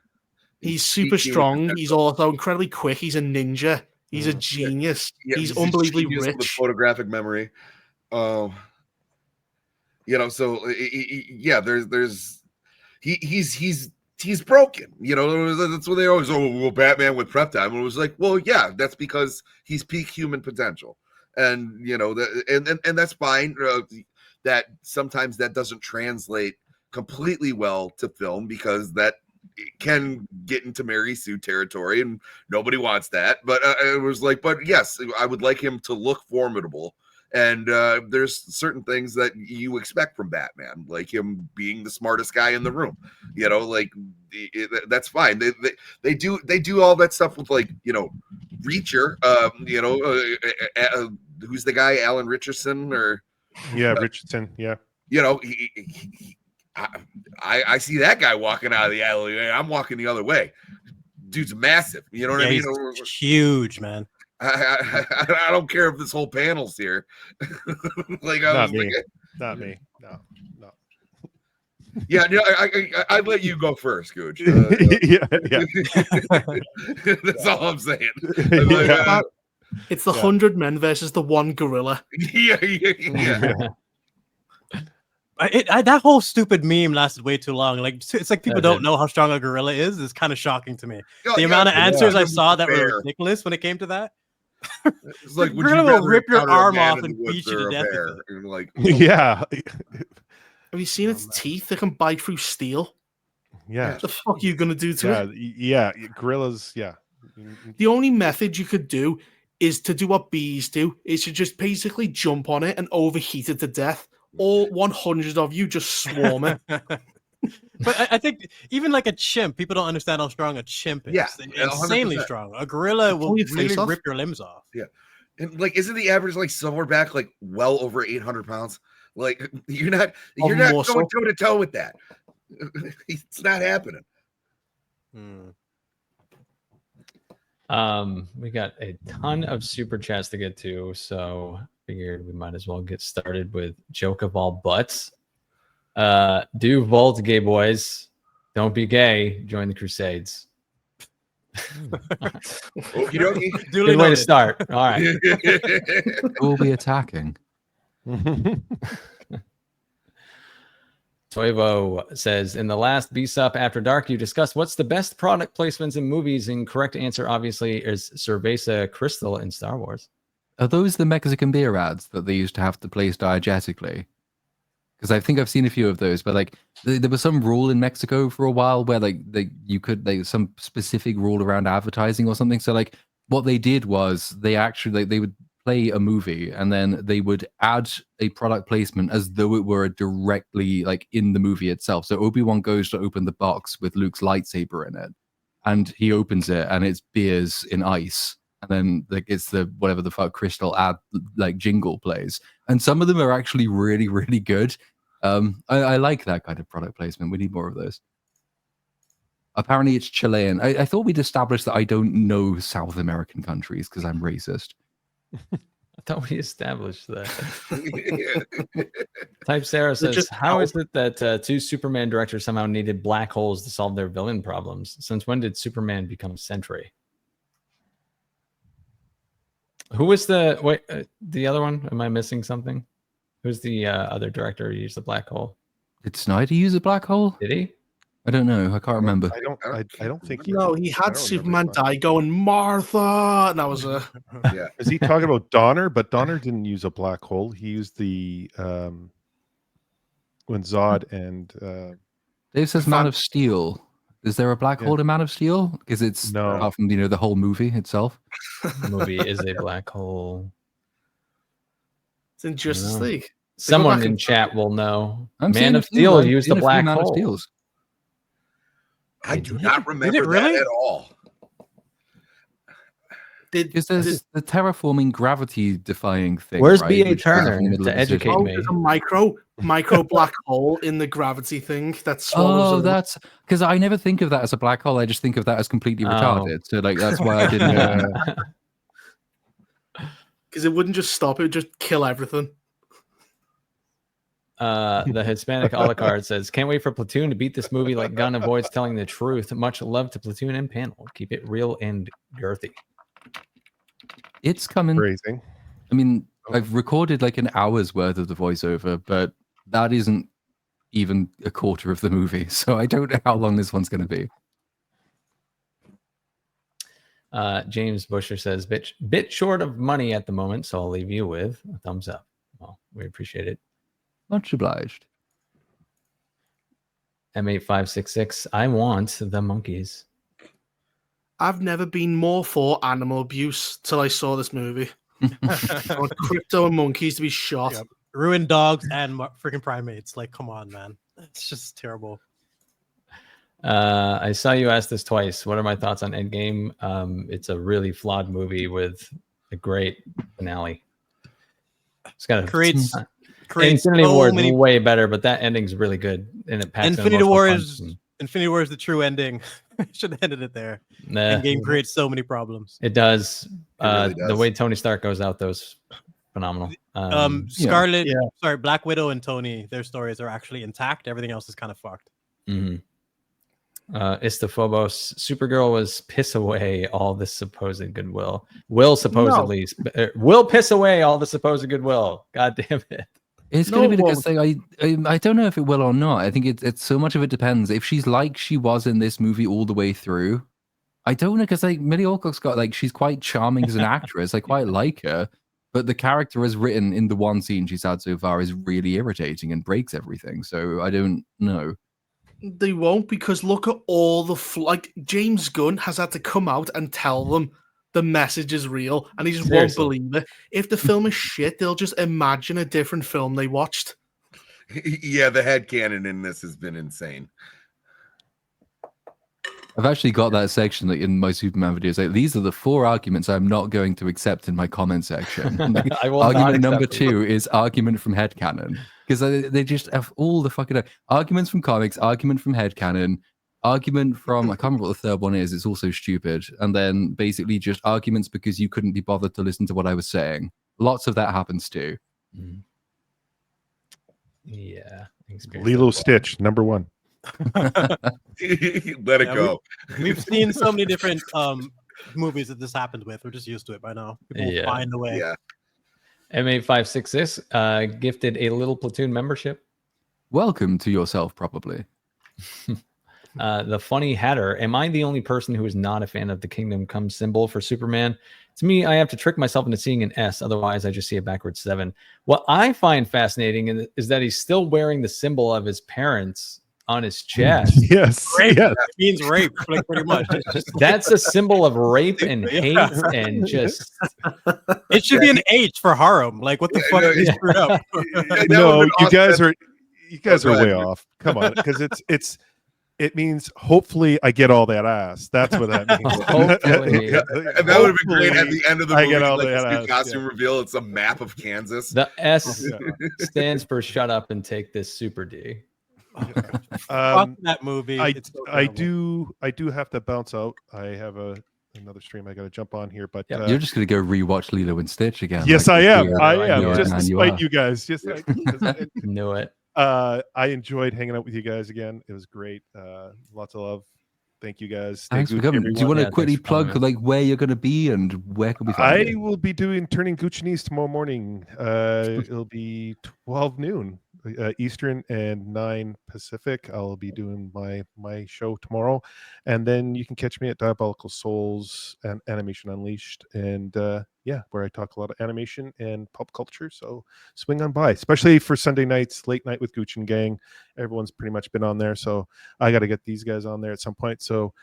He's super strong. He's also incredibly quick. He's a ninja. He's a genius. He's unbelievably rich. With photographic memory. So he's he's broken. You know, that's what they always, well, Batman with prep time. And it was like, well, yeah, that's because he's peak human potential. And, you know, and that's fine. That sometimes that doesn't translate completely well to film because that can get into Mary Sue territory and nobody wants that. But it was like, but yes, I would like him to look formidable. And there's certain things that you expect from Batman, like him being the smartest guy in the room. You know, like that's fine. They do all that stuff with, like, you know, Reacher. You know, who's the guy, Alan Richardson or Richardson. Yeah. You know, I see that guy walking out of the alley. I'm walking the other way. Dude's massive. You know what I mean? Huge, man. I don't care if this whole panel's here. Like, Not me. No. Yeah, I'd let you go first, Gooch. Yeah. That's all I'm saying. It's the 100 men versus the one gorilla. Yeah. That whole stupid meme lasted way too long. Like, it's like people don't know how strong a gorilla is. It's kind of shocking to me. The amount of answers I saw that were ridiculous when it came to that. It's like, would gorilla will rip your arm off and beat you to death. And like, yeah. Have you seen its teeth? They can bite through steel. Yeah. What the fuck are you gonna do to it? Yeah. Gorillas. Yeah. The only method you could do is to do what bees do: is to just basically jump on it and overheat it to death. All 100 of you just swarm it. But I think even like a chimp, people don't understand how strong a chimp is. Yeah, insanely 100%. strong. A gorilla will really rip your limbs off. Yeah, and like, isn't the average like silverback like well over 800 pounds? Like, you're not going toe to toe with that. It's not happening. We got a ton of super chats to get to, so figured we might as well get started with joke of all butts. Do Volt, gay boys. Don't be gay. Join the Crusades. Good way to start. All right. We'll be attacking. Toivo says, in the last BSUP After Dark, you discussed what's the best product placements in movies, and correct answer obviously is Cerveza Crystal in Star Wars. Are those the Mexican beer ads that they used to have to place diegetically? Because I think I've seen a few of those, but like there was some rule in Mexico for a while where like some specific rule around advertising or something. So like what they did was they actually they would play a movie and then they would add a product placement as though it were directly like in the movie itself. So Obi-Wan goes to open the box with Luke's lightsaber in it, and he opens it and it's beers in ice. And then like it's the whatever the fuck crystal ad like jingle plays, and some of them are actually really, really good. I like that kind of product placement. We need more of those. Apparently it's Chilean. I thought we'd established that I don't know South American countries because I'm racist. I thought we established that. Type Sarah says, how is it that two Superman directors somehow needed black holes to solve their villain problems? Since when did Superman become Sentry? Who was the other one? Am I missing something? Who's the other director who used the black hole? Did Snyder use a black hole? Did he? I don't know. I can't remember. I don't think. No, he had Superman die going Martha. And that was a. Yeah. Is he talking about Donner? But Donner didn't use a black hole. He used the when Zod and Dave says Man of Steel. Is there a black hole in Man of Steel? Because it's apart from the whole movie itself. The movie is a black hole. It's in Justice League. Someone in chat will know. Man of Steel used a black hole. I do not remember that at all. Because there's the terraforming gravity-defying thing. Where's right? B.A. Turner to educate me? There's a micro black hole in the gravity thing. That's that's because I never think of that as a black hole. I just think of that as completely retarded. So like that's why I didn't know. Because it wouldn't just stop; it would just kill everything. The Hispanic a la carte says, can't wait for Platoon to beat this movie like Gunn avoids telling the truth. Much love to Platoon and panel. Keep it real and girthy. It's coming. Phrasing. I mean, I've recorded like an hour's worth of the voiceover, but that isn't even a quarter of the movie. So I don't know how long this one's going to be. James Busher says, bit short of money at the moment, so I'll leave you with a thumbs up. Well, we appreciate it. Much obliged. M8566, I want the monkeys. I've never been more for animal abuse till I saw this movie. I want crypto and monkeys to be shot. Yep. Ruined dogs and freaking primates. Like, come on, man. It's just terrible. I saw you ask this twice. What are my thoughts on Endgame? It's a really flawed movie with a great finale. It's got creates Infinity War is way better, but that ending's really good. And it packs Infinity War is the true ending. Should have ended it there. Endgame creates so many problems. It does. Really does. The way Tony Stark goes out, though, is phenomenal. Scarlet, Black Widow and Tony, their stories are actually intact. Everything else is kind of fucked. Mm-hmm. Istophobos, Supergirl was piss away all this supposed goodwill. Will piss away all the supposed goodwill. God damn it. It's going to be because I don't know if it will or not. I think it's so much of it depends. If she's like she was in this movie all the way through, I don't know, because like Millie Alcock's got like, she's quite charming as an actress. I quite like her, but the character as written in the one scene she's had so far is really irritating and breaks everything. So I don't know. They won't, because look at all the James Gunn has had to come out and tell them the message is real, and he just won't believe it. If the film is shit, they'll just imagine a different film they watched. Yeah, the headcanon in this has been insane. I've actually got that section in my Superman videos. Like, these are the 4 arguments I'm not going to accept in my comment section. Argument number 2 is argument from headcanon. Because they just have all the fucking arguments from comics, argument from headcanon, argument from, I can't remember what the third one is. It's also stupid. And then basically just arguments because you couldn't be bothered to listen to what I was saying. Lots of that happens too. Yeah. Lilo Stitch, number 1. Let it go. We've seen so many different movies that this happened with. We're just used to it by now. People find a way. Yeah. M8566 gifted a little Platoon membership. Welcome to yourself, probably. The Funny Hatter. Am I the only person who is not a fan of the Kingdom Come symbol for Superman? To me, I have to trick myself into seeing an S. Otherwise, I just see a backwards 7. What I find fascinating is that he's still wearing the symbol of his parents on his chest. Yes. Rape. Yes. It means rape, like, pretty much. That's a symbol of rape and hate and just. It should be an H for harem. Like, what the fuck is screwed up? No, you guys are way off. Come on, because it means hopefully I get all that ass. That's what that means. And that would have been great at the end of the movie. I get all like that this new costume reveal. It's a map of Kansas. The S stands for shut up and take this Super D. Fuck that movie. I do have to bounce out. I have another stream I got to jump on here, but you're just gonna go rewatch Lilo and Stitch again. Yes, like, I am. Just despite you guys. Knew it. I enjoyed hanging out with you guys again. It was great. Lots of love. Thank you guys. Thanks for coming. Do you want to quickly plug like where you're going to be and where can we find you? I will be turning Gucci Knees tomorrow morning. It'll be 12 noon Eastern and 9 Pacific. I'll be doing my show tomorrow, and then you can catch me at Diabolical Souls and Animation Unleashed, and where I talk a lot of animation and pop culture. So swing on by, especially for Sunday nights, late night with Gooch and Gang. Everyone's pretty much been on there, so I got to get these guys on there at some point. So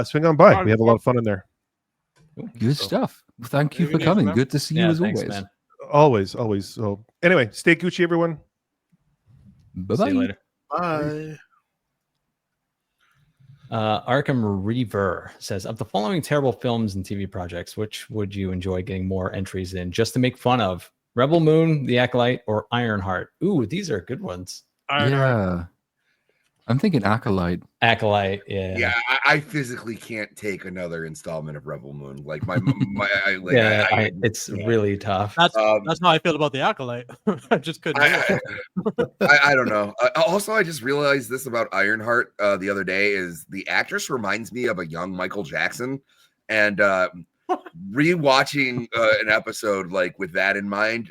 swing on by. We have a lot of fun in there. Good stuff. Thank you for coming. Good to see you as always. Man. Always. So anyway, stay Gucci, everyone. Bye-bye. See you later. Bye. Arkham Reaver says, of the following terrible films and TV projects, which would you enjoy getting more entries in just to make fun of? Rebel Moon, The Acolyte, or Ironheart? Ooh, these are good ones. Yeah. I'm thinking Acolyte. Acolyte, yeah. Yeah, I physically can't take another installment of Rebel Moon. Like it's really tough. That's how I feel about The Acolyte. I just couldn't. I don't know. Also, I just realized this about Ironheart the other day is the actress reminds me of a young Michael Jackson, and rewatching an episode like with that in mind.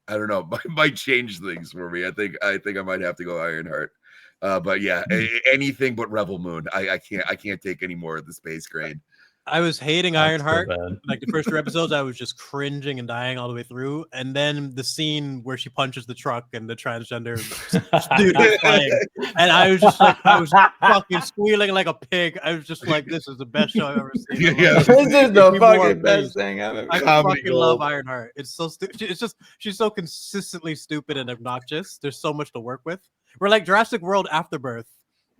I don't know. Might change things for me. I think I might have to go Ironheart. But yeah, anything but Rebel Moon. I can't take any more of the space grade. I was hating That's so Ironheart. bad. Like the first 2 episodes, I was just cringing and dying all the way through. And then the scene where she punches the truck and the transgender dude is flying. And I was just like, I was fucking squealing like a pig. I was just like, this is the best show I've ever seen. Yeah. This is the Give me more, fucking best please. thing I've ever I Comedy fucking love gold. Ironheart. It's so stupid. It's just she's so consistently stupid and obnoxious. There's so much to work with. We're like Jurassic World Afterbirth.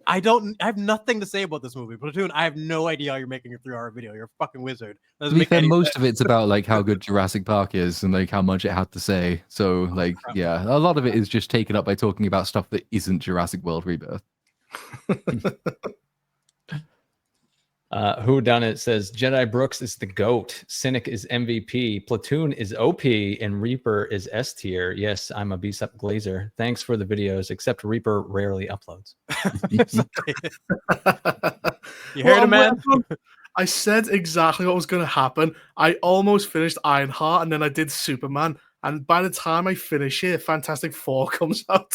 I have nothing to say about this movie. Platoon, I have no idea how you're making a 3-hour video. You're a fucking wizard. To be fair, most of it's about like how good Jurassic Park is and like how much it had to say. So like, yeah, a lot of it is just taken up by talking about stuff that isn't Jurassic World Rebirth. Who Done It says Jedi Brooks is the GOAT, Cynic is MVP, Platoon is OP, and Reaper is S tier. Yes, I'm a BSUP glazer. Thanks for the videos, except Reaper rarely uploads. You heard him, man? I said exactly what was going to happen. I almost finished Ironheart, and then I did Superman. And by the time I finish it, Fantastic Four comes out.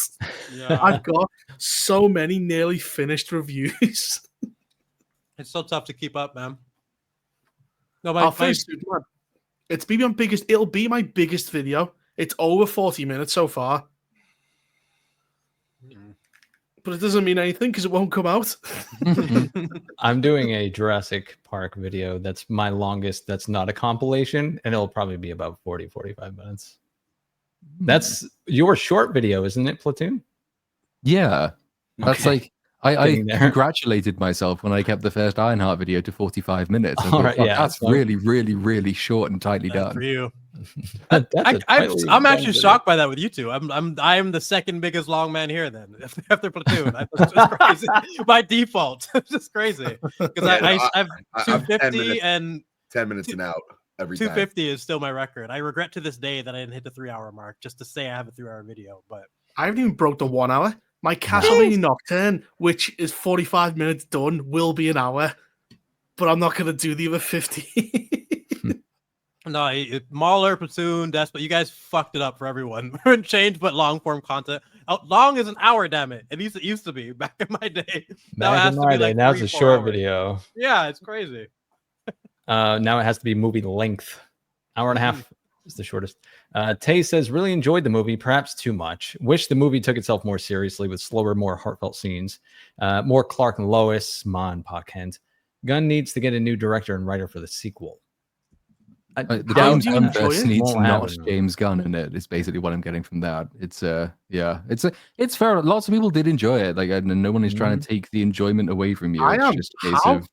Yeah. I've got so many nearly finished reviews. It's so tough to keep up, man. No, I'll finish Superman. It'll be my biggest video. It's over 40 minutes so far. But it doesn't mean anything because it won't come out. I'm doing a Jurassic Park video. That's my longest. That's not a compilation, and it'll probably be about 40, 45 minutes. That's your short video, isn't it, Platoon? Yeah, that's Okay. like I Getting there. congratulated myself when I kept the first Ironheart video to 45 minutes. I All thought, right, "Fuck, yeah, that's so- really, really, really short and tightly That's for done." you. That's a tightly I'm done actually video. shocked by that with you two. I'm the second biggest long man here then after Platoon. It's just crazy. By default, it's just crazy because I've I'm 10 250 minutes, and 10 minutes and out every time. 250 is still my record. I regret to this day that I didn't hit the 3-hour mark just to say I have a 3-hour video. But I haven't even broke the 1 hour. My Castlevania Nocturne, which is 45 minutes done, will be an hour. But I'm not going to do the other 50. no, Mauler, Platoon, Despot, you guys fucked it up for everyone. Changed, but long form content. Long is an hour, damn it. At least it used to be back in my day. Now it Back has in to my be day, like now it's a 3-4 short hours. video. Yeah, it's crazy. Now it has to be movie length. Hour and a half is the shortest. Tay says, really enjoyed the movie, perhaps too much. Wish the movie took itself more seriously with slower, more heartfelt scenes. More Clark and Lois. Mon, Pa Kent. Gunn needs to get a new director and writer for the sequel. The How James do you Gunn enjoy verse it? needs Won't not happen. James Gunn in it. Is basically what I'm getting from that. It's it's fair. Lots of people did enjoy it. Like, and no one is trying to take the enjoyment away from you. I It's am. just a case How? of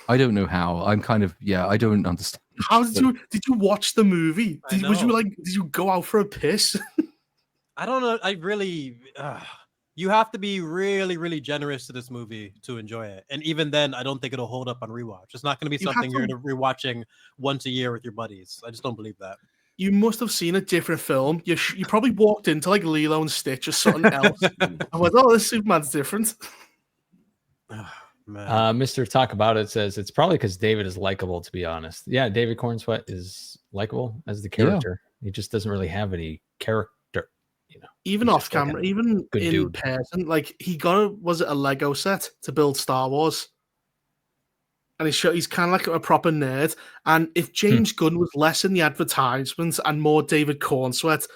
I don't know how. I'm kind of I don't understand. How did you watch the movie? I Was you know. did you go out for a piss? I don't know. I really, you have to be really, really generous to this movie to enjoy it. And even then, I don't think it'll hold up on rewatch. It's not going to be You have something you're to- rewatching once a year with your buddies. I just don't believe that. You must have seen a different film. You probably walked into like Lilo and Stitch or something else. I went, oh, this Superman's different. Man. Mr. Talk About It says it's probably because David is likable, to be honest. Yeah, David Cornsweet is likable as the character. He just doesn't really have any character, you know. Even He's off just like camera, a even good in dude. person, like he was it a Lego set to build Star Wars? And he's kind of like a proper nerd. And if James Gunn was less in the advertisements and more David Cornsweet,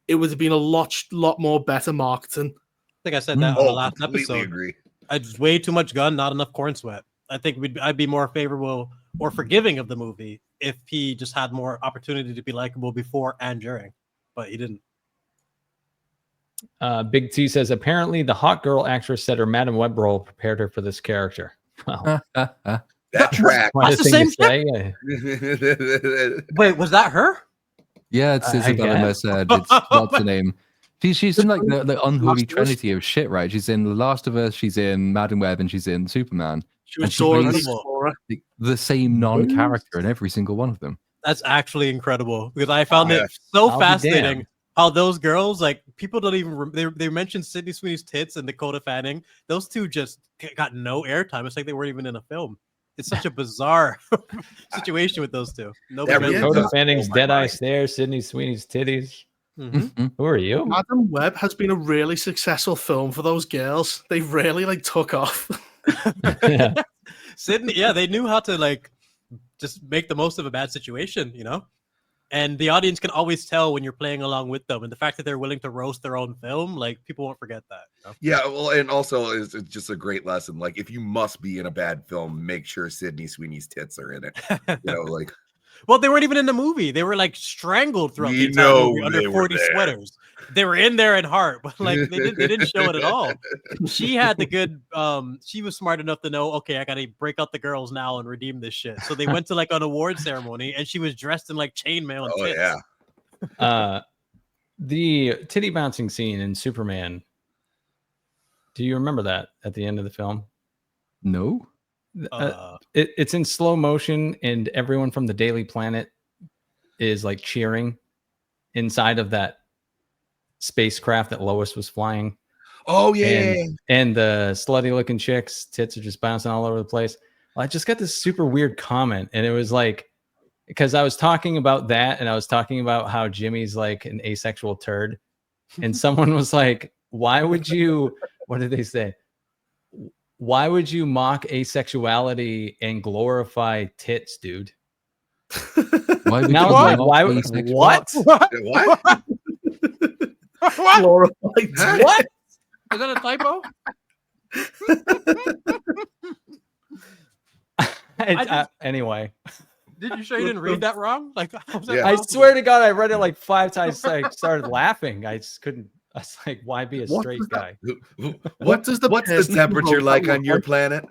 it would have been a lot more better marketing. I think I said that on the last completely episode. agree. It's way too much Gun, not enough corn sweat. I think I'd be more favorable or forgiving of the movie if he just had more opportunity to be likable before and during, but he didn't. Big T says apparently the hot girl actress said her Madam Web role prepared her for this character. Wow. That track. Quite a That's the thing same to say. Wait, was that her? Yeah, it's I Isabella guess. Merced. It's what's her name? She's in like the unholy trinity of shit, right? She's in The Last of Us, she's in Madam Web, and she's in Superman. She And was she Dora the plays Explorer. the same non-character in every single one of them. That's actually incredible because I found Yeah. it so I'll be fascinating damned. how those girls, like people don't even they mentioned Sydney Sweeney's tits and Dakota Fanning. Those two just got no airtime. It's like they weren't even in a film. It's such a bizarre situation with those two. Nobody That really mentions Dakota does Fanning's blow my dead eye mind. stare, Sydney Sweeney's titties. Mm-hmm. Who are you? Madam Web has been a really successful film for those girls. They really like took off. Yeah. Sydney, yeah, they knew how to like just make the most of a bad situation, you know? And the audience can always tell when you're playing along with them. And the fact that they're willing to roast their own film, like people won't forget that. You know? Yeah, well, and also it's just a great lesson. Like, if you must be in a bad film, make sure Sydney Sweeney's tits are in it. You know, like. Well, they weren't even in the movie. They were like strangled throughout the You entire know movie under they were 40 there. sweaters. They were in there in heart, but like they didn't show it at all. She had the good she was smart enough to know, okay, I gotta break out the girls now and redeem this shit. So they went to like an award ceremony and she was dressed in like chainmail and Oh tits. yeah. The titty bouncing scene in Superman. Do you remember that at the end of the film? No. It's in slow motion, and everyone from the Daily Planet is like cheering inside of that spacecraft that Lois was flying. Oh yeah. And the slutty looking chicks' tits are just bouncing all over the place. Well, I just got this super weird comment, and it was like, because I was talking about that, and I was talking about how Jimmy's like an asexual turd, and someone was like, "Why would you?" What did they say? Why would you mock asexuality and glorify tits, dude? Why would Now you I'm like, mock why? asexual- What? What? Glorified. What? Is that a typo? Anyway, Did you sure you didn't read that wrong? Like, how's that Yeah. I possible? swear to God, I read it like 5 times. I started laughing. I just couldn't. I was like, why be a What straight does that- guy? What's does the what's the person who temperature wrote like that on your look planet?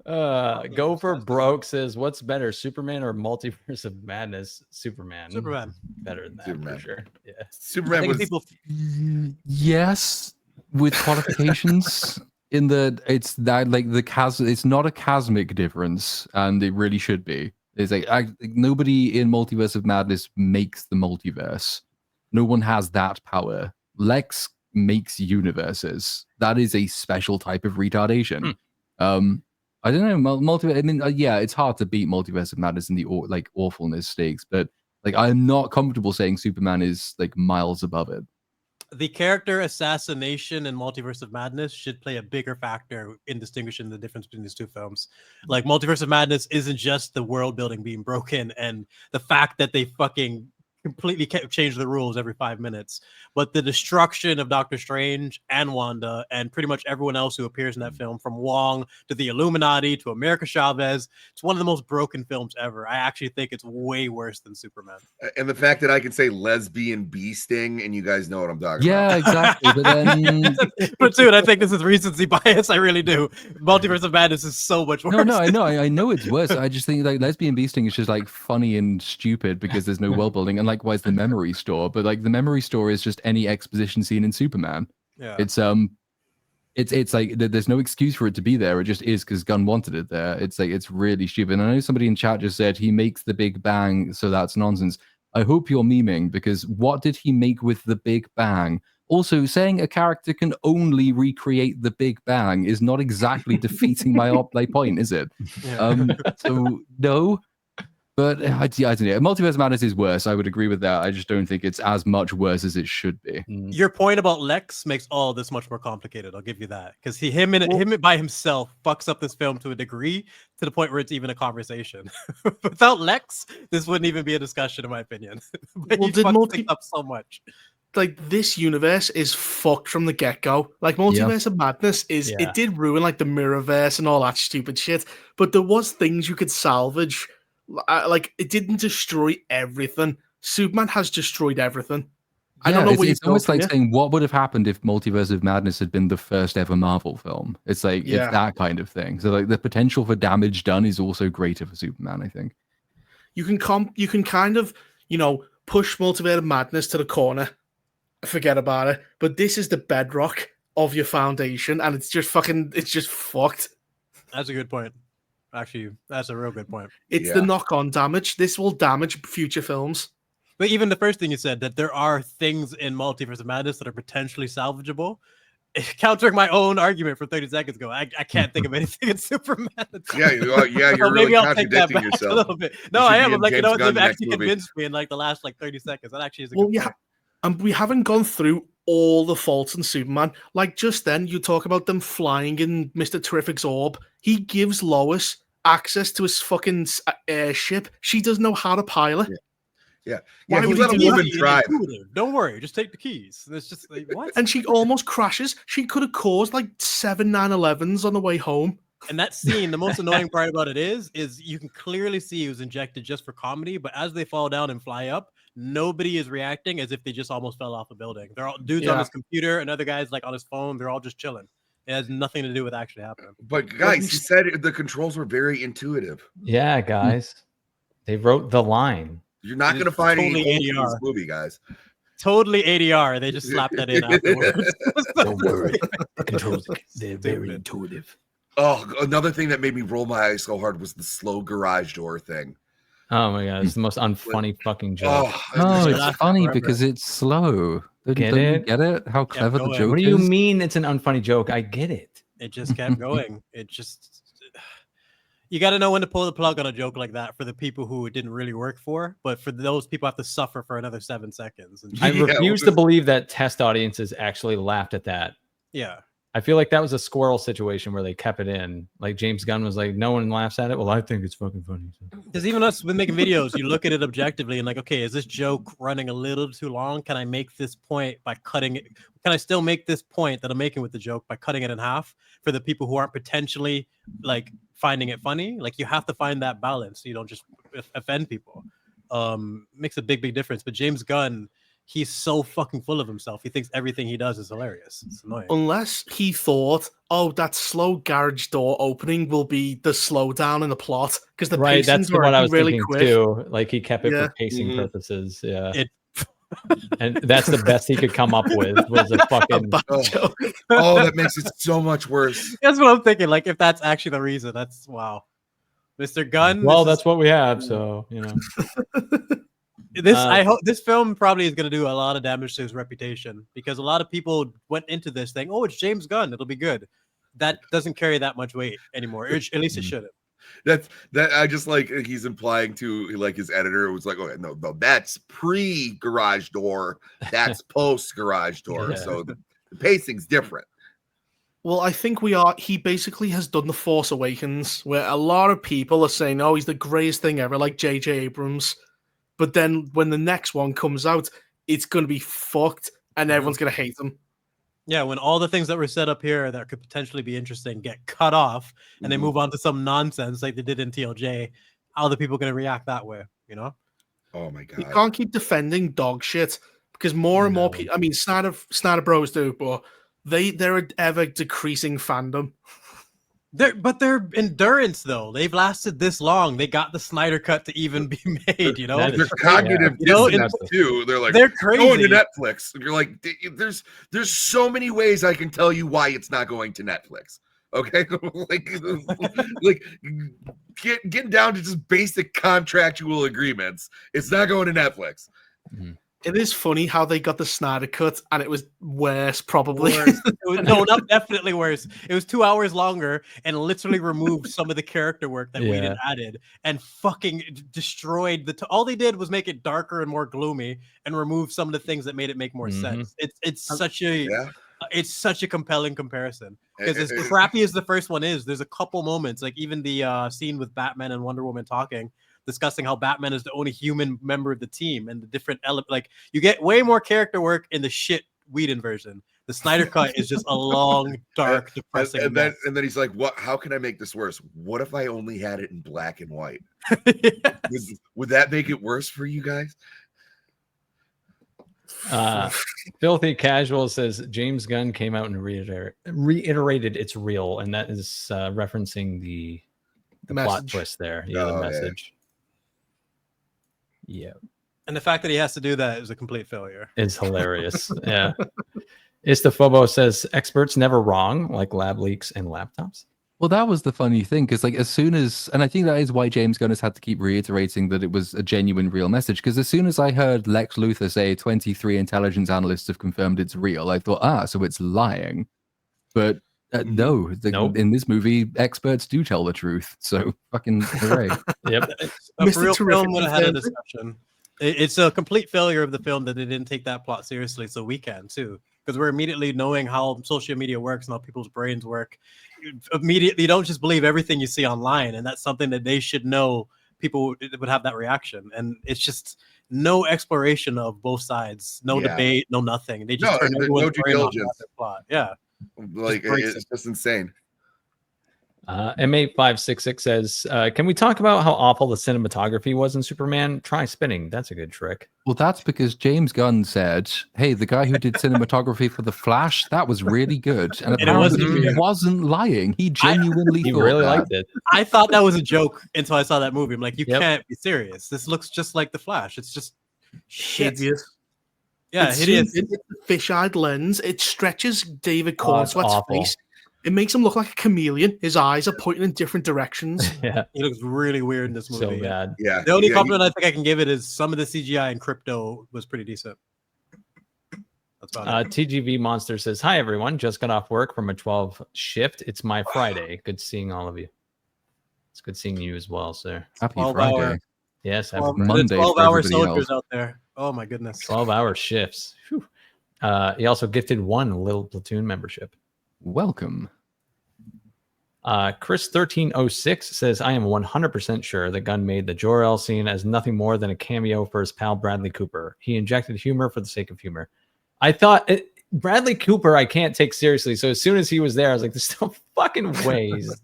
Go for broke says, what's better, Superman or Multiverse of Madness? Superman. Superman. Better than that Superman. for sure. Yeah. I Superman think was people Yes, with qualifications. In the it's that like it's not a cosmic difference, and it really should be. It's like nobody in Multiverse of Madness makes the multiverse. No one has that power. Lex makes universes. That is a special type of retardation. I don't know, multiverse. I mean, yeah, it's hard to beat Multiverse of Madness in the like awfulness stakes, but like I'm not comfortable saying Superman is like miles above it. the character assassination in Multiverse of Madness should play a bigger factor in distinguishing the difference between these two films. Like, Multiverse of Madness isn't just the world building being broken and the fact that they fucking completely change the rules every 5 minutes, but the destruction of Doctor Strange and Wanda and pretty much everyone else who appears in that film, from Wong to the Illuminati to America Chavez. It's one of the most broken films ever. I actually think it's way worse than Superman. And the fact that I can say lesbian bee sting and you guys know what I'm talking Yeah, about. exactly. But then Platoon, I think this is recency bias. I really do. Multiverse of Madness is so much worse. no, I know it's worse. I just think like lesbian beasting is just like funny and stupid because there's no world building, and likewise the memory store. But like the memory store is just any exposition scene in Superman. Yeah. It's like there's no excuse for it to be there. It just is because Gunn wanted it there. It's like it's really stupid. And I know somebody in chat just said he makes the Big Bang, so that's nonsense. I hope you're memeing, because what did he make with the Big Bang? Also, saying a character can only recreate the Big Bang is not exactly defeating my point, is it? Yeah. So no. But I don't know. Multiverse of Madness is worse. I would agree with that. I just don't think it's as much worse as it should be. Your point about Lex makes all this much more complicated. I'll give you that, because him by himself fucks up this film to a degree, to the point where it's even a conversation. Without Lex, this wouldn't even be a discussion, in my opinion. But Well, he did fucks things up so much. Like, this universe is fucked from the get-go. Like, Multiverse of Madness it did ruin like the Mirrorverse and all that stupid shit, but there was things you could salvage. Like, it didn't destroy everything. Superman has destroyed everything. I don't know what it's almost like saying, what would have happened if Multiverse of Madness had been the first ever Marvel film? It's like it's that kind of thing. So like the potential for damage done is also greater for Superman, I think. You can kind of, push Multiverse of Madness to the corner, forget about it. But this is the bedrock of your foundation, and it's just fucked. That's a good point. Actually, that's a real good point. It's the knock-on damage. This will damage future films. But even the first thing you said, that there are things in Multiverse of Madness that are potentially salvageable, countering my own argument from 30 seconds ago, I can't think of anything in Superman. You're So really maybe I'll take that contradicting back yourself. a little bit. No, You should I be am. in I'm like, James they've Gunn next actually movie. convinced me in like the last like 30 seconds. That actually is a Well, good yeah, point. and we haven't gone through all the faults in Superman. Like just then, you talk about them flying in Mr. Terrific's orb. He gives Lois access to his fucking airship. She doesn't know how to pilot. Yeah, Why he would let a he do woman that? drive. Don't worry, just take the keys. It's just like what? And she almost crashes. She could have caused like 7 9/11s on the way home. And that scene, the most annoying part about it is you can clearly see he was injected just for comedy, but as they fall down and fly up, nobody is reacting as if they just almost fell off a building. They're all dudes on his computer, another guy's like on his phone. They're all just chilling. It has nothing to do with actually happening. But guys, he said the controls were very intuitive. Yeah, guys, they wrote the line. You're not going to find any holes in this movie, guys. Totally ADR. They just slapped that in afterwards. Don't worry, the controls, they're very intuitive. Oh, another thing that made me roll my eyes so hard was the slow garage door thing. Oh my god, it's the most unfunny fucking joke. No, it's funny because it's slow. Don't you get it? How clever the joke is? What do you mean it's an unfunny joke? I get it. It just kept going. It just... You got to know when to pull the plug on a joke like that for the people who it didn't really work for, but for those people have to suffer for another 7 seconds. I refuse to believe that test audiences actually laughed at that. Yeah. I feel like that was a squirrel situation where they kept it in. Like James Gunn was like, no one laughs at it. Well, I think it's fucking funny. Because even us with making videos, you look at it objectively and like, okay, is this joke running a little too long? Can I make this point by cutting it? Can I still make this point that I'm making with the joke by cutting it in half for the people who aren't potentially like finding it funny? Like you have to find that balance so you don't just offend people. Makes a big difference. But James Gunn, he's so fucking full of himself. He thinks everything he does is hilarious. It's annoying. Unless he thought, oh, that slow garage door opening will be the slowdown in the plot because the right. That's what I was really thinking quick. Too. Like he kept it for pacing purposes. Yeah. And that's the best he could come up with was a fucking oh, that makes it so much worse. That's what I'm thinking. Like if that's actually the reason, that's wow. Mr. Gunn. Well, that's what we have. So you know. I hope this film probably is going to do a lot of damage to his reputation because a lot of people went into this thing. Oh, it's James Gunn. It'll be good. That doesn't carry that much weight anymore. At least it shouldn't. That I just like he's implying to like his editor was like, okay, no, that's pre garage door. That's post garage door. Yeah. So the pacing's different. Well, I think he basically has done The Force Awakens where a lot of people are saying, oh, he's the greatest thing ever, like J.J. Abrams. But then when the next one comes out, it's going to be fucked and everyone's going to hate him. Yeah, when all the things that were set up here that could potentially be interesting get cut off and they move on to some nonsense like they did in TLJ, how are the people going to react that way, you know? Oh my God. You can't keep defending dog shit because more and more people, I mean, Snyder Bros do, but they're an ever decreasing fandom. But their endurance, though, they've lasted this long. They got the Snyder cut to even be made, you know? They're cognitive dissonance too. They're like, they're crazy. Going to Netflix. And you're like, there's so many ways I can tell you why it's not going to Netflix. Okay? like getting down to just basic contractual agreements. It's not going to Netflix. Mm-hmm. It is funny how they got the Snyder cut and it was worse, probably. No, not definitely worse. It was 2 hours longer and literally removed some of the character work that Whedon added and fucking destroyed all they did was make it darker and more gloomy and remove some of the things that made it make more sense. It's such a compelling comparison because as crappy as the first one is, there's a couple moments like even the scene with Batman and Wonder Woman talking, discussing how Batman is the only human member of the team and the different element. Like you get way more character work in the shit Whedon version. The Snyder cut is just a long, dark, depressing. And then he's like, "What? How can I make this worse? What if I only had it in black and white? Would that make it worse for you guys?" Filthy Casual says James Gunn came out and reiterated it's real, and that is referencing the plot twist there. Yeah, the message. Yeah. And the fact that he has to do that is a complete failure. It's hilarious. Yeah. Istaphobo says experts never wrong, like lab leaks and laptops. Well, that was the funny thing, because like as soon as, and I think that is why James Gunn has had to keep reiterating that it was a genuine, real message, because as soon as I heard Lex Luthor say 23 intelligence analysts have confirmed it's real, I thought, so it's lying. But no, Nope. in this movie, experts do tell the truth. So fucking hooray. Yep. A Mr. real Terrific film would have had a defends it. discussion. It's a complete failure of the film that they didn't take that plot seriously, so we can too, because we're immediately knowing how social media works and how people's brains work. Immediately, don't just believe everything you see online, and that's something that they should know. People would have that reaction, and it's just no exploration of both sides, no debate, no nothing. They just turn everyone's due brain off diligence. that plot. Yeah, Like breaks it's just insane. M8566 says, can we talk about how awful the cinematography was in Superman? Try spinning. That's a good trick. Well, that's because James Gunn said, hey, the guy who did cinematography for The Flash, that was really good. And apparently he wasn't lying. He genuinely He thought really that. liked it. I thought that was a joke until I saw that movie. I'm like, you Yep. can't be serious. This looks just like The Flash. It's just shit. Hideous. Yeah, It's hideous. zoomed in with the fish-eyed lens. It stretches David Oh, it's Cornsweat's awful. face. It makes him look like a chameleon. His eyes are pointing in different directions. Yeah. He looks really weird in this movie. So bad. Yeah. The only yeah, compliment I think I can give it is some of the CGI in Crypto was pretty decent. That's about it. TGV Monster says, hi, everyone. Just got off work from a 12 shift. It's my Friday. Good seeing all of you. It's good seeing you as well, sir. Happy 12 Friday. hour. Yes, happy 12, Friday. Monday for 12-hour everybody soldiers else. out there. Oh my goodness. 12-hour shifts. Whew. He also gifted one little Platoon membership. Welcome. Chris1306 says, I am 100% sure that Gunn made the Jor-El scene as nothing more than a cameo for his pal Bradley Cooper. He injected humor for the sake of humor. I thought Bradley Cooper I can't take seriously. So as soon as he was there, I was like, there's no fucking ways.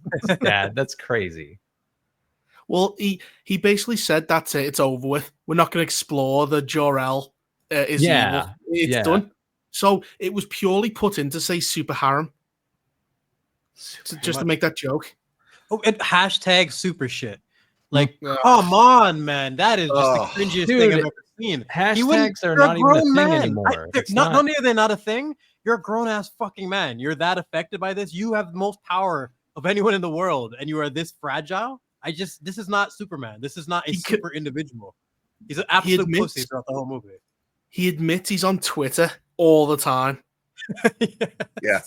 Dad, that's crazy. Well, he basically said, that's it. It's over with. We're not going to explore the Jor-El is evil. It's done. So it was purely put in to say super harem. Just to make that joke. Oh, and hashtag super shit. Like, come on, man. That is just the cringiest thing I've ever seen. Hashtags are not even a thing anymore. Not only are they not a thing, you're a grown-ass fucking man. You're that affected by this. You have the most power of anyone in the world, and you are this fragile. This is not Superman. This is not a super individual. He's an absolute pussy throughout the whole movie. He admits he's on Twitter all the time. Yeah.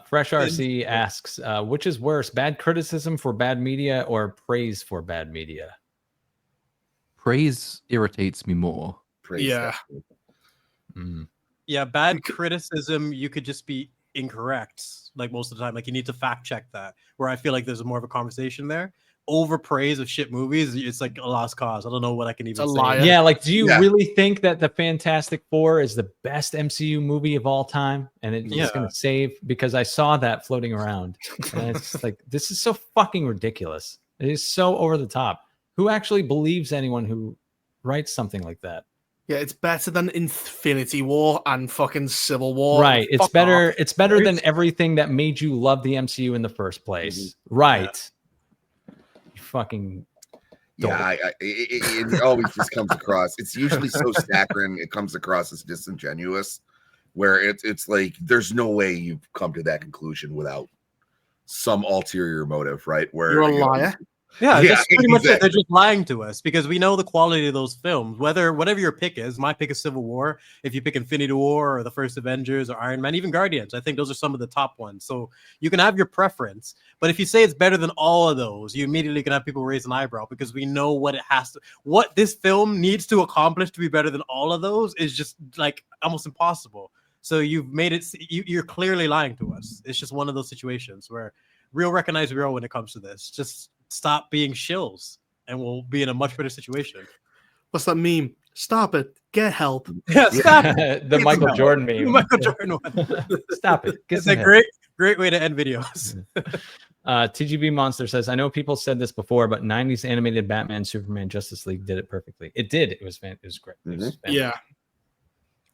Fresh RC asks, which is worse, bad criticism for bad media or praise for bad media? Praise irritates me more. Praise Yeah, bad criticism, you could just be incorrect, like most of the time. Like, you need to fact check that, where I feel like there's more of a conversation there. Overpraise of shit movies, it's like a lost cause. I don't know what I can even say. Yeah, like, do you really think that the Fantastic Four is the best MCU movie of all time? And it's going to save, because I saw that floating around. And it's just like, this is so fucking ridiculous. It is so over the top. Who actually believes anyone who writes something like that? Yeah, it's better than Infinity War and fucking Civil War. Right. It's better. Off. It's better than everything that made you love the MCU in the first place. Right. Yeah. Fucking it always just comes across. It's usually so saccharine. It comes across as disingenuous, where it's like there's no way you've come to that conclusion without some ulterior motive, right? Where you're a liar. Yeah, that's pretty much it. They're just lying to us because we know the quality of those films. Whatever your pick is, my pick is Civil War. If you pick Infinity War or the first Avengers or Iron Man, even Guardians, I think those are some of the top ones. So you can have your preference, but if you say it's better than all of those, you immediately can have people raise an eyebrow because we know what this film needs to accomplish to be better than all of those is just like almost impossible. So you've made it. You're clearly lying to us. It's just one of those situations where real recognize real when it comes to this. Just stop being shills and we'll be in a much better situation. What's that meme? Stop it. Get help. Yeah, stop it. The Michael Jordan meme. The Michael Jordan one. Stop it. It's a great way to end videos. TGB Monster says, I know people said this before, but 90s animated Batman, Superman, Justice League did it perfectly. It did. It was great. It was yeah.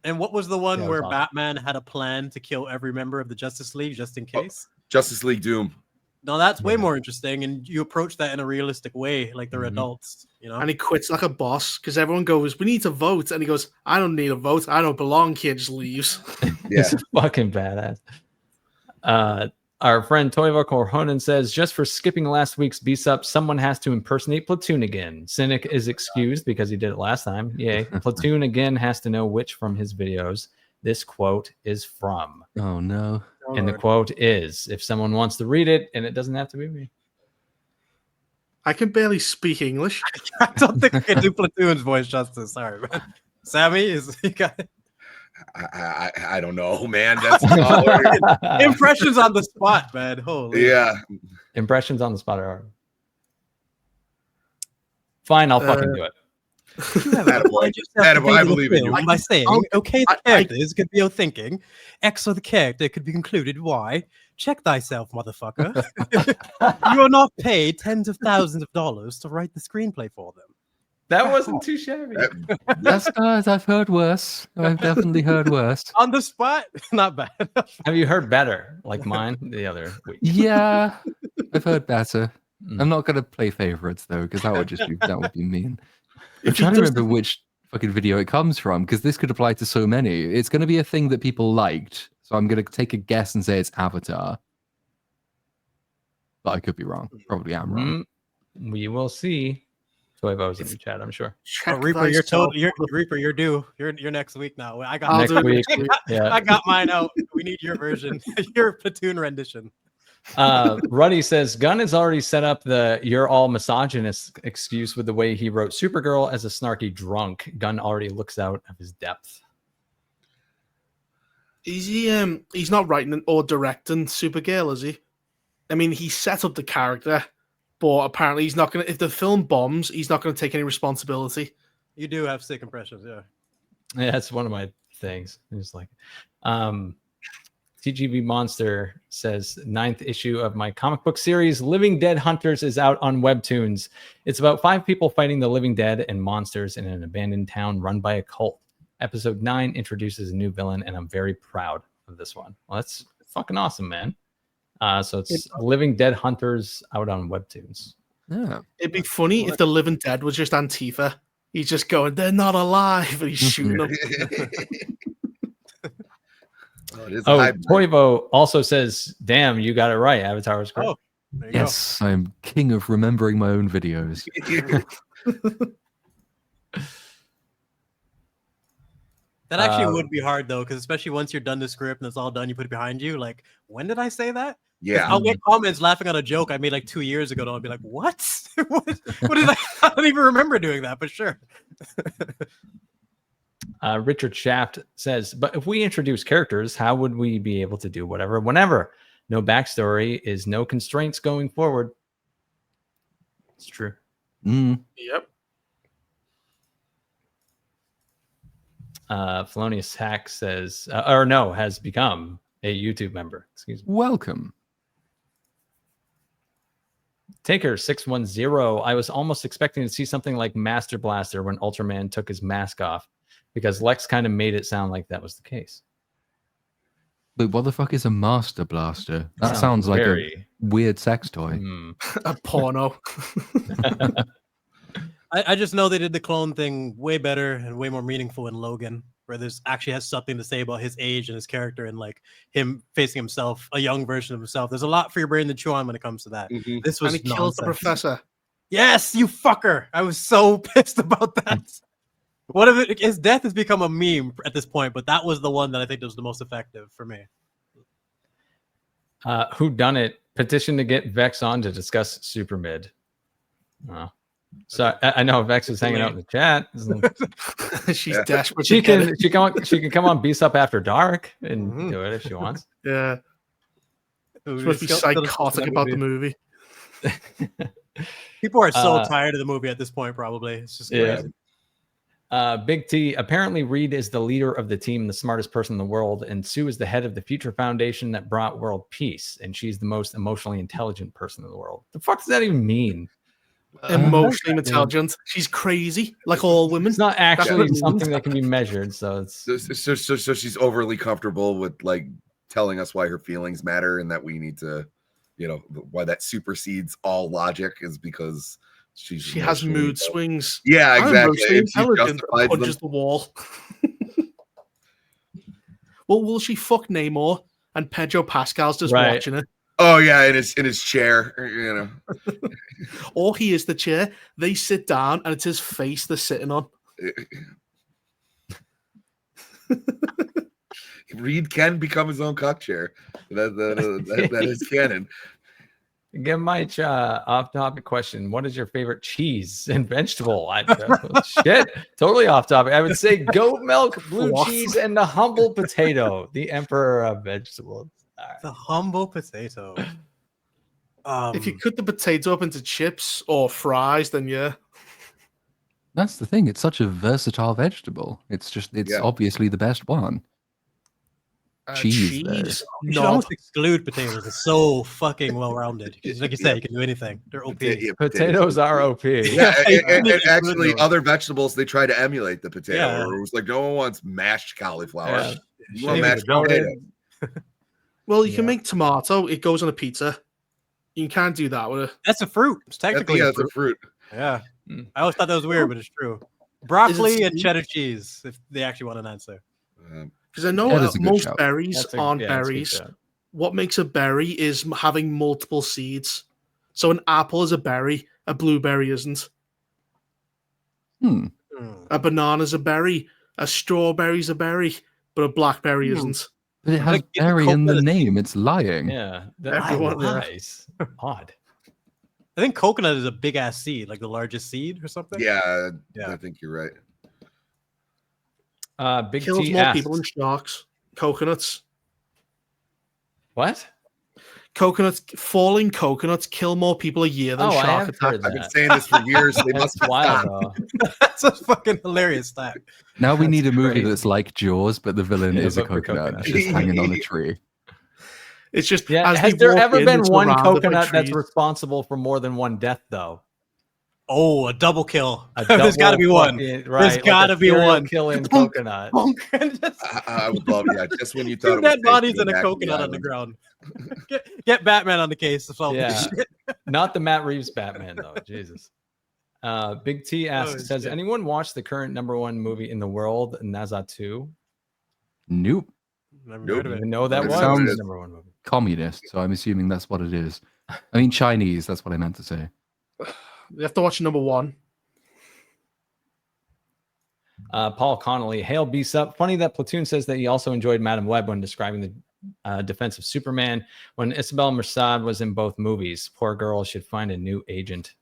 And what was the one where Batman had a plan to kill every member of the Justice League just in case? Justice League Doom. No, that's way more interesting, and you approach that in a realistic way, like they're adults, you know. And he quits like a boss because everyone goes, "We need to vote," and he goes, "I don't need a vote. I don't belong here." Just leaves. Yeah, it's fucking badass. Our friend Toivo Korhonen says, just for skipping last week's BSUP, someone has to impersonate Platoon again. Cynic is excused because he did it last time. Yay. Platoon again has to know which from his videos. this quote is from. Oh no. And the quote is, if someone wants to read it, and it doesn't have to be me. I can barely speak English. I don't think I can do Platoon's voice justice. Sorry, man. Sammy is you got it? I don't know, man. That's hard. Impressions on the spot, man. Holy Yeah. Impressions on the spot are hard. Fine, I'll fucking do it. Attaboy, I believe in you. By saying, okay, the characters could be your thinking. X of the character could be concluded. Y. Check thyself, motherfucker. You are not paid tens of thousands of dollars to write the screenplay for them. That wasn't too shabby. That's nice. I've heard worse. I've definitely heard worse. On the spot, not bad. Have you heard better, like mine the other week? Yeah, I've heard better. I'm not gonna play favorites though, because that would be mean. I'm trying to remember which fucking video it comes from, because this could apply to so many. It's going to be a thing that people liked, so I'm going to take a guess and say it's Avatar. But I could be wrong. Probably am wrong. We will see. Toivo's in the chat, I'm sure. Reaper, Reaper, you're due. You're next week now. I got next week. Yeah. I got mine out. We need your version, your Platoon rendition. Ruddy says Gunn has already set up the "you're all misogynist" excuse with the way he wrote Supergirl as a snarky drunk. Gunn already looks out of his depth. Is he? He's not writing or directing Supergirl, is he? I mean, he set up the character, but apparently he's not gonna. If the film bombs, he's not gonna take any responsibility. You do have sick impressions, yeah. Yeah, that's one of my things. It's like, TGV Monster says 9th issue of my comic book series Living Dead Hunters is out on Webtoons. It's about 5 people fighting the living dead and monsters in an abandoned town run by a cult. Episode 9 introduces a new villain, and I'm very proud of this one. Well, that's fucking awesome, man. So it's Living Dead Hunters out on Webtoons. Yeah. It'd be funny if the Living Dead was just Antifa. He's just going, they're not alive, and he's shooting them. Toivo also says, damn, you got it right. Avatar was great. Oh, yes, I'm king of remembering my own videos. That actually would be hard, though, because especially once you're done the script and it's all done, you put it behind you. Like, when did I say that? Yeah. I'll get comments laughing on a joke I made like 2 years ago, and I'll be like, what? what did I don't even remember doing that, but sure. Richard Shaft says, but if we introduce characters, how would we be able to do whatever, whenever? No backstory is no constraints going forward. It's true. Yep. Felonious Hack says, has become a YouTube member. Excuse me. Welcome. Taker 610. I was almost expecting to see something like Master Blaster when Ultraman took his mask off, because Lex kind of made it sound like that was the case. But what the fuck is a Master Blaster? That sounds like a weird sex toy. A porno. I just know they did the clone thing way better and way more meaningful in Logan, where there's actually has something to say about his age and his character and like him facing himself, a young version of himself. There's a lot for your brain to chew on when it comes to that. Mm-hmm. This was and he killed the professor. Yes, you fucker! I was so pissed about that. What if his death has become a meme at this point? But that was the one that I think was the most effective for me. Who done it? Petition to get Vex on to discuss Super Mid. Oh. So I know Vex is hanging out in the chat. She's desperate. She can come on BSUP after dark and do it if she wants. Yeah. She must be psychotic about the movie. People are so tired of the movie at this point, probably. It's just crazy. Big T, apparently Reed is the leader of the team, the smartest person in the world, and Sue is the head of the Future Foundation that brought world peace, and she's the most emotionally intelligent person in the world. The fuck does that even mean? Emotionally intelligent. She's crazy, like all women. It's not actually something that can be measured, so it's so she's overly comfortable with like telling us why her feelings matter and that we need to, why that supersedes all logic is because she has mood swings. Yeah, exactly. Intelligent, punches the wall. Well, will she fuck Namor and Pedro Pascal's just watching it? Oh yeah, in his chair, Or he is the chair. They sit down and it's his face they're sitting on. Reed can become his own cock chair. That is canon. Again, Mike, off-topic question. What is your favorite cheese and vegetable? Shit, totally off topic. I would say goat milk, blue cheese, and the humble potato, the emperor of vegetables. Right. The humble potato. If you cut the potato up into chips or fries, then yeah. That's the thing. It's such a versatile vegetable. It's obviously the best one. Cheese. You should almost exclude potatoes. It's so fucking well-rounded. Like you said, you can do anything. They're OP. Potatoes are OP. Yeah, and actually, other vegetables they try to emulate the potato. Yeah. Or it was like no one wants mashed cauliflower. Yeah. You want mashed potato. Well, you can make tomato. It goes on a pizza. You can't do that with it. That's a fruit. It's technically a fruit. Yeah. I always thought that was weird, but it's true. Broccoli and cheddar cheese, if they actually want an answer. Because I know most berries aren't berries. What makes a berry is having multiple seeds. So an apple is a berry, a blueberry isn't. A banana's a berry, a strawberry's a berry, but a blackberry isn't. But it has berry in the name. It's lying. Yeah. Everyone nice. Odd. I think coconut is a big ass seed, like the largest seed or something. Yeah. I think you're right. Big Kills T more asks, people than sharks. Coconuts. What? Falling coconuts kill more people a year than shark attacks. I've been saying this for years. They must That's wild, though. That's a fucking hilarious stat. Now we need a movie that's like Jaws, but the villain is a coconut just hanging on a tree. It's just has there ever been one coconut that's responsible for more than one death, though? Oh, a double kill. There's got to be one. Right, There's got to be one. Killing coconut. I would love just when you thought two dead bodies and a coconut on the ground. Get Batman on the case to solve this shit. Not the Matt Reeves Batman, though. Jesus. Big T asks, has anyone watched the current #1 movie in the world, Naza 2? Nope. Never even know that was sounds #1 movie. Communist, so I'm assuming that's what it is. I mean Chinese, that's what I meant to say. You have to watch #1. Paul Connolly, hail BSUP. Funny that Platoon says that he also enjoyed Madam Web when describing the defense of Superman when Isabel Merced was in both movies. Poor girl should find a new agent.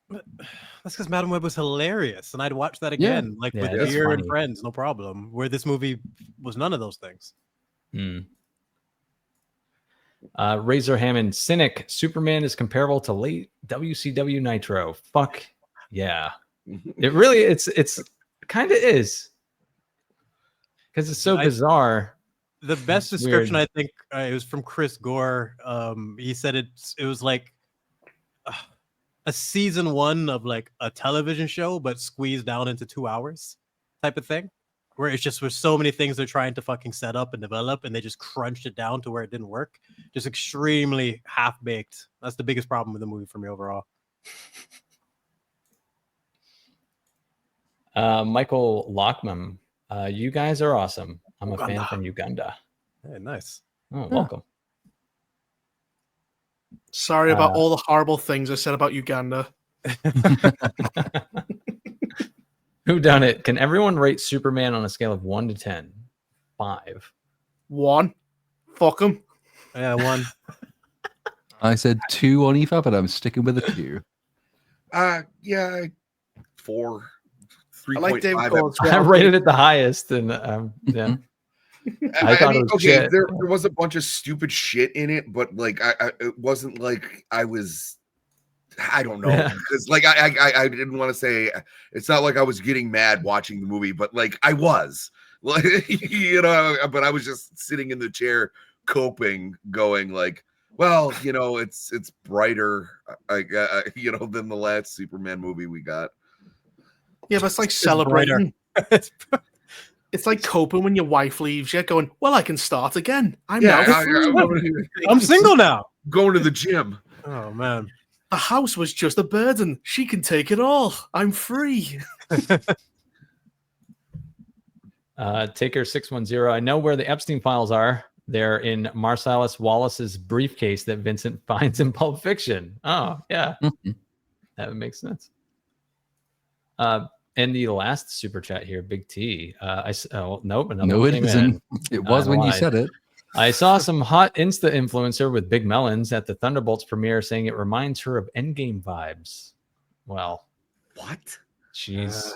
That's because Madam Web was hilarious, and I'd watch that again, with beer and friends, no problem. Where this movie was none of those things. Razor Hammond, Cynic, Superman is comparable to late WCW Nitro. Fuck yeah. It really, it's kind of is. Because it's so bizarre. The best description, I think, it was from Chris Gore. He said it was like a season 1 of like a television show, but squeezed down into 2 hours type of thing. Where it's just with so many things they're trying to fucking set up and develop, and they just crunched it down to where it didn't work. Just extremely half-baked. That's the biggest problem with the movie for me overall. Michael Lockman, you guys are awesome. I'm a fan from Uganda. Hey, nice. Oh, welcome. Sorry about all the horrible things I said about Uganda. Who done it? Can everyone rate Superman on a scale of 1 to 10? 5. 1. Fuck him. Yeah, 1. I said 2 on IFA, but I'm sticking with a 2. Yeah, 4. 3.5. I like David Cole. I rated it the highest, and yeah. I thought mean, it was okay, shit. there was a bunch of stupid shit in it, but like it wasn't like I was. I don't know, because like I didn't want to say it's not like I was getting mad watching the movie, but like I was, like but I was just sitting in the chair coping, going like, well, it's brighter, than the last Superman movie we got. Yeah, but it's like celebrating. It's like coping when your wife leaves you, going, well, I can start again. I'm single now. Going to the gym. Oh man. The house was just a burden. She can take it all. I'm free. Taker 610. I know where the Epstein files are. They're in Marcellus Wallace's briefcase that Vincent finds in Pulp Fiction. Oh, yeah. That would make sense. And the last super chat here, Big T. Nope, another No, one it came isn't. in. It was when you lied. said it. I saw some hot Insta influencer with big melons at the Thunderbolts premiere saying it reminds her of Endgame vibes. Well, What? she's.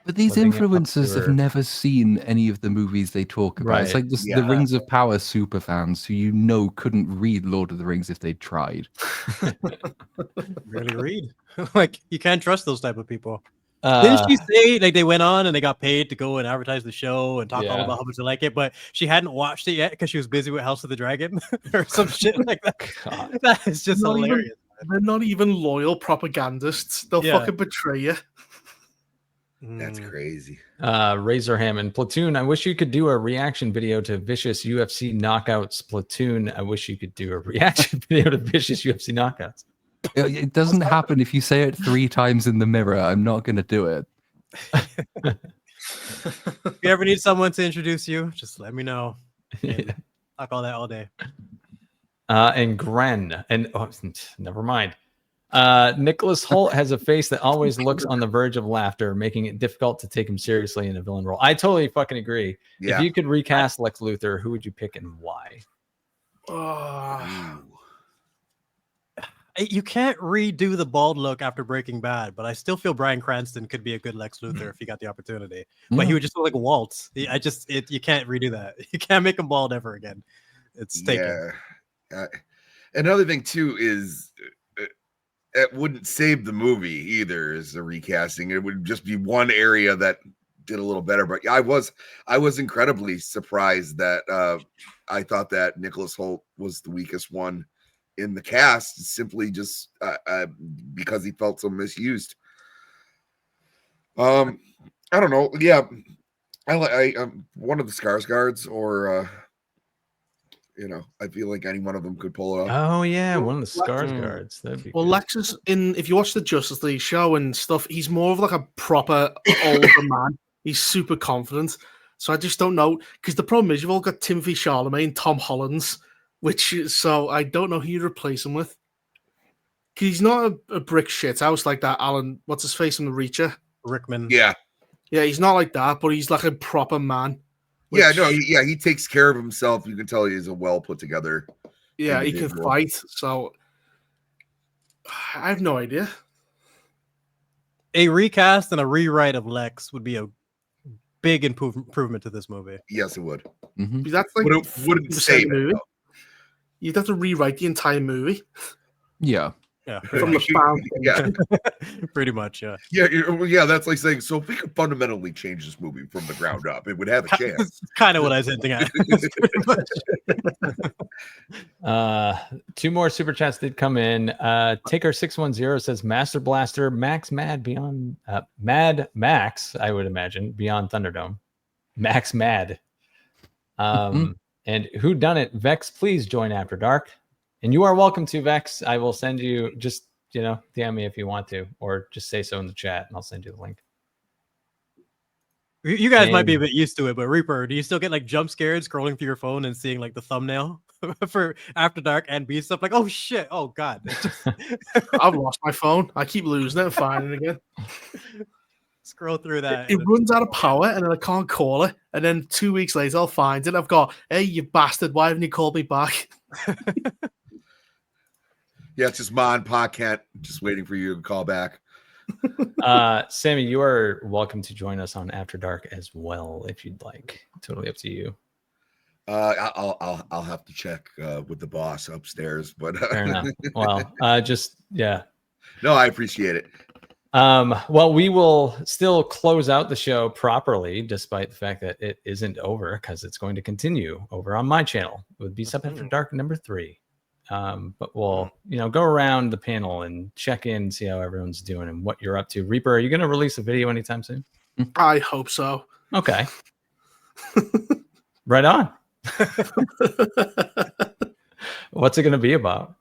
But these living it up influencers to have her- never seen any of the movies they talk about. It's Right. like the Yeah. Rings of Power super fans who couldn't read Lord of the Rings if they tried. Really read. Like, you can't trust those type of people. Uh, Didn't she say like they went on and they got paid to go and advertise the show and talk all Yeah. about how much they like it, but she hadn't watched it yet because she was busy with House of the Dragon or some shit like that? God. That is just Not even- hilarious. They're not even loyal propagandists. They'll Yeah. fucking betray you. That's Mm. crazy. Razor Hammond, Platoon. I wish you could do a reaction video to vicious UFC knockouts. Platoon. I wish you could do a reaction video to vicious UFC knockouts. It doesn't happen if you say it 3 times in the mirror. I'm not going to do it. If you ever need someone to introduce you, just let me know. Yeah. Talk all that all day. And Gren. And never mind. Nicholas Holt has a face that always looks on the verge of laughter, making it difficult to take him seriously in a villain role. I totally fucking agree. Yeah. If you could recast Lex Luthor, who would you pick and why? Oh, Ooh. You can't redo the bald look after Breaking Bad, but I still feel Bryan Cranston could be a good Lex Luthor if he got the opportunity. But he would just look like Walt. You can't redo that. You can't make him bald ever again. It's taken. Yeah. Another thing too is it wouldn't save the movie either as a recasting. It would just be one area that did a little better. But I was incredibly surprised that I thought that Nicholas Holt was the weakest one in the cast, simply just because he felt so misused. I don't know. Yeah, I one of the Skarsgårds, or I feel like any one of them could pull it off. Oh yeah, one of the Lex- Skarsgårds. That'd be well, good. Lex is in. If you watch the Justice League show and stuff, he's more of like a proper older man. He's super confident. So I just don't know, because the problem is you've all got Timothy Chalamet, Tom Holland's, so I don't know who you replace him with. Because he's not a brick shit house like that. Alan, what's his face from The Reacher? Rickman. Yeah, Yeah, he's not like that, but he's like a proper man. yeah, which- no, he takes care of himself. You can tell he's a well put together. Yeah, he can individual. fight. So I have no idea. A recast and a rewrite of Lex would be a big improvement to this movie. Yes, it would. Mhm. That's like Wouldn't 40% save of the it. movie. though. You'd have to rewrite the entire movie Yeah. Yeah, from the foundation. Yeah, pretty much. Yeah, yeah. That's like saying, so if we could fundamentally change this movie from the ground up, it would have a chance. That's kind of what I was hinting at. Pretty much. 2 more super chats did come in. Taker610 says Master Blaster Max Mad beyond Mad Max, I would imagine, beyond Thunderdome. Max Mad. And who done it? Vex, please join After Dark. And you are welcome to, Vex. I will send you, just DM me if you want to, or just say so in the chat and I'll send you the link. You guys might be a bit used to it, but Reaper, do you still get like jump scared scrolling through your phone and seeing like the thumbnail for After Dark and BSUP? Like, oh shit, oh god. It's just- I've lost my phone. I keep losing it and finding it again. scroll through that. It runs out of power and then I can't call it. And then 2 weeks later, I'll find it. I've got, hey, you bastard, why haven't you called me back? Yeah, it's just Ma and Pa Kent just waiting for you to call back. Sammy, you are welcome to join us on After Dark as well if you'd like. Totally up to you. I'll have to check with the boss upstairs, but Fair enough. Well, yeah. No, I appreciate it. Well, we will still close out the show properly, despite the fact that it isn't over, because it's going to continue over on my channel with BSUP After Dark number 3. But we'll, go around the panel and check in, see how everyone's doing and what you're up to. Reaper, are you going to release a video anytime soon? I hope so. Okay. Right on. What's it going to be about?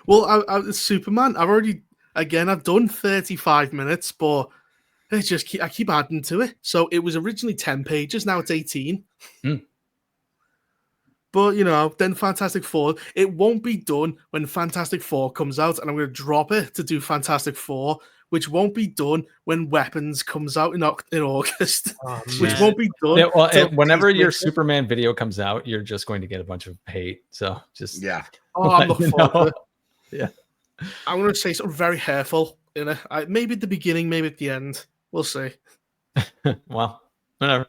Well, it's Superman. I've done 35 minutes, but I keep adding to it. So it was originally 10 pages, now it's 18. But, then Fantastic Four, it won't be done when Fantastic Four comes out, and I'm going to drop it to do Fantastic Four which won't be done when Weapons comes out in August, Oh, which man. won't be done. Yeah, well, till whenever your Christmas. Superman video comes out, you're just going to get a bunch of hate. So just Yeah. Oh, I'm let looking you forward to know. it. Yeah. I'm going to say something very hurtful. Maybe at the beginning, maybe at the end. We'll see. Well, whatever.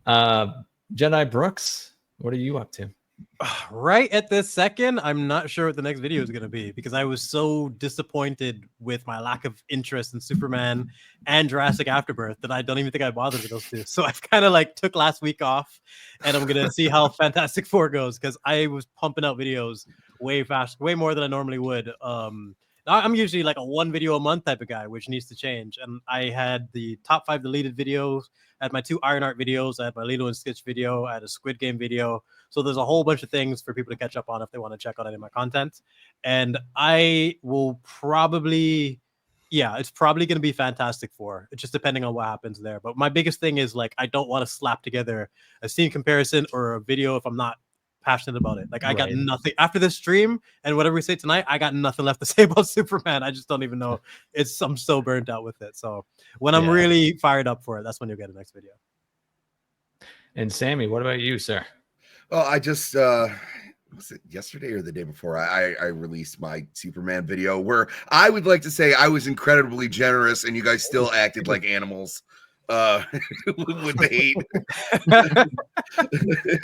Jedi Brooks, what are you up to? Right at this second, I'm not sure what the next video is going to be because I was so disappointed with my lack of interest in Superman and Jurassic Afterbirth that I don't even think I bothered with those two. So I've kind of like took last week off, and I'm going to see how Fantastic Four goes because I was pumping out videos way fast, way more than I normally would. I'm usually like a 1 video a month type of guy, which needs to change. And I had the top 5 deleted videos. I had my 2 Iron Art videos. I had my Lilo and Stitch video. I had a Squid Game video. So there's a whole bunch of things for people to catch up on if they want to check out any of my content. And I will probably, it's probably going to be Fantastic Four. It's just depending on what happens there. But my biggest thing is like, I don't want to slap together a scene comparison or a video if I'm not passionate about it. Like I got nothing after this stream and whatever we say tonight, I got nothing left to say about Superman. I just don't even know. I'm so burnt out with it. So when I'm really fired up for it, that's when you'll get the next video. And Sammy, what about you, sir? Oh, I just was it yesterday or the day before I released my Superman video where I would like to say I was incredibly generous and you guys still acted like animals with the hate.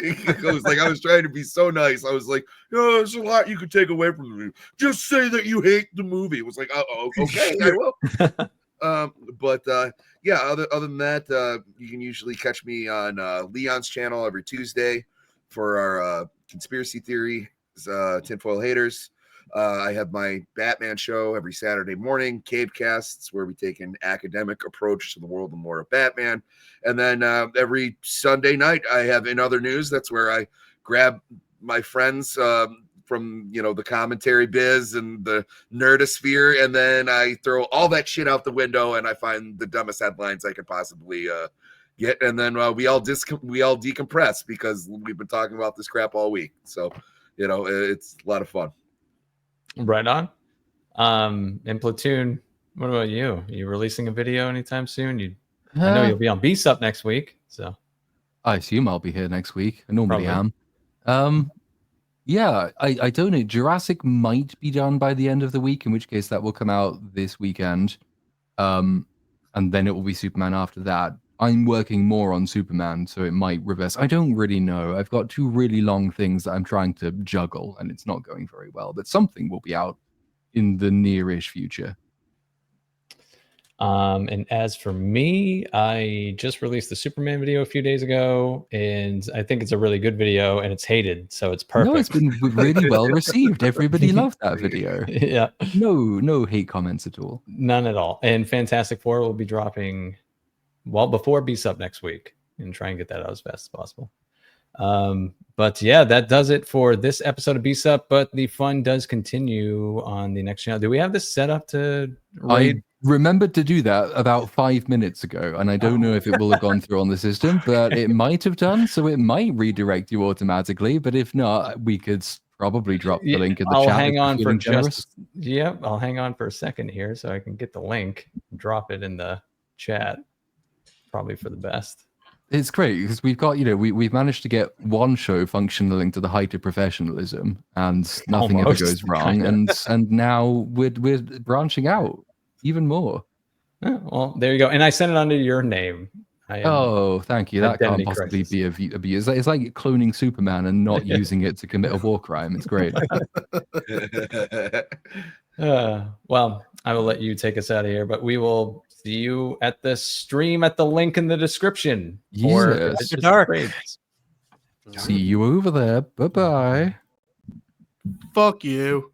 It was like I was trying to be so nice. I was like, there's a lot you could take away from the movie. Just say that you hate the movie. It was like, oh, okay, I will. But other than that, you can usually catch me on Leon's channel every Tuesday for our conspiracy theory, Tinfoil Haters. I have my Batman show every Saturday morning, Cavecasts, where we take an academic approach to the world and lore of Batman. And then every Sunday night, I have In Other News. That's where I grab my friends from, the commentary biz and the nerdosphere, and then I throw all that shit out the window and I find the dumbest headlines I could possibly get, and then we all decompress because we've been talking about this crap all week. So, it's a lot of fun. Right on. And Platoon, what about you? Are you releasing a video anytime soon? I know you'll be on BSUP next week, so I assume I'll be here next week. I normally am. I don't know. Jurassic might be done by the end of the week, in which case that will come out this weekend. And then it will be Superman after that. I'm working more on Superman, so it might reverse. I don't really know. I've got 2 really long things that I'm trying to juggle, and it's not going very well. But something will be out in the nearish future. And as for me, I just released the Superman video a few days ago, and I think it's a really good video, and it's hated, so it's perfect. No, it's been really well received. Everybody loved that video. Yeah. No hate comments at all. None at all. And Fantastic Four will be dropping before BSUP next week, and try and get that out as fast as possible. But yeah, that does it for this episode of BSUP, but the fun does continue on the next channel. Do we have this set up to raid? I remembered to do that about 5 minutes ago, and I don't know if it will have gone through on the system, but it might have done, so it might redirect you automatically. But if not, we could probably drop the link in the I'll chat. hang on for I'll hang on for a second here so I can get the link, drop it in the chat. Probably for the best. It's great because we've got, we've managed to get one show functioning to the height of professionalism, and nothing ever goes wrong. And now we're branching out even more. Oh, well, there you go. And I sent it under your name. Thank you. That can't possibly be abused. It's like cloning Superman and not using it to commit a war crime. It's great. Well, I will let you take us out of here, but we will see you at the stream at the link in the description. Yes. Dark. See you over there. Bye-bye. Fuck you.